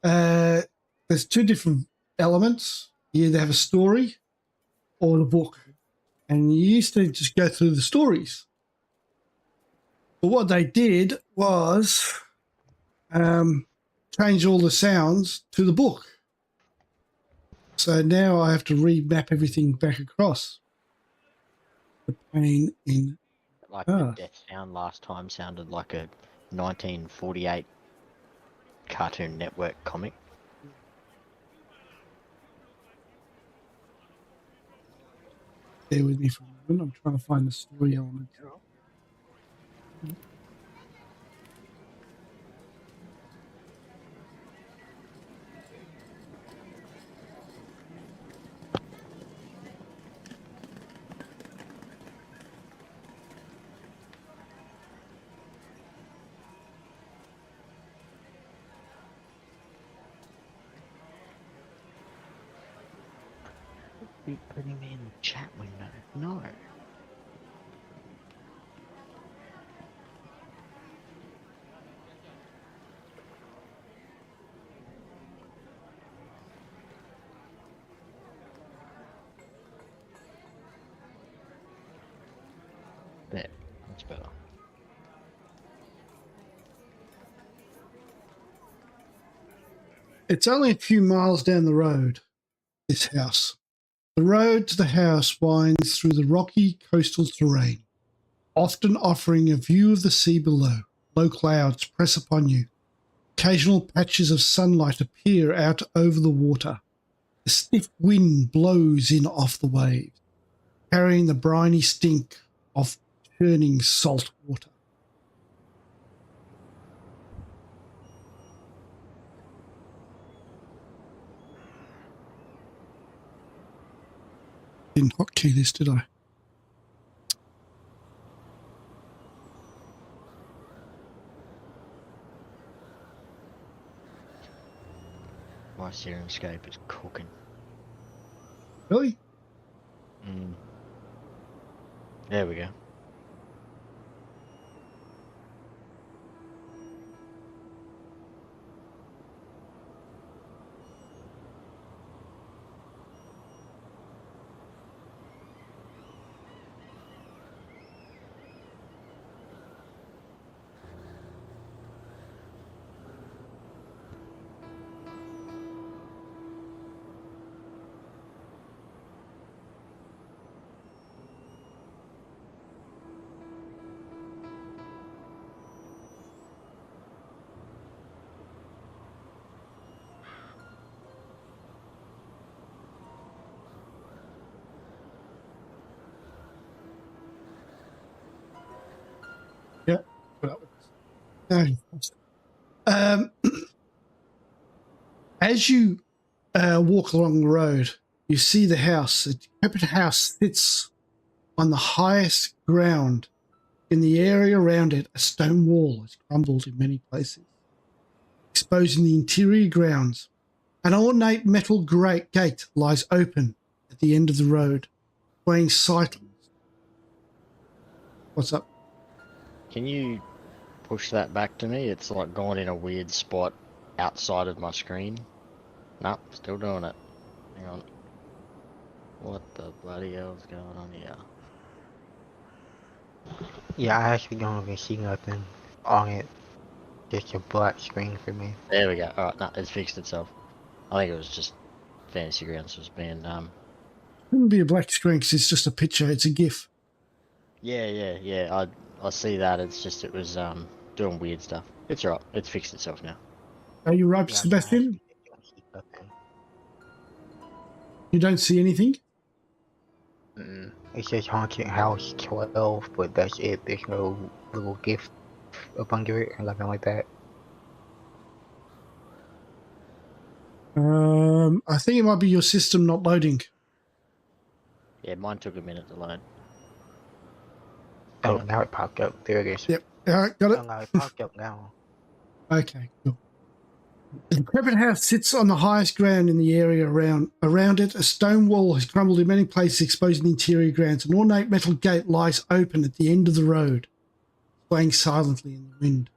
There's two different elements. You either have a story or a book, and you used to just go through the stories. But what they did was change all the sounds to the book. So now I have to remap everything back across. The pain in Like the death sound last time sounded like a 1948 Cartoon Network comic. Bear with me for a moment. I'm trying to find the story element. Be putting me in the chat window. No. There. That's better. It's only a few miles down the road, this house. The road to the house winds through the rocky coastal terrain, often offering a view of the sea below. Low clouds press upon you. Occasional patches of sunlight appear out over the water. A stiff wind blows in off the waves, carrying the briny stink of churning salt water. Didn't hotkey this, did I? My Syrinscape is cooking. Really? There we go. Um, as you walk along the road, you see the house. The decrepit house sits on the highest ground. In the area around it, a stone wall has crumbled in many places, exposing the interior grounds. An ornate metal gate lies open at the end of the road, swaying sideways. What's up? Can you push that back to me? It's like gone in a weird spot outside of my screen. Nope, still doing it. Hang on. What the bloody hell's going on here? Yeah, I actually don't even see nothing on it. Just a black screen for me. There we go. Alright, no, it's fixed itself. I think it was just Fantasy Grounds was being, It wouldn't be a black screen because it's just a picture. It's a GIF. Yeah. I see that. It's just it was doing weird stuff. It's alright. It's fixed itself now. Are you right, Yeah, I Sebastian? actually don't see nothing. You don't see anything? It says Haunted House 12, but that's it. There's no little gift up under it or nothing like that. I think it might be your system not loading. Yeah, mine took a minute to load. Oh, now it popped up. There it is. Yep. All right, got it. Oh, no, it popped up now. Okay, cool. The decrepit house sits on the highest ground in the area around it. A stone wall has crumbled in many places, exposing the interior grounds. An ornate metal gate lies open at the end of the road, swaying silently in the wind.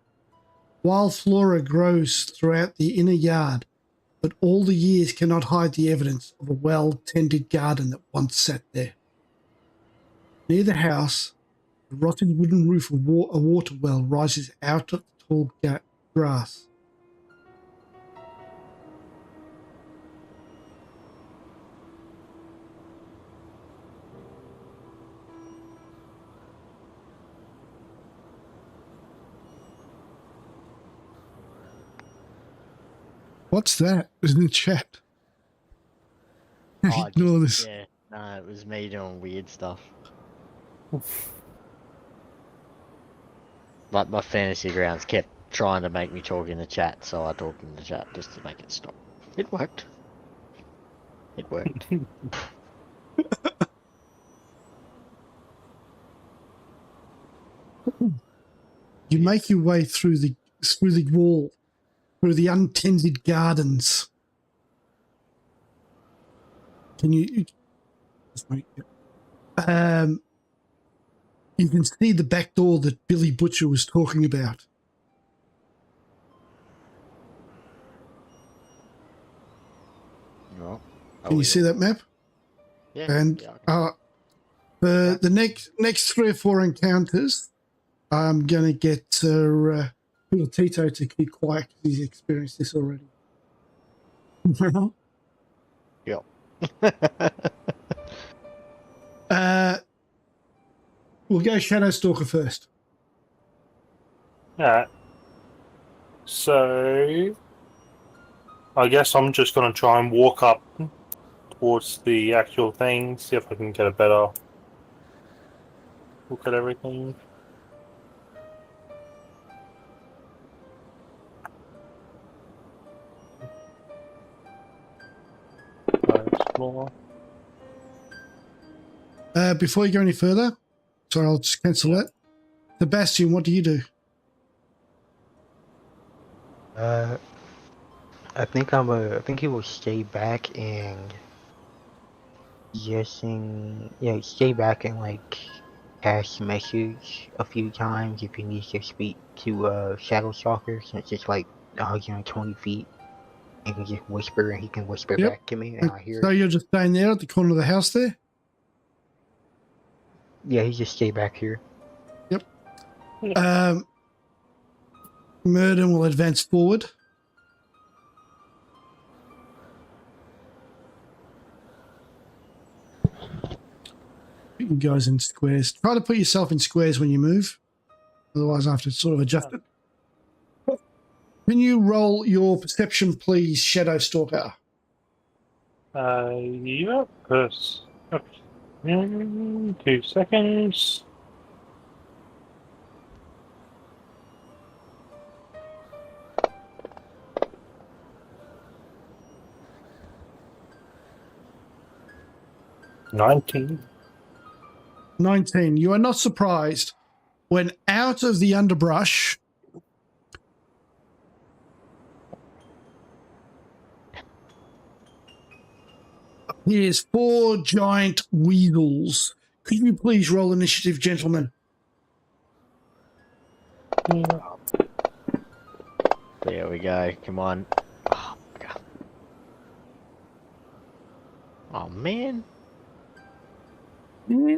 Wild flora grows throughout the inner yard, but all the years cannot hide the evidence of a well-tended garden that once sat there. Near the house, the rotted wooden roof of a water well rises out of the tall grass. What's that? It was in the chat. Ignore this. Yeah, no, it was me doing weird stuff. Like my Fantasy Grounds kept trying to make me talk in the chat, so I talked in the chat just to make it stop. It worked. It worked. You make your way through the wall, through the untended gardens. Can you? You can see the back door that Billy Butcher was talking about. Well, Can you see that map? Yeah. And yeah, the next 3 or 4 encounters, I'm gonna get little Tito to keep quiet because he's experienced this already. Yep. We'll go Shadow Stalker first. Alright. So, I guess I'm just going to try and walk up towards the actual thing, see if I can get a better look at everything. Explore. Before you go any further, sorry, I'll just cancel that. Sebastian, what do you do? I think he will stay back and stay back and like cast message a few times if he needs to speak to Shadow Stalker, since it's like 120 feet. He can just whisper and he can whisper Yep. back to me and I hear So it. you're just staying there at the corner of the house there? Yeah, he just stay back here. Yep. Murden will advance forward. You guys in squares. Try to put yourself in squares when you move. Otherwise, I have to sort of adjust it. Can you roll your perception, please, Shadow Stalker? Yeah, first. 2 seconds. 19. 19. You are not surprised when out of the underbrush appears 4 giant weasels. Could you please roll initiative, gentlemen? There we go. Come on. Oh, God. Oh man. Yeah.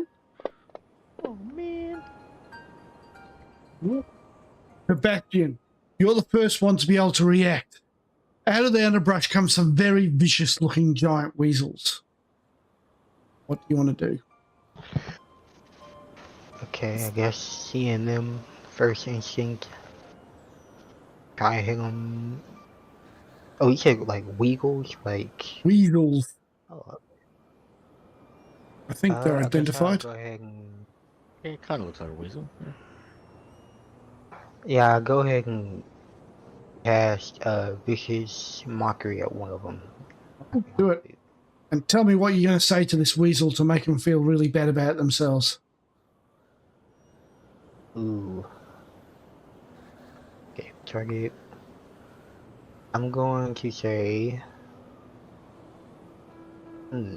Oh man. Sebastian, you're the first one to be able to react. Out of the underbrush comes some very vicious-looking giant weasels. What do you want to do? Okay, I guess seeing them, first instinct, try to hit them. Oh, you said like weagles, like. Weasels. Uh, I think they're I guess I'll identified. go ahead and Yeah, it kind of looks like a weasel. yeah, go ahead and cast vicious mockery at one of them. Do it. And tell me what you're going to say to this weasel to make them feel really bad about themselves. Ooh. Okay, target. I'm going to say.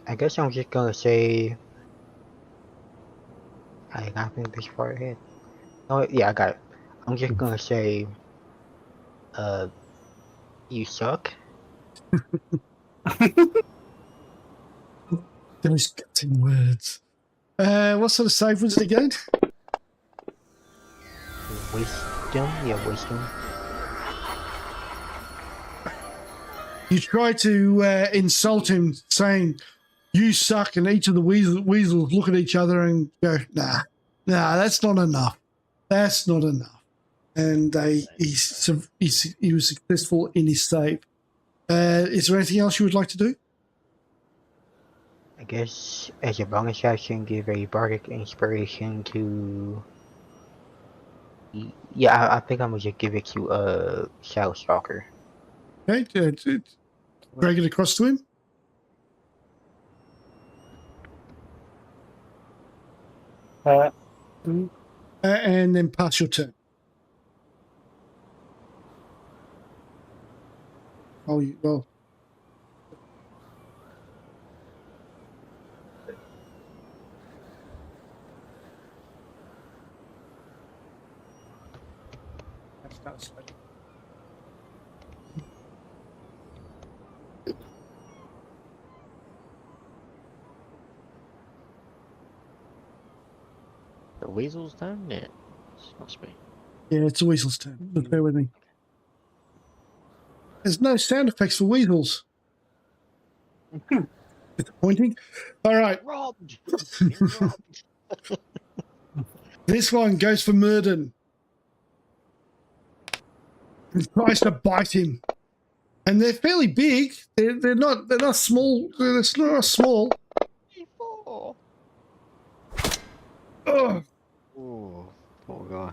I guess I'm just gonna say. I got think this far ahead. Oh yeah, I got it. I'm just gonna say. You suck. Those gutting words. What sort of save was it again? Wisdom? Yeah, wisdom. You try to insult him, saying, "You suck," and each of the weasels look at each other and go, nah, that's not enough. That's not enough. And he was successful in his save. Is there anything else you would like to do? I guess as a bonus action, give a bardic inspiration to. Yeah, I think I'm gonna just give it to Shadow Stalker. Okay, drag it across to him. And then pass your turn. Oh, well. The weasel's turn? Yeah. This must be. Yeah, it's a weasel's turn. Look, bear with me. There's no sound effects for weasels. Disappointing. All right. Robbed! Robbed. This one goes for Murden. He tries to bite him. And they're fairly big. They're not small. They're not small. Oh, Oh. poor guy.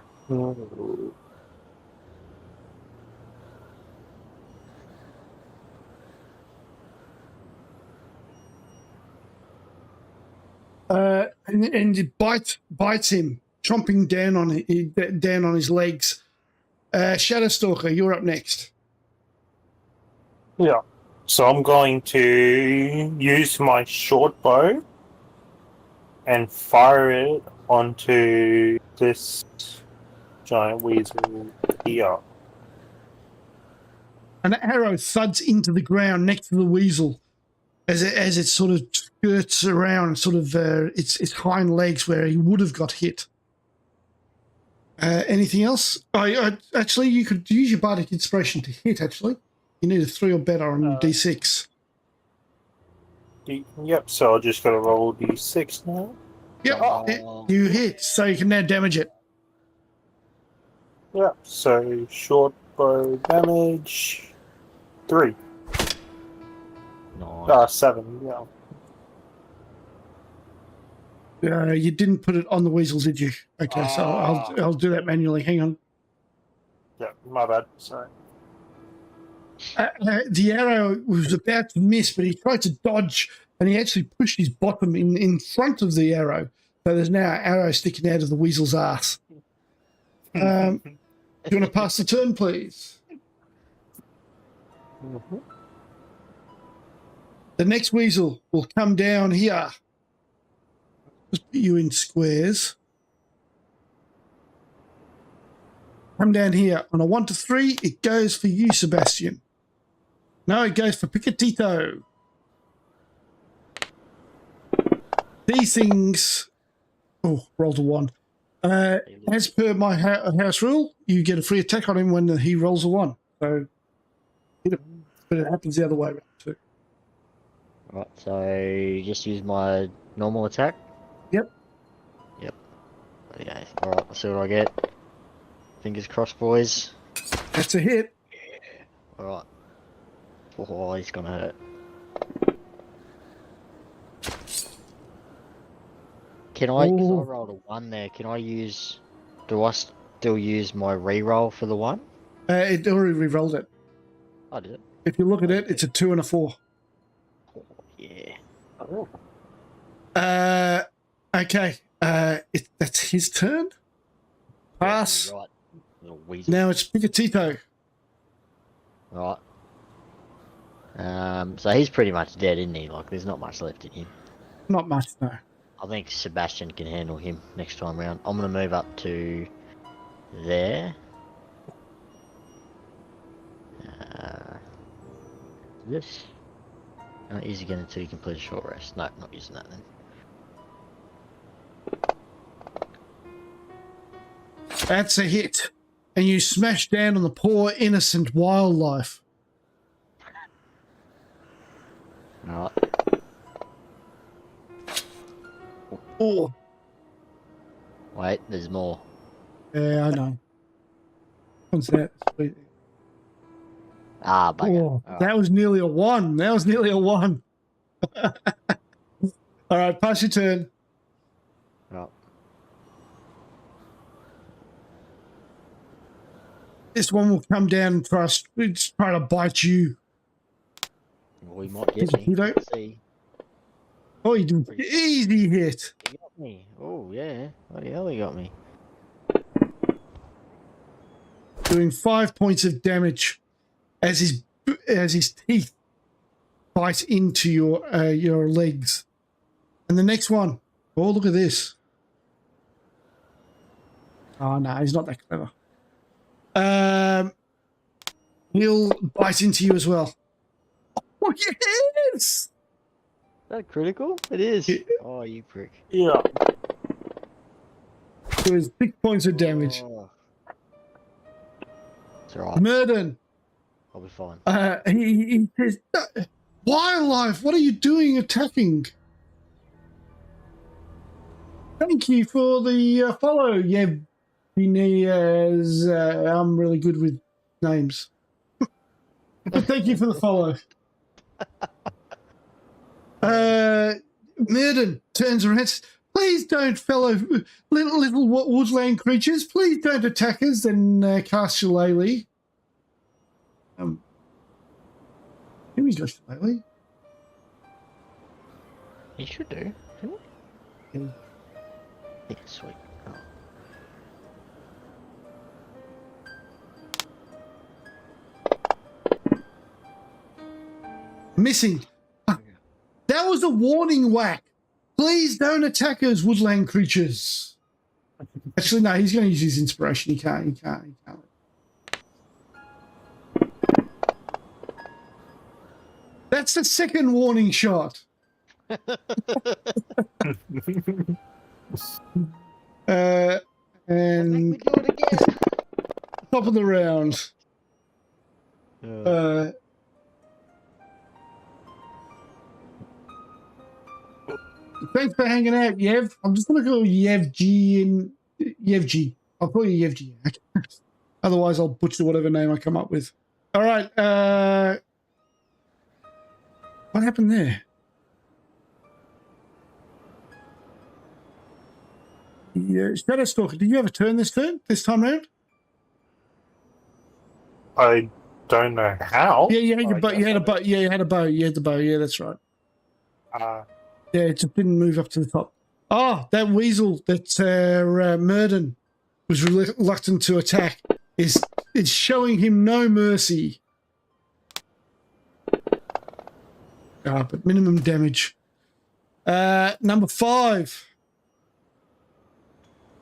And it bites him, chomping down on his legs. Shadowstalker, you're up next. Yeah. So I'm going to use my short bow and fire it onto this giant weasel here. An arrow thuds into the ground next to the weasel as it sort of skirts around sort of its hind legs where he would have got hit. Anything else? Actually, you could use your bardic inspiration to hit, actually. You need a 3 or better on D6. Yep, so I just got to roll D6 now. Yep, Oh. you hit, so you can now damage it. Yep, so short bow damage 3. Nice. 7, yeah. You didn't put it on the weasel, did you? Okay, so I'll do that manually. Hang on. Yeah, my bad, sorry. The arrow was about to miss, but he tried to dodge and he actually pushed his bottom in front of the arrow. So there's now an arrow sticking out of the weasel's ass. Do you want to pass the turn, please? Mm-hmm. The next weasel will come down here. Just put you in squares. Come down here. On a 1 to 3, it goes for you, Sebastian. No, it goes for Picatito. These things... Oh, rolled a 1. As per my house rule, you get a free attack on him when he rolls a 1. So, hit him. But it happens the other way around too. Right, so just use my normal attack? Yep. Yep. Okay, alright, let's see what I get. Fingers crossed, boys. That's a hit. Alright. Oh, he's gonna hurt. Can I, because I rolled a 1 there, can I use, do I still use my reroll for the 1? It already re-rolled it. I did. If you look at it, it's a 2 and a 4. Oh, yeah. Okay. That's his turn. Pass. Right. Little weasel. Now it's Picatito. Right. So he's pretty much dead, isn't he? Like, there's not much left in him. Not much, no. I think Sebastian can handle him next time round. I'm going to move up to there. This. Is he going to complete a short rest? No, not using that then. That's a hit. And you smash down on the poor, innocent wildlife. Alright. Oh. Wait, there's more. Yeah, I know. What's that? Sweet. Ah, bugger. Oh, Alright. that was nearly a 1. That was nearly a 1. All right, pass your turn. Right. This one will come down and try to bite you. Well, he might get me. You don't- Let's see. Oh, you did easy hit. He got me. Oh, yeah. What the hell he got me? Doing 5 points of damage as his teeth bite into your legs. And the next one. Oh, look at this. Oh no, he's not that clever. He'll bite into you as well. Oh yes! Is that critical? It is. Yeah. Oh, you prick. Yeah. So it's 6 points of damage. Oh. It's alright. Murden. I'll be fine. He says, wildlife, what are you doing attacking? Thank you for the follow, Yev. I'm really good with names. But thank you for the follow. Murden turns around and says, please don't, fellow little woodland creatures, please don't attack us and cast Shillelagh. Who is Shillelagh? You should do. Shouldn't Yeah. Yeah, sweet. Oh. Missing. That was a warning whack. Please don't attack us, woodland creatures. Actually, no, he's going to use his inspiration. He can't. That's the second warning shot. And I think we do it again. top of the round. Thanks for hanging out, Yev. I'm just going to call you Yevg and Yevg. I'll call you Yevg. Otherwise, I'll butcher whatever name I come up with. All right. What happened there? Yeah, Shadowstalker, did you have a turn this time round? I don't know how. Yeah, you had your I bow. You guess had a I bow. Yeah, you had a bow. You had the bow. Yeah, that's right. Yeah, it just didn't move up to the top. Oh, that weasel that Murden was reluctant to attack is showing him no mercy. But minimum damage. Number 5.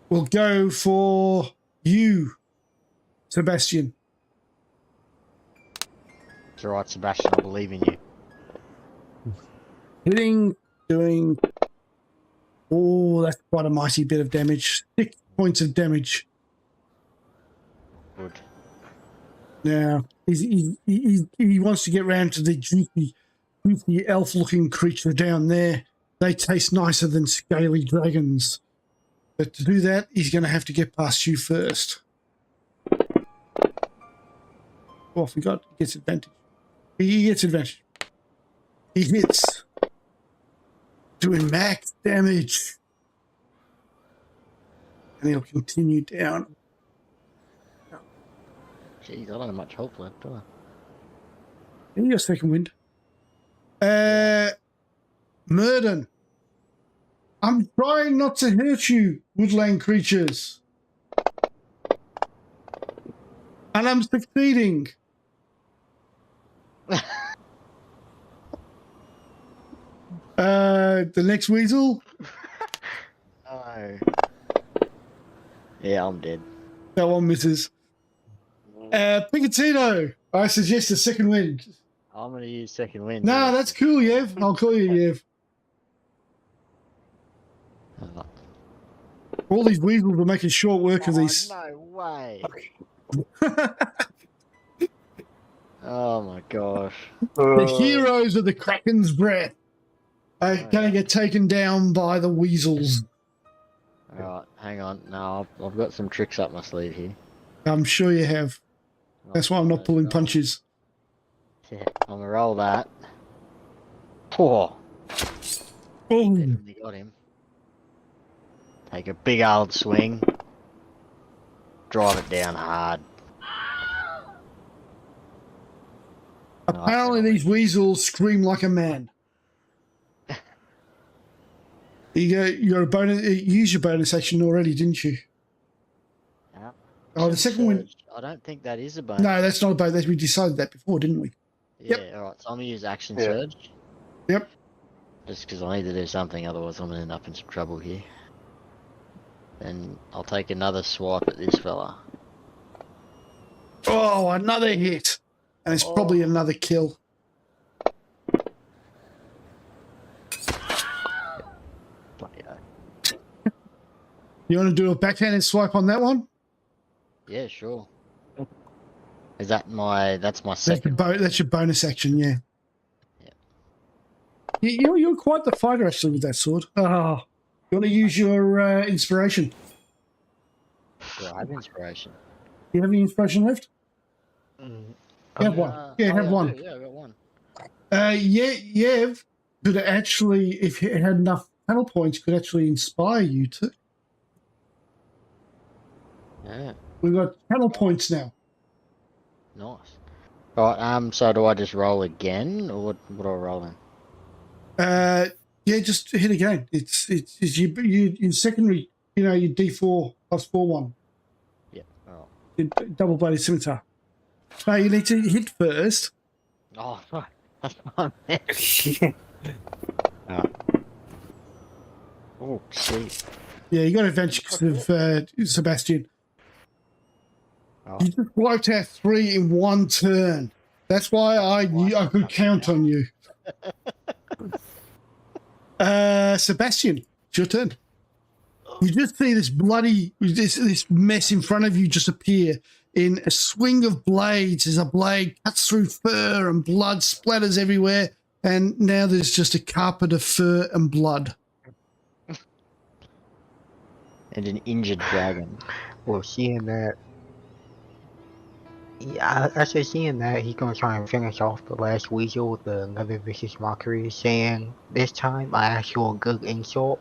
We'll go for you, Sebastian. It's all right, Sebastian. I believe in you. Hitting, doing... Oh, that's quite a mighty bit of damage. 6 points of damage. Good. Now, he wants to get round to the juicy elf-looking creature down there. They taste nicer than scaly dragons. But to do that, he's going to have to get past you first. Oh, I forgot. He gets advantage. He gets advantage. He hits. Doing max damage. And he'll continue down. Jeez, I don't have much hope left, do I? And you got second wind. Murden. I'm trying not to hurt you, woodland creatures. And I'm succeeding. The next weasel. Oh. Yeah, I'm dead. That one misses. Picatino. I suggest a second wind. I'm going to use second wind. No, that's cool, Yev. I'll call you Yev. All these weasels are making short work of these. No way. Oh my gosh. The heroes of the Kraken's breath are going to get taken down by the weasels. Alright, hang on. No, I've got some tricks up my sleeve here. I'm sure you have. That's why I'm not pulling punches. Yeah, I'm going to roll that. Poor. Boom. Definitely got him. Take a big old swing. Drive it down hard. Apparently these weasels scream like a man. You're a bonus. You used your bonus action already, didn't you? Yeah. Oh, the second one. I don't think that is a bonus. No, that's not a bonus. We decided that before, didn't we? Yeah, Yep. alright, so I'm going to use action surge. Yep. Just because I need to do something, otherwise I'm going to end up in some trouble here. Then I'll take another swipe at this fella. Oh, another hit. And it's probably another kill. Bloody hell. You want to do a backhanded swipe on that one? Yeah, sure. Is that that's my second? That's your bonus action, yeah. Yeah. You're quite the fighter, actually, with that sword. Oh, you want to use your inspiration? Do I have inspiration? Do you have any inspiration left? Have one. Have one. Yeah, I got one. Yev could actually, if it had enough panel points, could actually inspire you to. Yeah. We've got panel points now. Nice. Right, so do I just roll again, or what do I roll in? Yeah, just hit again. It's your secondary, your D4 plus 4/1. Yeah, alright. Your double-bladed scimitar. No, you need to hit first. Oh, right. That's fine. Oh, jeez. Yeah, you got advantage because of Sebastian. Oh. You just wiped out 3 in one turn. That's why I could count on you. Sebastian, it's your turn. You just see this this mess in front of you just appear in a swing of blades as a blade cuts through fur and blood splatters everywhere, and now there's just a carpet of fur and blood. And an injured dragon. Well, seeing that, yeah, after seeing that, he's gonna try and finish off the last weasel with another vicious mockery, saying, "This time I ask you a good insult."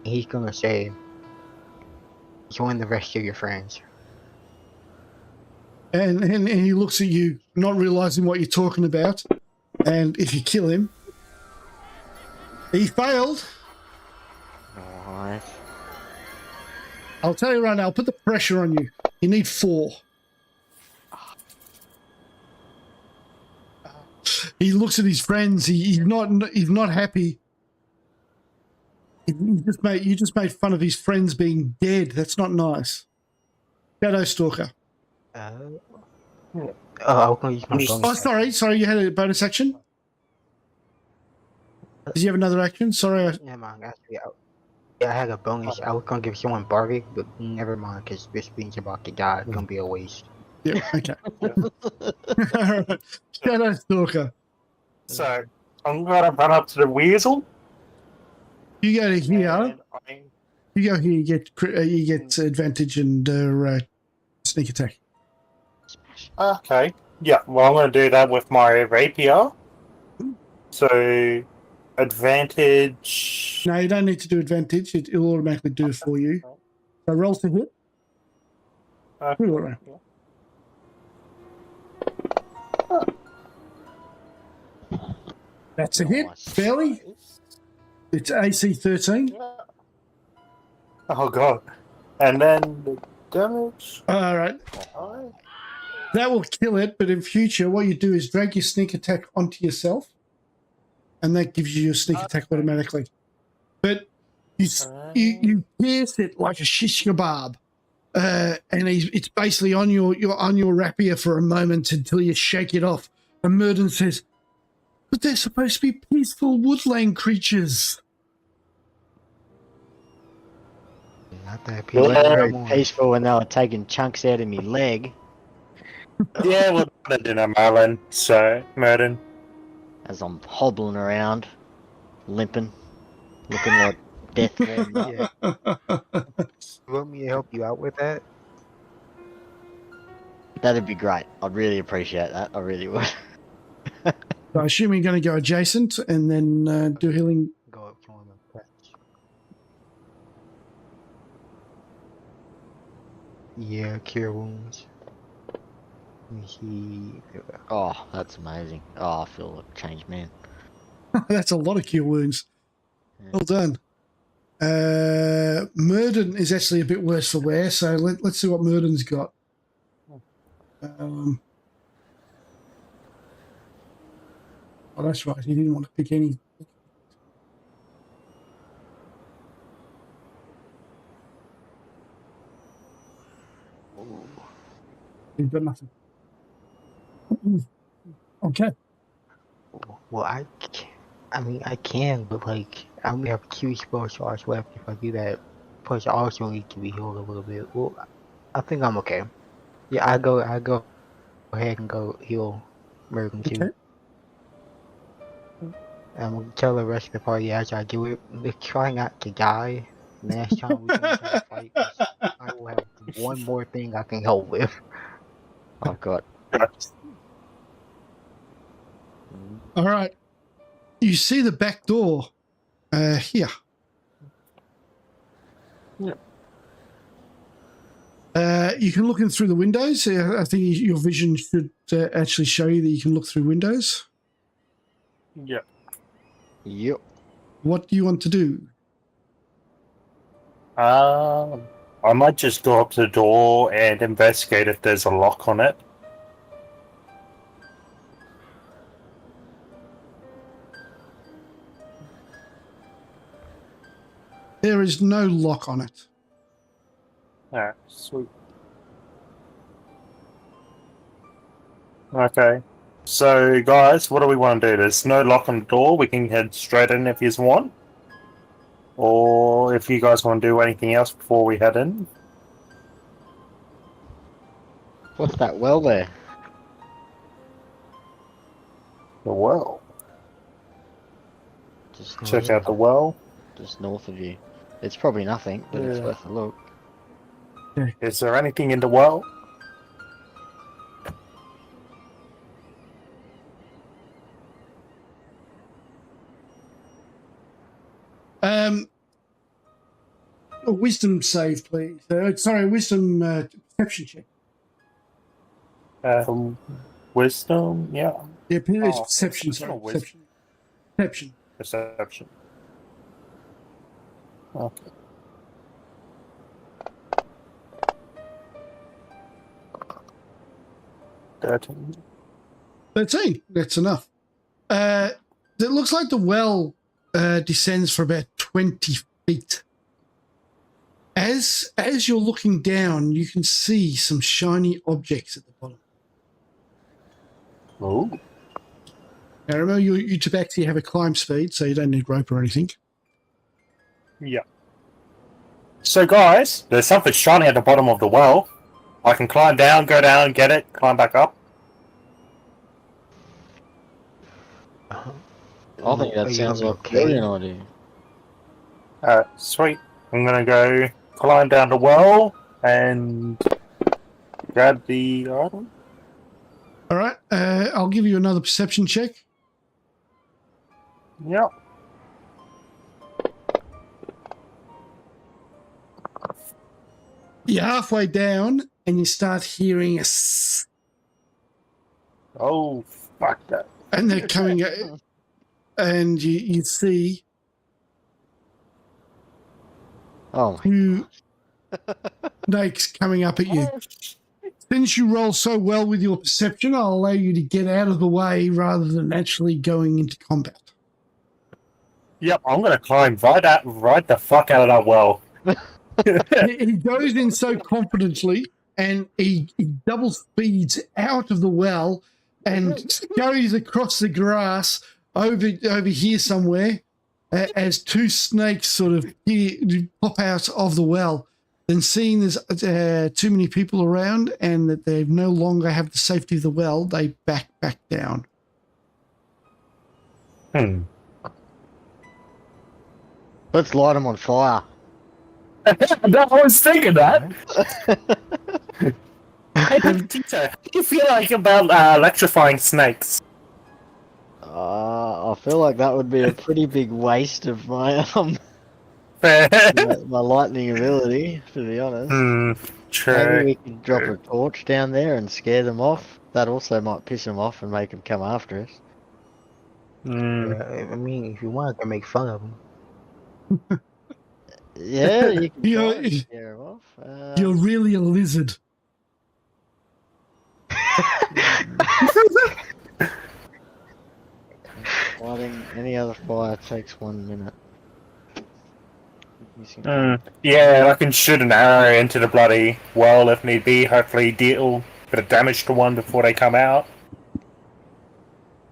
And he's gonna say, "Join the rest of your friends." And he looks at you, not realizing what you're talking about. And if you kill him, He failed. Nice. I'll tell you right now, I'll put the pressure on you. You need 4. He looks at his friends. He's not happy. You just made fun of his friends being dead. That's not nice. Shadow Stalker. I was gonna use my bonus. Oh, sorry. You had a bonus action. Did you have another action? Sorry. Never mind. Actually, I had a bonus. I was gonna give someone bardic, but never mind, because this being about the guy gonna be a waste. Yeah. Okay. All right. Shadow Stalker. So I'm gonna run up to the weasel. You go to here. and You go here. You get advantage and sneak attack. Okay. Yeah, well, I'm going to do that with my rapier. So, advantage. No, you don't need to do advantage. It'll automatically do it for you. So roll to hit. Okay. All right. That's a hit. Nice. Barely. It's AC 13. Oh, God. And then the damage. All right. That will kill it, but in future, what you do is drag your sneak attack onto yourself, and that gives you your sneak attack automatically. But you pierce it like a shish kebab, and it's basically on your rapier for a moment until you shake it off. And Murden says, "But they're supposed to be peaceful woodland creatures." Not that They were very anymore. peaceful when they were taking chunks out of me leg Yeah, well, I didn't know Marlin, so, Murden. as I'm hobbling around, limping, looking like death. Yeah. You want me to help you out with that? That'd be great. I'd really appreciate that. I really would. So I assume you're going to go adjacent and then do healing. Go up to him and press. Yeah, cure wounds. Let me see. Oh, that's amazing. Oh, I feel like a changed man. That's a lot of cure wounds. Well done. Murden is actually a bit worse for wear, so let's see what Murden's got. Oh, that's right. He didn't want to pick any. He's got nothing. Okay. Well, I can, but like, I only have 2 spell slots left if I do that. Plus, I also need to be healed a little bit. Well, I think I'm okay. Yeah, I go ahead and go heal Mergen too. Okay. And we'll tell the rest of the party as I do it. Let's try not to die next time we go into the fight. 'Cause I will have one more thing I can help with. I've got. All right. You see the back door here. Yeah. You can look in through the windows. I think your vision should actually show you that you can look through windows. Yeah. Yep. What do you want to do? I might just go up to the door and investigate if there's a lock on it. There is no lock on it. Alright, sweet. Okay. So, guys, what do we want to do? There's no lock on the door. We can head straight in if you want. Or if you guys want to do anything else before we head in. What's that well there? The well. Just Check out the well. just north of you. It's probably nothing, but it's Yeah. worth a look. Is there anything in the well? A wisdom save, please. Sorry, a wisdom perception check. Wisdom? Yeah. Yeah, it's Oh, perception. it's Sorry, not wisdom. perception. Perception. Perception. Okay. $13. 13. That's enough. It looks like the well descends for about 20 feet. As you're looking down, you can see some shiny objects at the bottom. Oh. Now remember, you tabaxi have a climb speed, so you don't need rope or anything. Yeah. So, guys, there's something shiny at the bottom of the well. I can climb down, go down, get it, climb back up. I think that sounds like a brilliant idea. Sweet. I'm gonna go climb down the well and grab the item. All right, I'll give you another perception check. Yep. You're halfway down, and you start hearing a Oh, fuck that. and they're coming at, and you see two snakes coming up at you. Since you roll so well with your perception, I'll allow you to get out of the way rather than actually going into combat. Yep, I'm gonna climb right the fuck out of that well. He goes in so confidently, and he double speeds out of the well and scurries across the grass over here somewhere as two snakes sort of pop out of the well. Then seeing there's too many people around and that they no longer have the safety of the well, they back down. Let's light them on fire. I was thinking that. Hey, Tito, how do you feel like about electrifying snakes? I feel like that would be a pretty big waste of my my lightning ability, to be honest. True. Maybe we can drop a torch down there and scare them off. That also might piss them off and make them come after us. Yeah, I mean, if you want, I can make fun of them. Yeah, you can try and scare them off. You're really a lizard. Lighting any other fire takes 1 minute. Yeah, I can shoot an arrow into the bloody well if need be. Hopefully deal a bit of damage to one before they come out.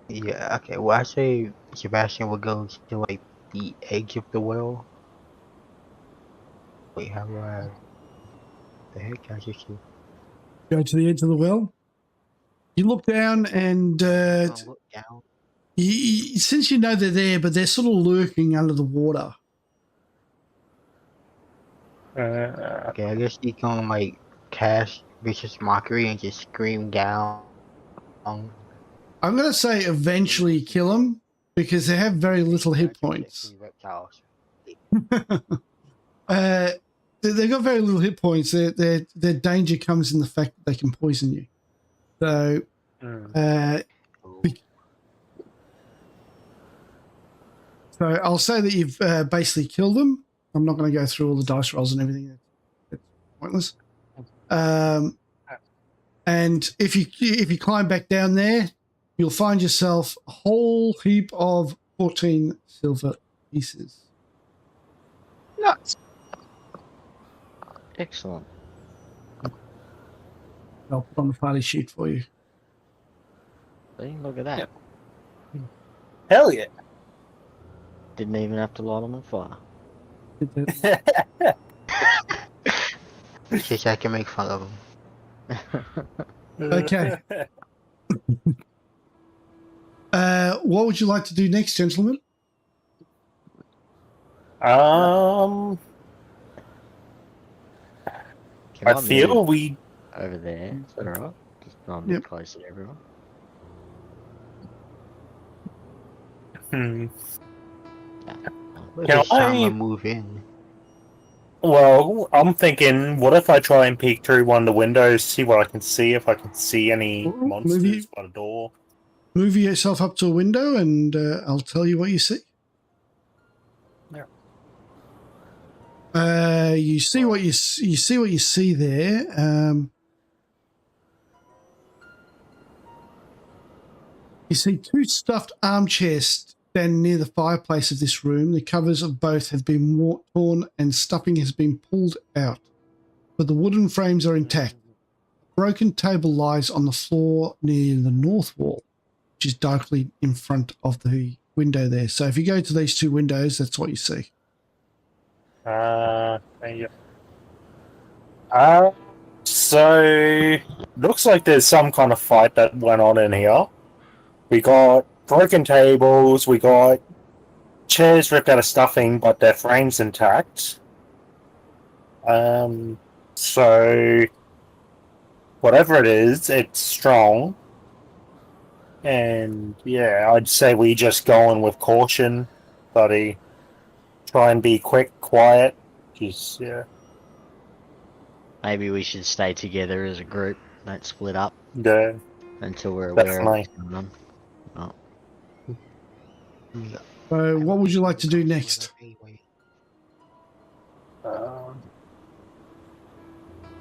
Yeah, okay, well, I say Sebastian will go to, like, the edge of the well. Wait, how do I... The heck, I just... Go to the edge of the well. You look down and look down. since you know they're there, but they're sort of lurking under the water. Okay, I guess you can, like, cast Vicious Mockery and just scream down. I'm going to say eventually kill them because they have very little hit points. They've got very little hit points. Their danger comes in the fact that they can poison you. So, so I'll say that you've basically killed them. I'm not going to go through all the dice rolls and everything. That's pointless. And if you climb back down there, you'll find yourself a whole heap of 14 silver pieces. Nuts. Excellent. I'll put on the party sheet for you. See, look at that. Yeah. Hell yeah. Didn't even have to light them on fire. Just I can make fun of them. Okay. What would you like to do next, gentlemen? Can I feel move we... over there. Is that alright? Just I'm a bit closer to everyone. Can I move in? Well, I'm thinking, what if I try and peek through one of the windows, see what I can see, if I can see any monsters by the door? Move yourself up to a window and I'll tell you what you see. Yeah. You see what you see what you see there. You see two stuffed armchairs standing near the fireplace of this room. The covers of both have been torn and stuffing has been pulled out, but the wooden frames are intact. A broken table lies on the floor near the north wall, which is directly in front of the window there. So if you go to these two windows, that's what you see. Yeah. So looks like there's some kind of fight that went on in here. We got broken tables, we got chairs ripped out of stuffing, but their frames intact. So whatever it is, it's strong. And yeah, I'd say we just go in with caution, buddy. Try and be quick, quiet. Just yeah. Maybe we should stay together as a group. Don't split up Yeah. until we're aware Definitely. of what's going on. So what would you like to do next?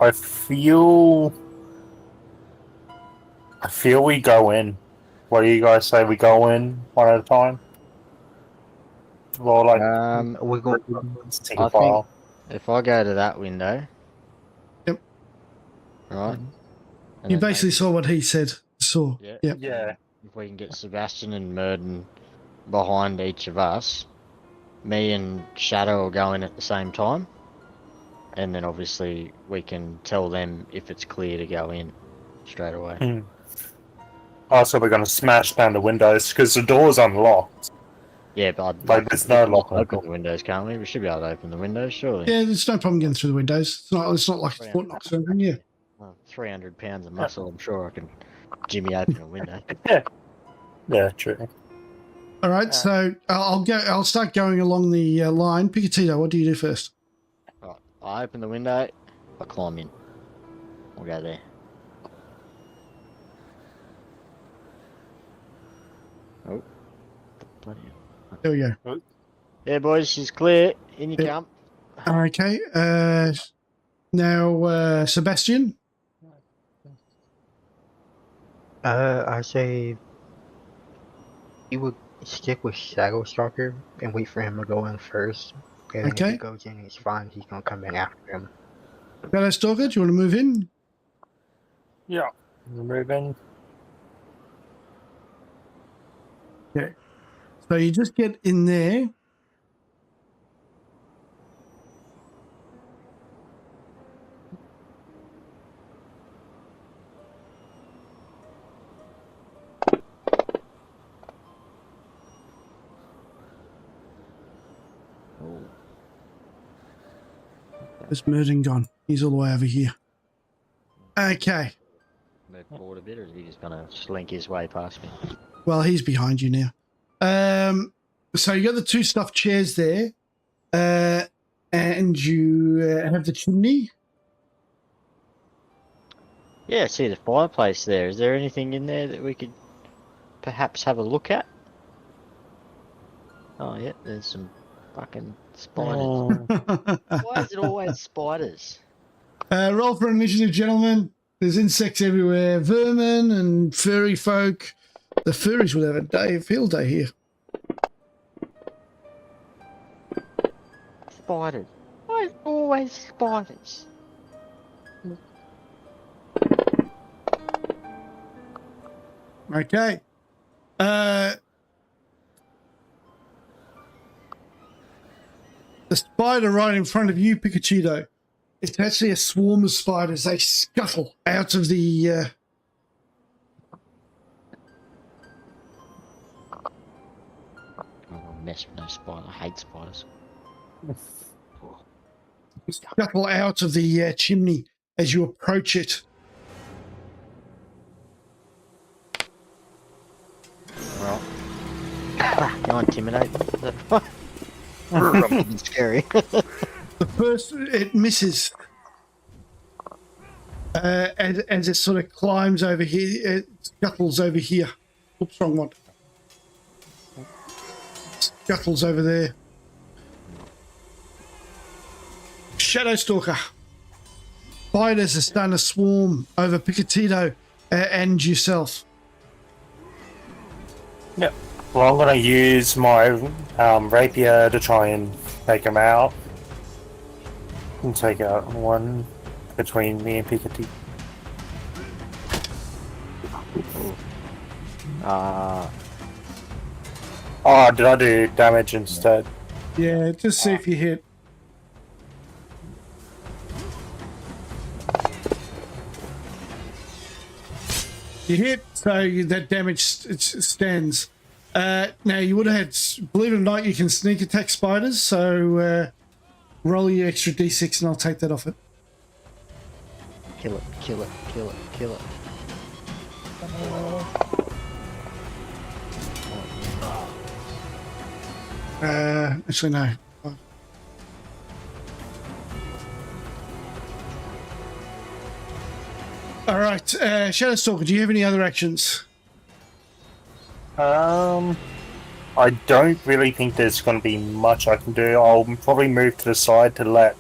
I feel we go in. What do you guys say? We go in one at a time? Well, like We go. single I think- file. If I go to that window. Yep. Right. and You then basically saw what he said. Saw. Yeah. Yep. Yeah. if we can get Sebastian and Murden behind each of us, me and Shadow will go in at the same time, and then obviously we can tell them if it's clear to go in straight away. Oh, so we're gonna smash down the windows because the door's unlocked. Yeah, but Like, there's no lock on the open door. the windows, can't we? We should be able to open the windows, surely. Yeah, there's no problem getting through the windows. It's not like it's Fort Knox or anything. Yeah. Well, 300 pounds of muscle, I'm sure I can jimmy open a window. Yeah, true. All right. So I'll go. I'll start going along the line. Picatito, what do you do first? Right, I open the window, I climb in. We'll go there. Oh, bloody hell. There we go. Yeah, boys, she's clear. In you Yep. come. Okay. Now, Sebastian. I say you would stick with Shadow Stalker and wait for him to go in first. And if Okay. he goes in, he's fine. He's gonna come in after him. Shadow Stalker, do you want to move in? Yeah. Moving. Okay. So you just get in there. Oh, There's Merton gone. He's all the way over here. Okay. move forward a bit, or is he just gonna slink his way past me? Well, he's behind you now. So you got the two stuffed chairs there, and you have the chimney. Yeah, see the fireplace there. Is there anything in there that we could perhaps have a look at? Oh, yeah, there's some fucking spiders. Why is it always spiders? Roll for initiative, gentlemen. There's insects everywhere, vermin and furry folk. The furries would have a field day here. Spiders. Why is it always spiders? Okay. The spider right in front of you, Picachito. It's actually a swarm of spiders. They scuttle out of the... I don't mess with no spider. I hate spiders. scuttle out of the chimney as you approach it. Well, can I intimidate them? It's scary. The first, it misses. As it sort of climbs over here, it scuttles over here. Oops, wrong one. Scuttles over there. Shadow Stalker. Spiders are starting to swarm over Picatito and yourself. Yep. Well, I'm going to use my rapier to try and take him out. And take out one between me and Pikati. Oh, did I do damage instead? Yeah, just see if you hit. You hit, so that damage stands. Now, you would have had, believe it or not, you can sneak attack spiders, so roll your extra d6 and I'll take that off it. Kill it, kill it, kill it, kill it. Actually, no. All right, Shadow Stalker, do you have any other actions? I don't really think there's going to be much I can do. I'll probably move to the side to let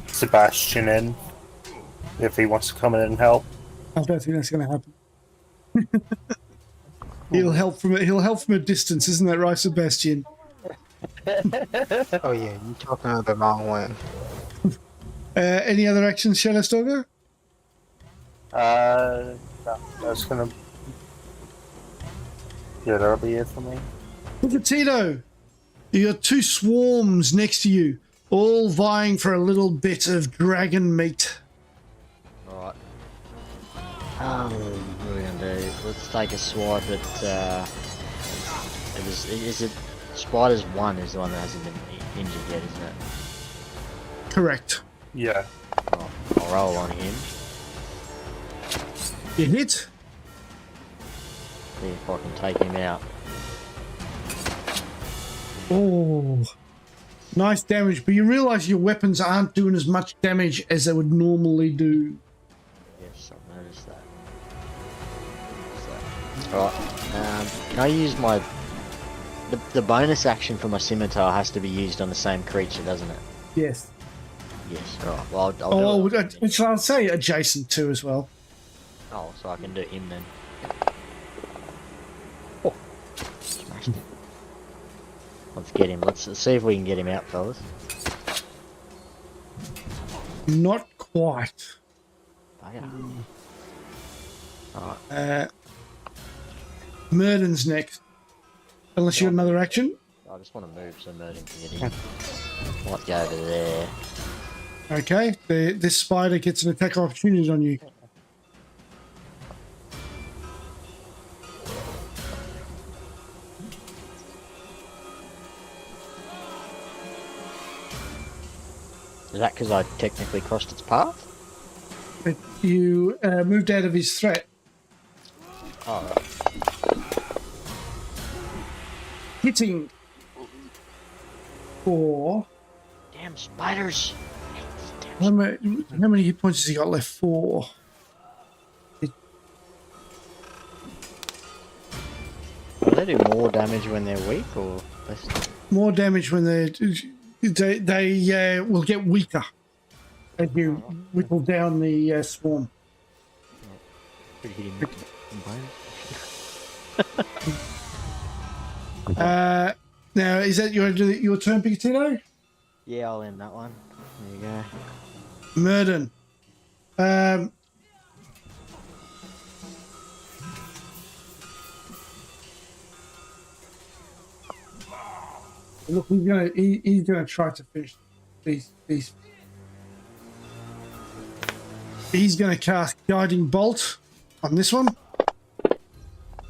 Sebastian in if he wants to come in and help. I don't think that's going to happen. He'll help from a distance, isn't that right, Sebastian? Oh yeah, you talking about the wrong one. Any other actions, Shadow Stalker? No, that's gonna. Yeah, that'll be it for me. Tito, you got two swarms next to you, all vying for a little bit of dragon meat. Right. What are we gonna do? Let's take a swipe at. Is it Spiders 1 is the one that hasn't been injured yet, isn't it? Correct. Yeah. I'll roll on him. You hit. See if I can take him out. Oh, nice damage. But you realise your weapons aren't doing as much damage as they would normally do. Yes, I've noticed that. Right. Can I use my... The bonus action for my scimitar has to be used on the same creature, doesn't it? Yes. Yes, right. Well, I'll do it. Which I'll say adjacent to as well. Oh, so I can do him then. Oh. Smashed him. Let's get him. Let's see if we can get him out, fellas. Not quite. Bugger. Alright. Murden's next. Unless you got another action. I just want to move so Murden can get in. Might go over there. Okay. This spider gets an attack opportunity on you. Is that because I technically crossed its path? But you moved out of his threat. Oh, right. Hitting for... Damn spiders! How many hit points has he got left? 4. Do they do more damage when they're weak or less? More damage when they will get weaker as you whittle down the swarm. Could hit him in Now, is that your turn, Picatino? Yeah, I'll end that one. There you go. Murden. Look, he's gonna try to finish these. He's gonna cast Guiding Bolt on this one.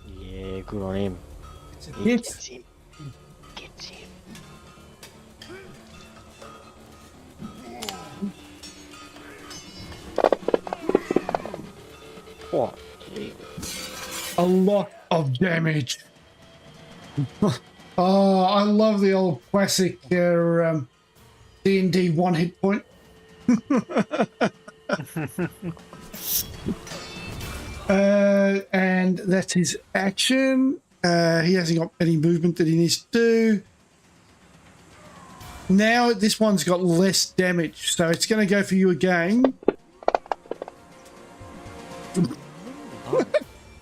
Yeah, good on him. It's a He hit. gets him. Gets him. What? A lot of damage. Oh, I love the old classic D&D 1 hit point. And that's his action. He hasn't got any movement that he needs to do. Now this one's got less damage, so it's going to go for you again.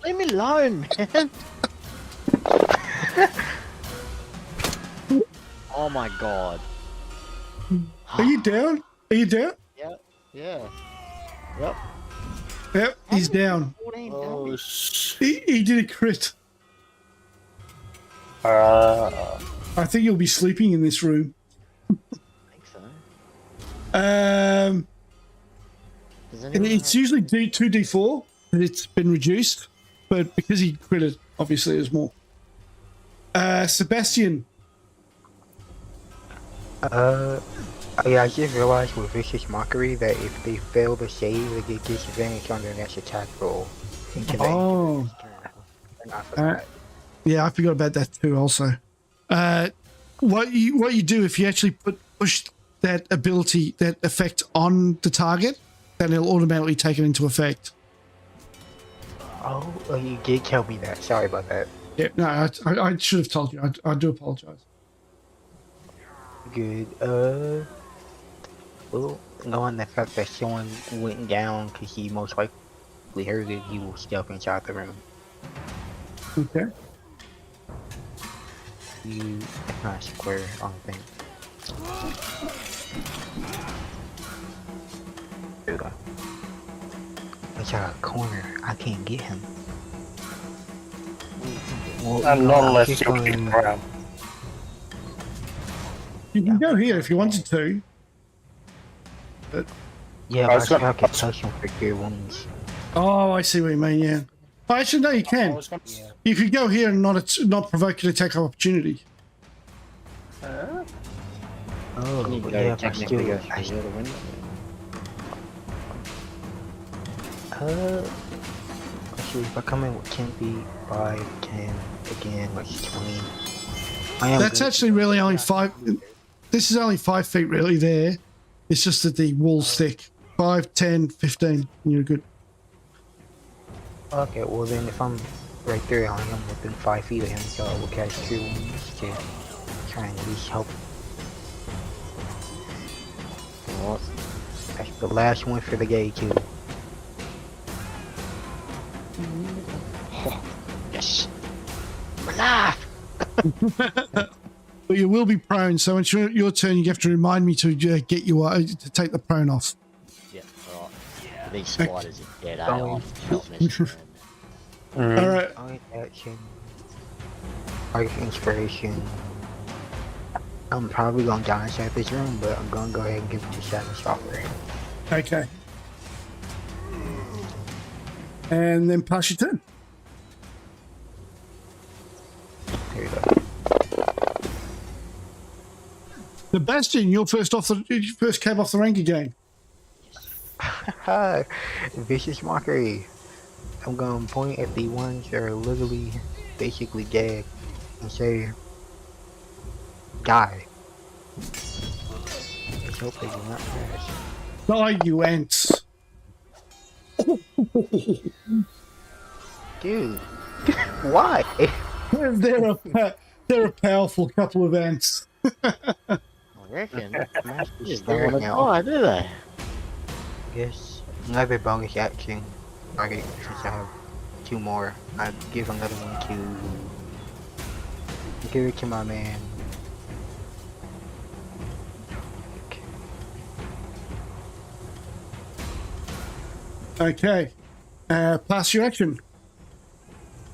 Leave me alone, man. Oh my god. Are you down? Are you down? Yeah. Yep. Yep, he's down. 14 Oh, damage. He did a crit. I think you'll be sleeping in this room. I think so. Does anyone It's have- usually 2d4, but it's been reduced. But because he critted, obviously there's more. Sebastian. Yeah, I just realized with Vicious Mockery that if they fail to save, they get disadvantage on their next attack roll. Oh. And I forgot. Yeah, I forgot about that too also. What you do if you actually push that ability, that effect on the target, then it'll automatically take it into effect. Oh, you did tell me that. Sorry about that. Yeah, no, I should have told you. I do apologize. Good. Well, knowing the fact that someone went down because he most likely heard it, he will step inside the room. Okay. You not square on the thing. There we go. It's a corner. I can't get him. Well, and you know, not I'm unless just you're going- kicking around. You can go here if you wanted to. Yeah, I but I was still gonna- have to touch him for cure wounds. Oh, I see what you mean, yeah. Oh, actually, no, you I can. was gonna- Yeah. You could go here and not provoke an attack of opportunity. Oh, You but go yeah, but technically still, go through the other window. Actually, if I come in with 10 feet, 5, 10, again, like 20. I am That's good. actually really only 5. This is only 5 feet really there. It's just that the walls thick. 5, 10, 15, and you're good. Okay, well then if I'm right there, I am within 5 feet of him, so I will cast cure wounds to try and at least help. What? That's the last one for the gay too. Yes. I'm alive! But you will be prone, so when it's your turn, you have to remind me to get you to take the prone off. Yeah, alright. Yeah. These spiders are dead, eh? Oh. I've felt this around. All right. Alright, action. Arc inspiration. I'm probably gonna die inside this room, but I'm gonna go ahead and give it to Shadow Stalker. Okay. And then pass your turn. Here we go. Sebastian, you're you first came off the rank again. Hi, Vicious Mockery. I'm gonna point at the ones that are literally basically dead and say, die. Let's hope they do not crash. Die, you ants. Dude, why? They're a powerful couple of ants. I reckon. Just don't There want to now. die, do they? Yes, another bonus action. Okay, since I have 2 more, I give another one to give it to my man. Okay. Pass your action.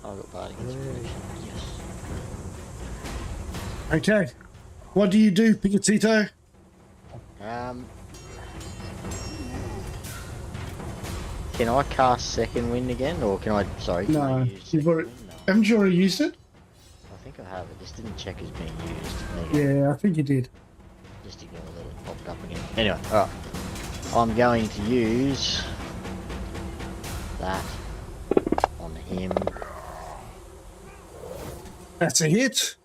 I've got Bardic Inspiration. Yes. Okay. What do you do, Picatito? Can I cast Second Wind again, or can I? Sorry, can I No, use you've Second already- Wind? No. Haven't you already used it? I think I have. It just didn't check as being used. Negative. Yeah, I think you did. Just ignore that it popped up again. Anyway, alright. I'm going to use that on him. That's a hit.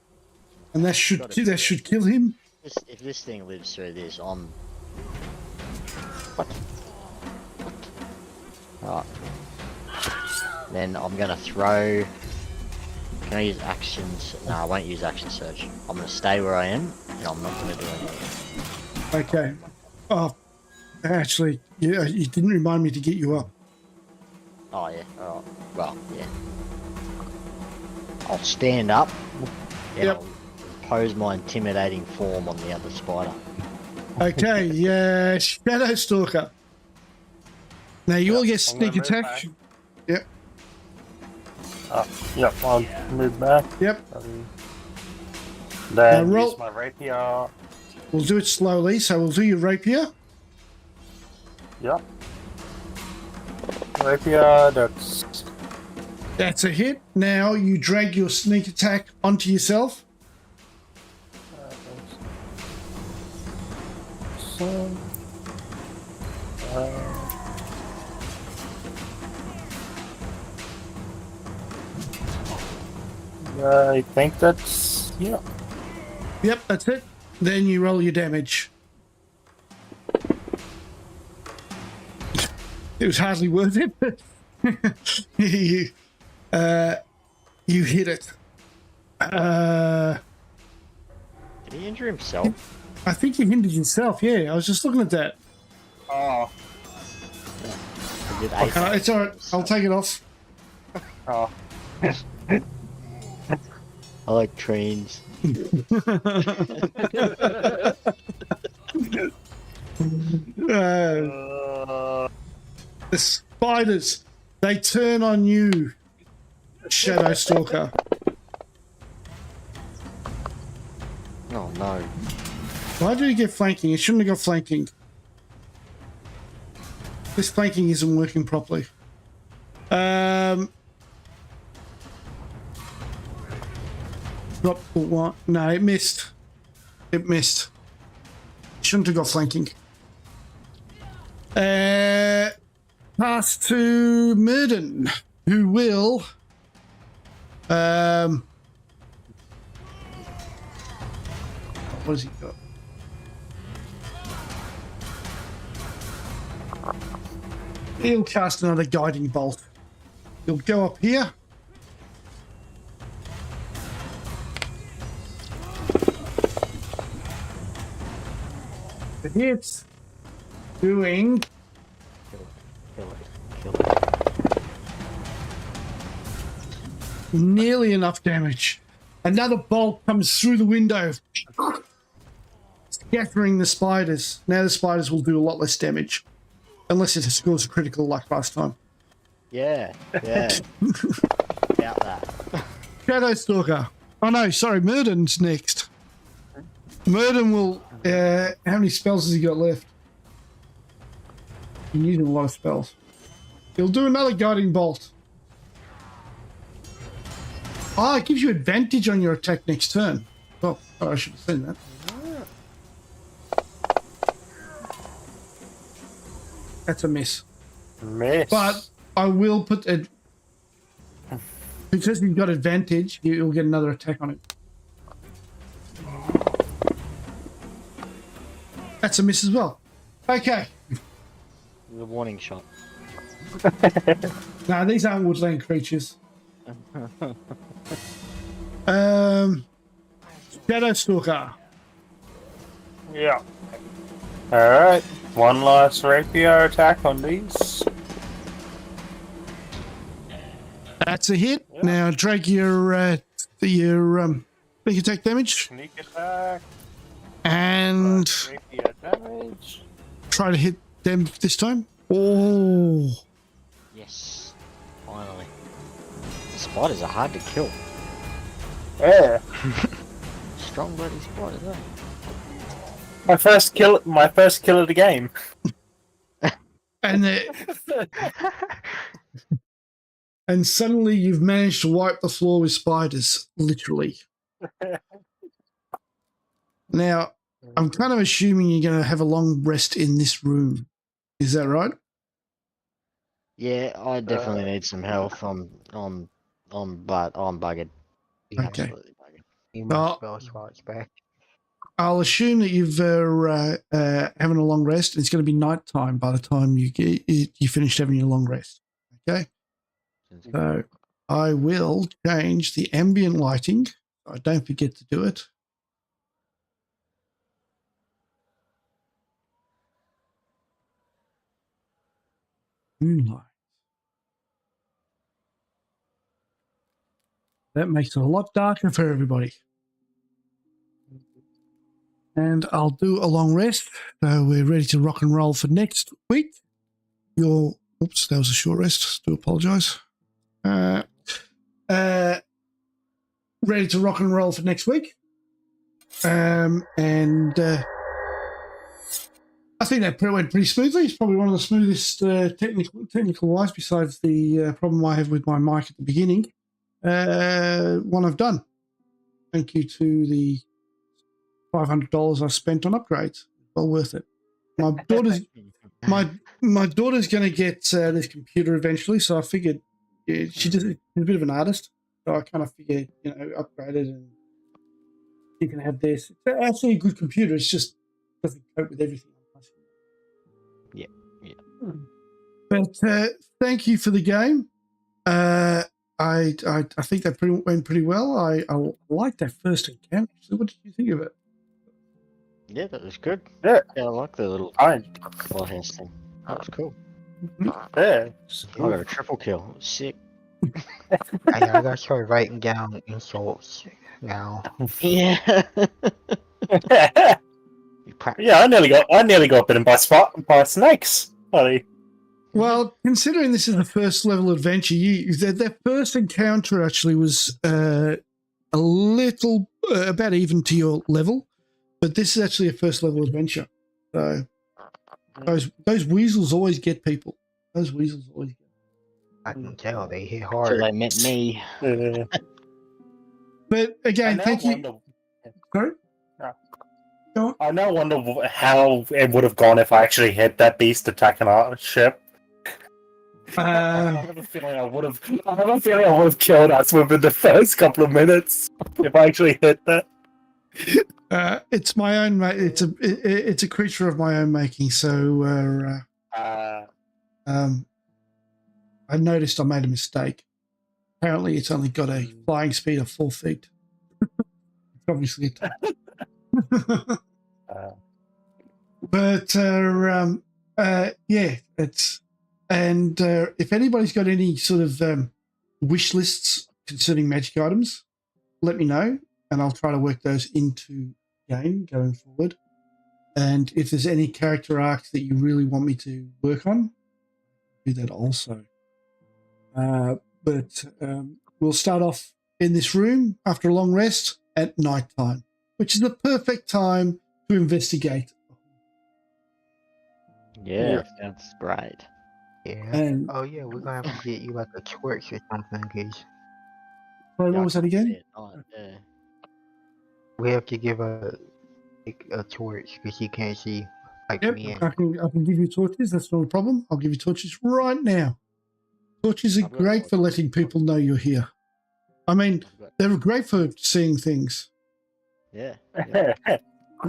And that should Got it. kill him. If this thing lives through this, I'm. What? Alright. Then I'm gonna throw Can I use actions? No, I won't use action search. I'm gonna stay where I am, and I'm not gonna do anything. Okay. Oh, actually, yeah, you didn't remind me to get you up. Oh yeah. Oh well, yeah. I'll stand up. And Yep. I'll impose my intimidating form on the other spider. Okay, yeah, Shadow Stalker. Now you will get I'm gonna sneak move attack. back. Yep, Yep, I'll move back. yep. Then Now roll- use my rapier. We'll do it slowly. So we'll do your rapier. Yep. Rapier, that's... That's a hit. Now you drag your sneak attack onto yourself. So... I think that's... yeah. Yep, that's it. Then you roll your damage. It was hardly worth it. you, you hit it. Did he injure himself? I think you hindered yourself. Yeah, I was just looking at that. Oh. He did 8 It's all right. I'll take it off. Oh. I like trains. The spiders, they turn on you, Shadow Stalker. Oh no. Why did he get flanking? It shouldn't have got flanking. This flanking isn't working properly. Drop the one. No, it missed. It missed. Shouldn't have got flanking. Pass to Murden, who will. What has he got? He'll cast another guiding bolt. He'll go up here. It hits. Doing Kill it. nearly enough damage. Another bolt comes through the window, scattering the spiders. Now the spiders will do a lot less damage. Unless it scores a critical like last time. Yeah. About that. Shadow Stalker. Oh no, sorry, Murden's next. Murden will... how many spells has he got left? He's using a lot of spells. He'll do another guiding bolt. Oh, it gives you advantage on your attack next turn. Oh, I should have seen that. That's a miss. Miss. But I will put it... Because you've got advantage, you'll get another attack on it. That's a miss as well. Okay. The warning shot. No, these aren't woodland creatures. Shadow Stalker. Yeah. Alright. One last rapier attack on these. That's a hit. Yep. Now drag your sneak attack damage Sneak attack. and Rapier damage. try to hit them this time. Oh, Yes. Finally. The spiders are hard to kill. Yeah. Strong bloody spiders, eh? My first kill of the game. and and suddenly you've managed to wipe the floor with spiders, literally. Now, I'm kind of assuming you're going to have a long rest in this room. Is that right? Yeah, I definitely need some health. I'm buggered. Yeah, Okay. Absolutely buggered. need my Oh. spell slots back. I'll assume that you've having a long rest. It's going to be night time by the time you finished having your long rest. Okay. So I will change the ambient lighting. I don't forget to do it. Moonlight. That makes it a lot darker for everybody. And I'll do a long rest. So we're ready to rock and roll for next week. Oops, that was a short rest. Do apologise. Ready to rock and roll for next week. I think that went pretty smoothly. It's probably one of the smoothest technical wise, besides the problem I have with my mic at the beginning. One I've done. Thank you to the $500 I spent on upgrades. Well worth it. My daughter's going to get this computer eventually, so I figured she's a bit of an artist, so I kind of figured upgrade it and you can have this. It's actually a good computer. It's just doesn't cope with everything. Yeah. But thank you for the game. I think that went pretty well. I like that first encounter. So what did you think of it? Yeah, that was good. Yeah. I like the little Fine. lighthouse thing. That was cool. Yeah. I got a triple kill. It was sick. I gotta start writing down insults now. Yeah. Yeah, I nearly got bitten by snakes, buddy. Well, considering this is the first level adventure, their first encounter actually was a little about even to your level, but this is actually a first level adventure. So those weasels always get people. Those weasels always get. I can tell they hit So hard. they met me. But again, thank you. Sorry? I now wonder how it would have gone if I actually hit that beast attacking our ship. I have a feeling I would have killed us within the first couple of minutes if I actually hit that. It's my own. It's a creature of my own making. So I noticed I made a mistake. Apparently, it's only got a flying speed of 4 feet. It's obviously but yeah, it's if anybody's got any sort of wish lists concerning magic items, let me know, and I'll try to work those into game going forward. And if there's any character arcs that you really want me to work on, do that also. But we'll start off in this room after a long rest at night time, which is the perfect time to investigate. Yeah, sounds great. Yeah. And Oh yeah, we're gonna have to get you like a torch or something, cause what was that again? Yeah. we have to give a torch because you can't see like Yep, me. I can give you torches. That's not a problem. I'll give you torches right now. Torches are great for letting people know you're here. I mean, they're great for seeing things. Yeah.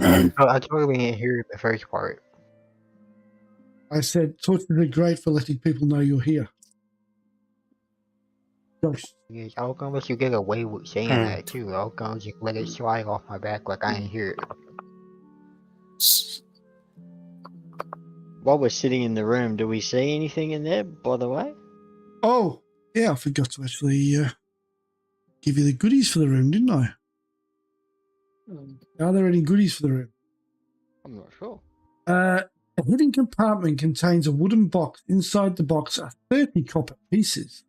Oh, I totally didn't hear the first part. I said torches are great for letting people know you're here. Ghost. Yeah, I was gonna let you get away with saying that too. I was gonna just let it slide off my back like I didn't hear it. While we're sitting in the room, do we see anything in there, by the way? Oh, yeah, I forgot to actually give you the goodies for the room, didn't I? Are there any goodies for the room? I'm not sure. A hidden compartment contains a wooden box. Inside the box are 30 copper pieces.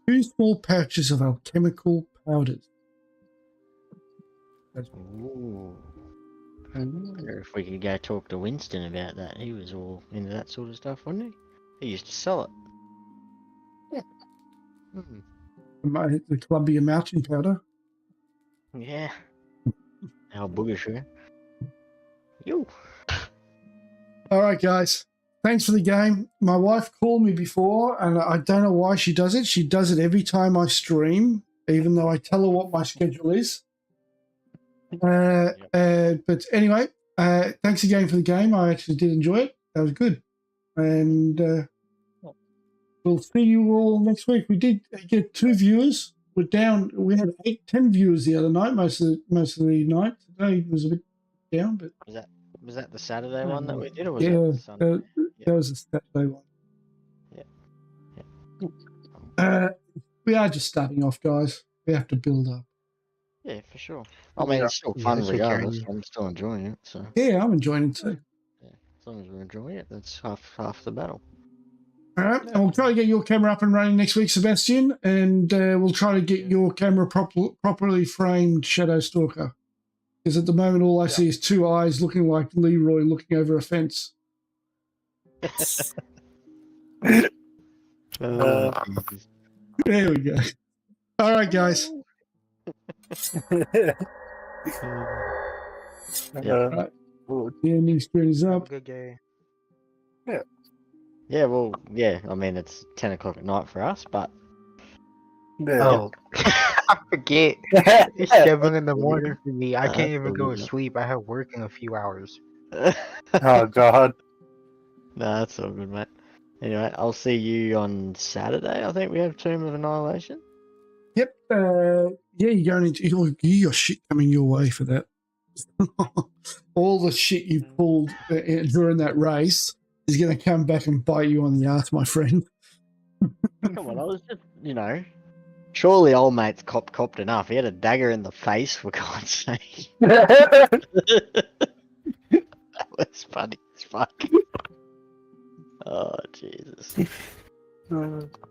2 small pouches of alchemical powders. Ooh. I wonder if we could go talk to Winston about that. He was all into that sort of stuff, wasn't he? He used to sell it. Yeah. The Columbia Mountain powder. Yeah. Our booger sugar. Yo. All right, guys. Thanks for the game. My wife called me before, and I don't know why she does it. She does it every time I stream, even though I tell her what my schedule is. But anyway, thanks again for the game. I actually did enjoy it. That was good. And we'll see you all next week. We did get 2 viewers. We're down. We had 10 viewers the other night. Most of the night. Today was a bit down, but Was that the Saturday one that we did, or was yeah, that the Sunday? that was a Saturday one. Yeah. We are just starting off, guys. We have to build up. Yeah, for sure. I mean, it's still Yeah, fun it's a regardless. journey. I'm still enjoying it. So Yeah, I'm enjoying it too. as long as we're enjoying it, that's half the battle. All right, and we'll try to get your camera up and running next week, Sebastian, and we'll try to get your camera properly framed, Shadow Stalker. Because at the moment, all I see is 2 eyes looking like Leroy looking over a fence. There we go. All right, guys. Yeah. The ending screen is Have a up. good day. Yeah, well, yeah. I mean, it's 10 o'clock at night for us, but Oh, I forget. It's 7 in the morning for me. I can't even go to sleep. I have work in a few hours. Oh god. no, that's all good, mate. Anyway, I'll see you on Saturday. I think we have Tomb of Annihilation. Yep. Yeah, you're going into you got shit coming your way for that. All the shit you pulled during that race is going to come back and bite you on the ass, my friend. Come on, I was just, surely old mate's copped enough. He had a dagger in the face, for God's sake. That was funny as fuck. Oh, Jesus.